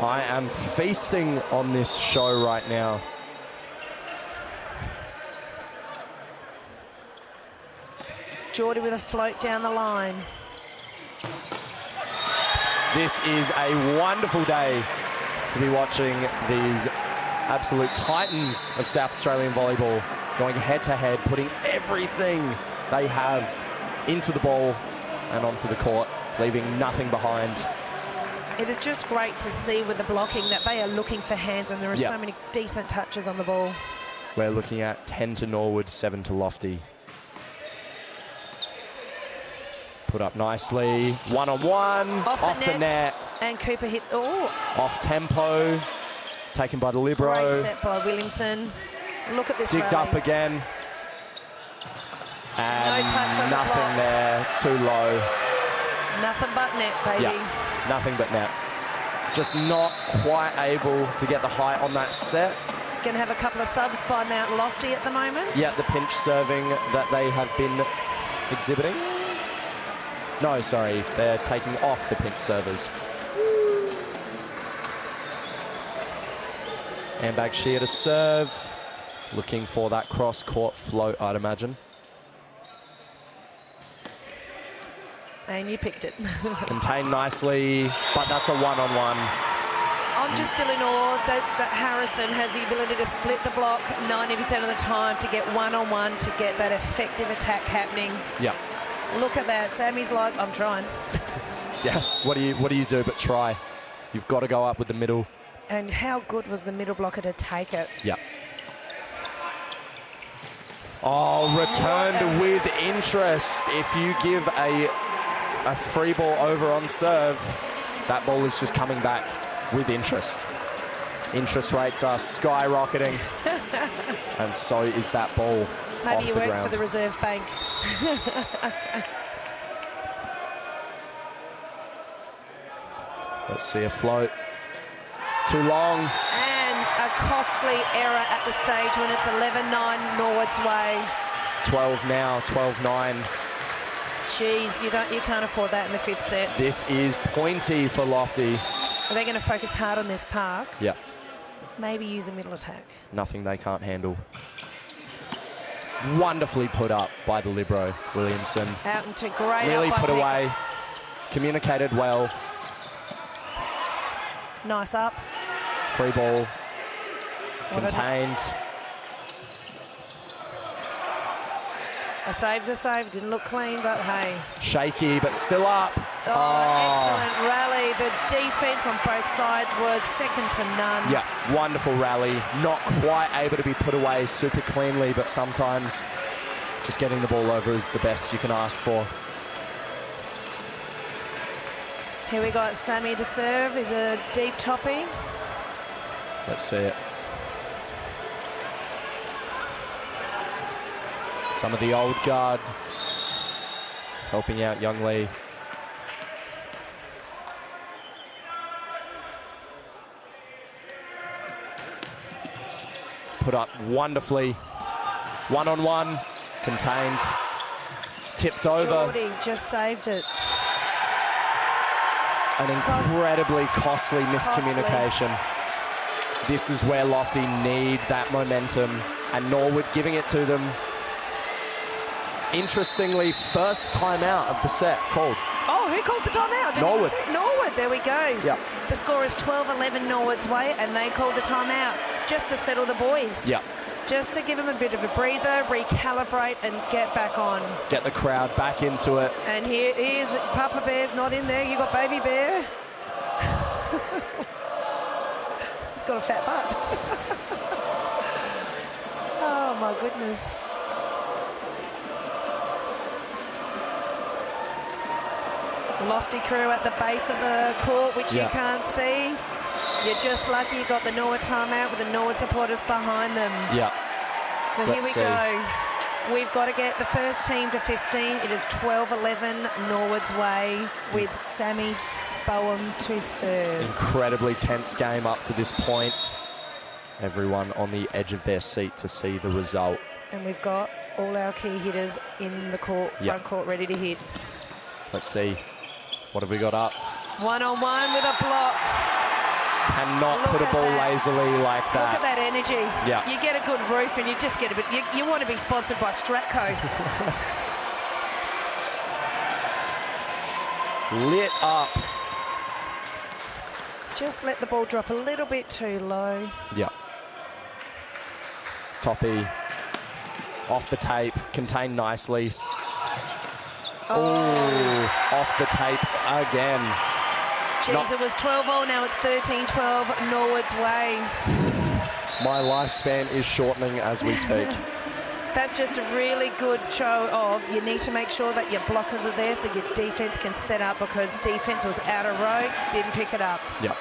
I am feasting on this show right now. Geordie with a float down the line. This is a wonderful day to be watching these absolute titans of South Australian volleyball going head-to-head, putting everything they have into the ball and onto the court, leaving nothing behind. It is just great to see with the blocking that they are looking for hands, and there are so many decent touches on the ball. We're looking at 10 to Norwood, 7 to Lofty. Put up nicely, one-on-one, off the net. And Cooper hits, off tempo, taken by the libero. Great set by Williamson. Look at this digged rally. up again. And no touch on nothing there, too low. Nothing but net, baby. Yeah, nothing but net. Just not quite able to get the height on that set. going to have a couple of subs by Mount Lofty at the moment. Yeah, the pinch serving that they have been exhibiting. No, sorry, they're taking off the pinch servers. Handbag Shear to serve. Looking for that cross-court float, I'd imagine. And you picked it. Contained nicely, but that's a one-on-one. I'm just still in awe that Harrison has the ability to split the block 90% of the time to get one-on-one, to get that effective attack happening. Yeah. Look at that. Sammy's like, I'm trying. Yeah, what do you do but try? You've got to go up with the middle. And how good was the middle blocker to take it? Yeah. Oh, returned with interest. If you give a free ball over on serve, that ball is just coming back with interest. Interest rates are skyrocketing. And so is that ball. Maybe he works for the Reserve Bank. Let's see a float. Too long. And a costly error at the stage when it's 11-9 Norwood's way. 12 now, 12-9. Jeez, you can't afford that in the 5th set. This is pointy for Lofty. Are they going to focus hard on this pass? Yeah. Maybe use a middle attack. Nothing they can't handle. Wonderfully put up by the libero, Williamson. Out into great. Nearly put away. Communicated well. Nice up. Free ball. Contained. A save's a save. Didn't look clean, but hey. Shaky, but still up. Excellent rally. The defense on both sides was second to none. Yeah, wonderful rally. Not quite able to be put away super cleanly, but sometimes just getting the ball over is the best you can ask for. Here we got Sammy to serve. Is a deep toppy. Let's see it. Some of the old guard helping out young Lee. Put up wonderfully. One-on-one, contained, tipped over. Geordie just saved it. An incredibly costly miscommunication. This is where Lofty need that momentum, and Norwood giving it to them. Interestingly, first timeout of the set called. Oh, who called the timeout? Norwood. Norwood, there we go. Yeah. The score is 12-11 Norwood's way, and they called the timeout just to settle the boys. Yeah. Just to give them a bit of a breather, recalibrate, and get back on. Get the crowd back into it. And here's Papa Bear's not in there. You got Baby Bear. He's got a fat butt. Oh, my goodness. Lofty crew at the base of the court, which you can't see. You're just lucky you got the Norwood timeout with the Norwood supporters behind them. Yeah. So here we go. We've got to get the first team to 15. It is 12-11 Norwood's way with Sammy Bowen to serve. Incredibly tense game up to this point. Everyone on the edge of their seat to see the result. And we've got all our key hitters in the court, front court, ready to hit. Let's see. What have we got up? One-on-one with a block. Cannot put a ball lazily like that. Look at that energy. Yeah. You get a good roof and you just get a bit... You want to be sponsored by Stratco. Lit up. Just let the ball drop a little bit too low. Yeah. Toppy. Off the tape. Contained nicely. Oh, off the tape again. Jeez, it was 12-0, now it's 13-12 Norwood's way. My lifespan is shortening as we speak. That's just a really good show of you need to make sure that your blockers are there so your defense can set up, because defense was out of road, didn't pick it up. Yep.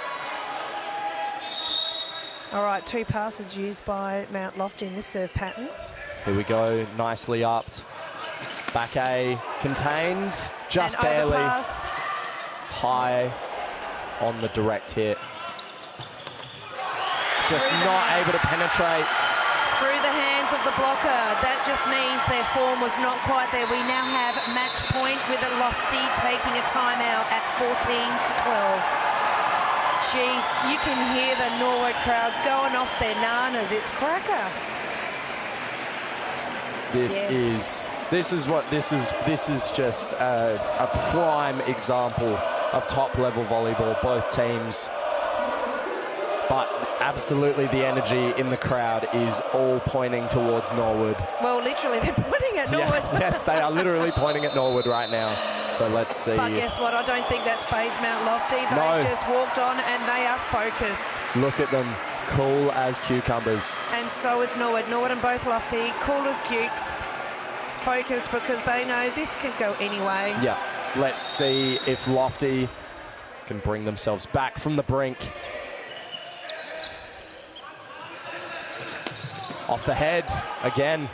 All right, 2 passes used by Mount Lofty in this serve pattern. Here we go, nicely upped. Back A, contained, just and barely. Overpass. High on the direct hit. just not able to penetrate. Through the hands of the blocker. That just means their form was not quite there. We now have match point with a Lofty taking a timeout at 14 to 12. Jeez, you can hear the Norwood crowd going off their nanas. It's cracker. This is just a prime example of top-level volleyball, both teams. But absolutely the energy in the crowd is all pointing towards Norwood. Well, literally, they're pointing at Norwood. Yeah, yes, they are literally pointing at Norwood right now. So let's see. But guess what? I don't think that's phased Mount Lofty. They just walked on and they are focused. Look at them, cool as cucumbers. And so is Norwood. Norwood and both Lofty, cool as cukes. Focused because they know this could go anyway. Yeah, let's see if Lofty can bring themselves back from the brink. Off the head, again.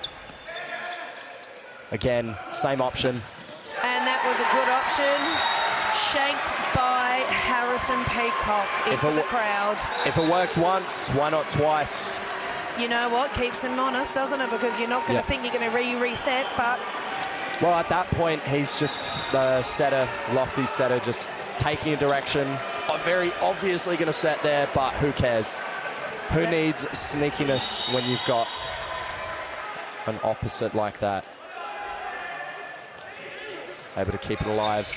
Again, same option. And that was a good option. Shanked by Harrison Peacock into the crowd. If it works once, why not twice? You know what? Keeps him honest, doesn't it? Because you're not going to think you're going to reset, but... Well, at that point, he's just the setter, Lofty's setter, just taking a direction. Very obviously going to set there, but who cares? Who needs sneakiness when you've got an opposite like that? Able to keep it alive.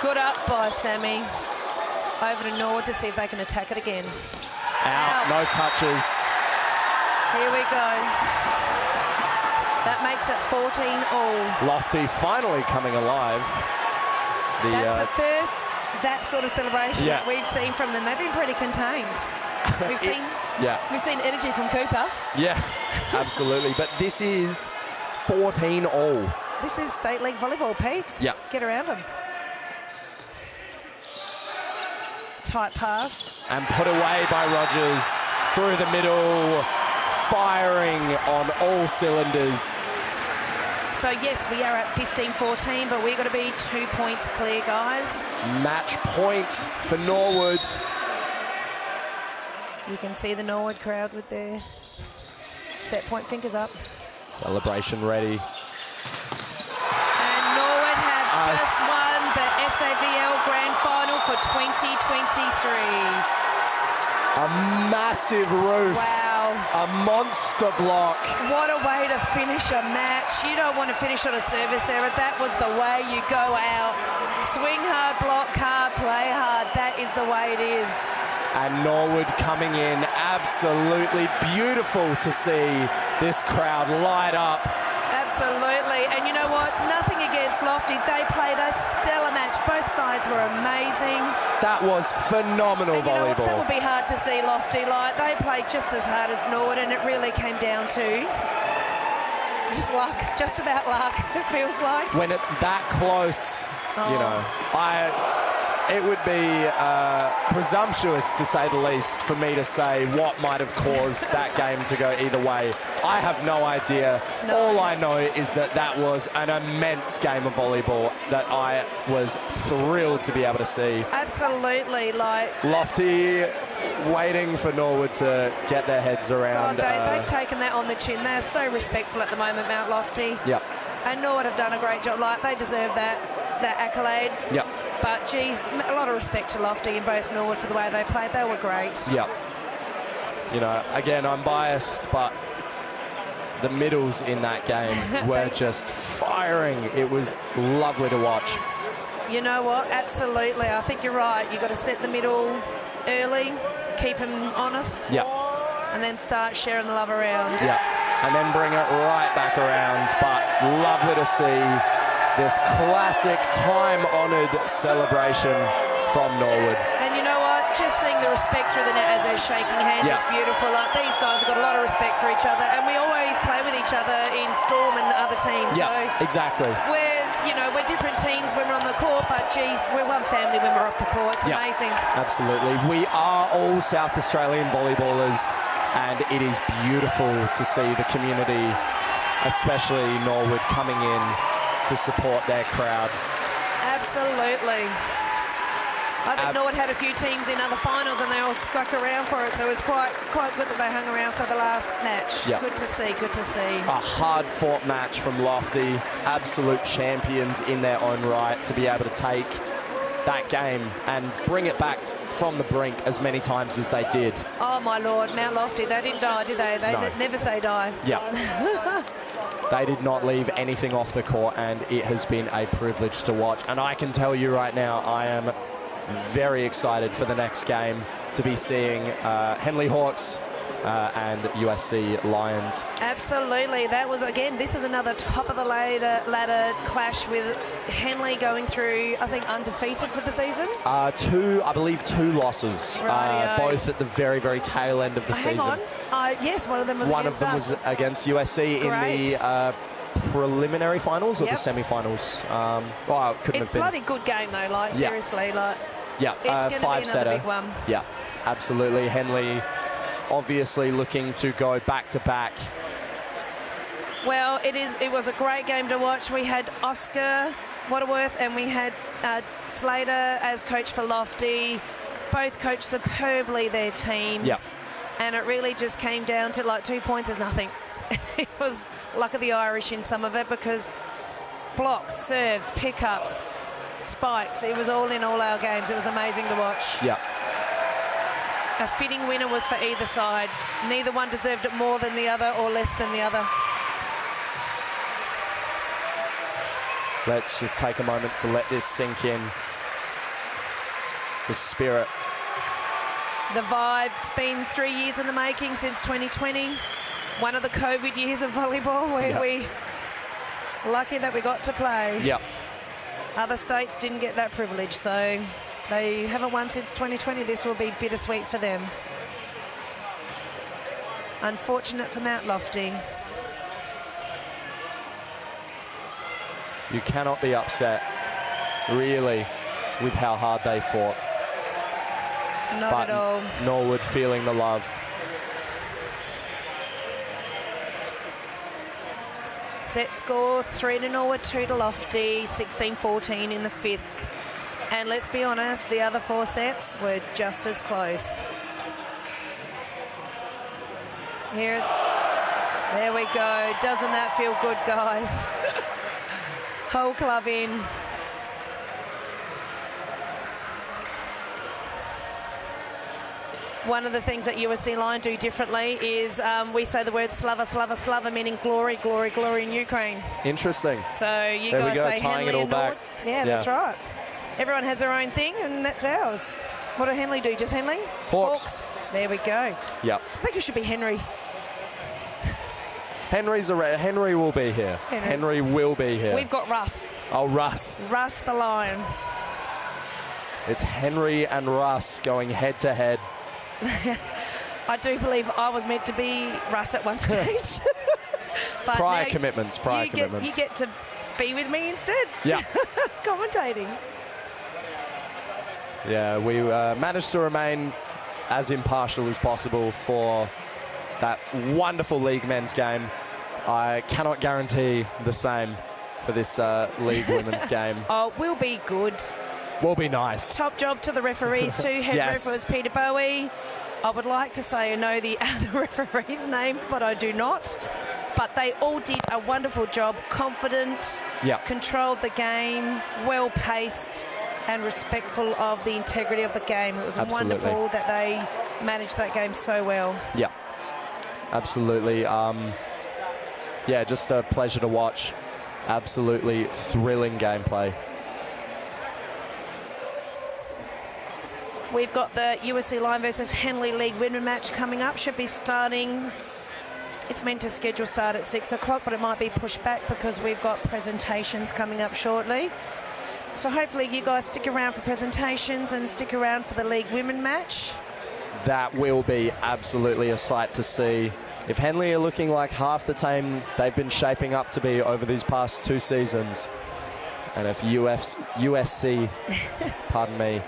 Good up by Sammy. Over to Norwood to see if they can attack it again. Out, no touches. Here we go. That makes it 14-all. Lofty finally coming alive. That's the first that sort of celebration that we've seen from them. They've been pretty contained. We've seen energy from Cooper. Yeah, absolutely. But this is 14-all. This is State League volleyball, peeps. Yeah. Get around them. Tight pass. And put away by Rogers. Through the middle. Firing on all cylinders. So, yes, we are at 15-14, but we've got to be 2 points clear, guys. Match point for Norwood. You can see the Norwood crowd with their set point fingers up. Celebration ready. And Norwood have just won the SAVL Grand Final for 2023. A massive roof. Wow. A monster block. What a way to finish a match. You don't want to finish on a service error. That was the way you go out. Swing hard, block hard, play hard. That is the way it is. And Norwood coming in, absolutely beautiful to see this crowd light up. Absolutely. And you know what? Nothing against Lofty. They played a stellar match. Both sides were amazing. That was phenomenal volleyball. That would be hard to see Lofty. Like, they played just as hard as Norwood, and it really came down to just luck, just about luck, it feels like. When it's that close, you know, it would be presumptuous, to say the least, for me to say what might have caused that game to go either way. I have no idea. All I know is that that was an immense game of volleyball that I was thrilled to be able to see. Absolutely, like... Lofty waiting for Norwood to get their heads around. God, they've taken that on the chin. They're so respectful at the moment, Mount Lofty. Yep. And Norwood have done a great job. Like, they deserve that accolade. Yep. But, geez, a lot of respect to Lofty and both Norwood for the way they played. They were great. Yep. You know, again, I'm biased, but the middles in that game were just firing. It was lovely to watch. You know what? Absolutely. I think you're right. You've got to set the middle early, keep them honest. Yep. And then start sharing the love around. Yep. And then bring it right back around. But lovely to see this classic time-honoured celebration from Norwood. And you know what? Just seeing the respect through the net as they're shaking hands is beautiful. Like, these guys have got a lot of respect for each other, and we always play with each other in Storm and other teams. Yeah, so exactly. We're different teams when we're on the court, but geez, we're one family when we're off the court. It's amazing. Absolutely. We are all South Australian volleyballers, and it is beautiful to see the community, especially Norwood, coming in to support their crowd. Absolutely. I think Norwood had a few teams in other finals and they all stuck around for it, so it was quite good that they hung around for the last match. Yep. Good to see, good to see. A hard-fought match from Lofty, absolute champions in their own right, to be able to take that game and bring it back from the brink as many times as they did. Oh, my Lord, Mount Lofty, they didn't die, did they? They never say die. Yeah. They did not leave anything off the court, and it has been a privilege to watch. And I can tell you right now, I am very excited for the next game to be seeing Henley Hawks and USC Lions. Absolutely. That was, again, this is another top of the ladder clash with Henley going through, I think, undefeated for the season. I believe two losses, both at the very, very tail end of the season. Hang on. Yes, one of them was against us. Was against USC in the preliminary finals or the semi-finals. Well, it couldn't have been. It's a bloody good game, though, like, seriously. Like, yeah, it's going to be another big one. Yeah, absolutely. Henley obviously looking to go back-to-back. Well, it was a great game to watch. We had Oscar Waterworth and we had Slater as coach for Lofty. Both coached superbly their teams. Yep. And it really just came down to, like, 2 points is nothing. It was luck of the Irish in some of it, because blocks, serves, pickups, spikes, it was all in all our games. It was amazing to watch. Yeah. A fitting winner was for either side. Neither one deserved it more than the other or less than the other. Let's just take a moment to let this sink in. The spirit. The vibe. It's been 3 years in the making, since 2020. One of the COVID years of volleyball, where we lucky that we got to play. Yep. Other states didn't get that privilege, so they haven't won since 2020. This will be bittersweet for them. Unfortunate for Mount Lofty. You cannot be upset, really, with how hard they fought. Not at all. Norwood feeling the love. Set score 3 to Norwood, 2 to Lofty, 16-14 in the fifth. And let's be honest, the other 4 sets were just as close. There we go. Doesn't that feel good, guys? Whole club in. One of the things that USC Lion do differently is we say the word slava, slava, slava, meaning glory, glory, glory in Ukraine. Interesting. So you there guys we go, say tying Henley it all and back. Norwood. Yeah, that's right. Everyone has their own thing, and that's ours. What do Henley do? Just Henley? Hawks. There we go. Yep. I think it should be Henry. Henry will be here. Henry will be here. We've got Russ. Oh, Russ. Russ the Lion. It's Henry and Russ going head to head. I do believe I was meant to be Russ at one stage. But prior now commitments. You get to be with me instead. Yeah. Commentating. Yeah, we managed to remain as impartial as possible for that wonderful league men's game. I cannot guarantee the same for this league women's game. Oh, we'll be good. We'll be nice. Top job to the referees too. Head ref was Peter Bowie. I would like to say I know the other referees' names, but I do not. But they all did a wonderful job. Confident, controlled the game, well-paced and respectful of the integrity of the game. It was wonderful that they managed that game so well. Yeah, absolutely. Yeah, just a pleasure to watch. Absolutely thrilling gameplay. We've got the USC Lion versus Henley League Women match coming up. Should be starting, it's meant to schedule start at 6 o'clock, but it might be pushed back because we've got presentations coming up shortly. So hopefully you guys stick around for presentations and stick around for the League Women match. That will be absolutely a sight to see. If Henley are looking like half the team they've been shaping up to be over these past 2 seasons, and if USC, pardon me,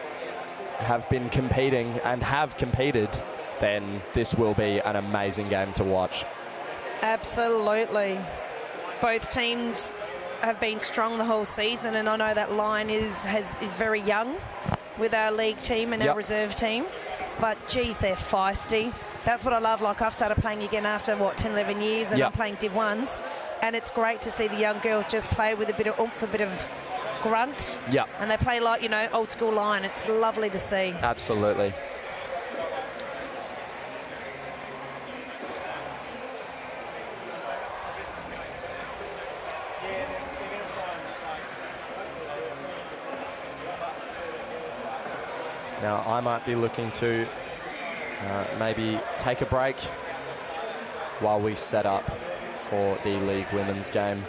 have been competing and have competed, then this will be an amazing game to watch. Absolutely. Both teams have been strong the whole season, and I know that Lion is very young. with our league team and our reserve team. But, geez, they're feisty. That's what I love. Like, I've started playing again after, 10, 11 years, and I'm playing Div 1s. And it's great to see the young girls just play with a bit of oomph, a bit of grunt. Yeah. And they play like, old school line. It's lovely to see. Absolutely. Now, I might be looking to maybe take a break while we set up for the league women's game.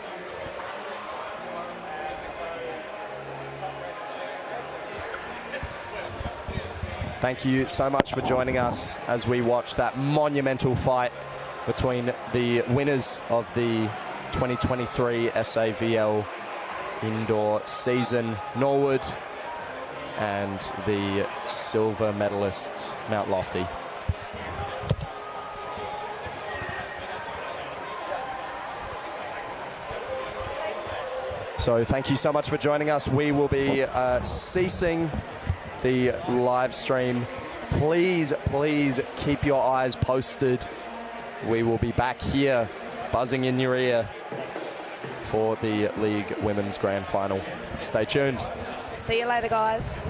Thank you so much for joining us as we watch that monumental fight between the winners of the 2023 SAVL indoor season, Norwood, and the silver medalists, Mount Lofty. So thank you so much for joining us. We will be ceasing the live stream. Please keep your eyes posted. We will be back here, buzzing in your ear, for the League Women's Grand Final. Stay tuned. See you later, guys.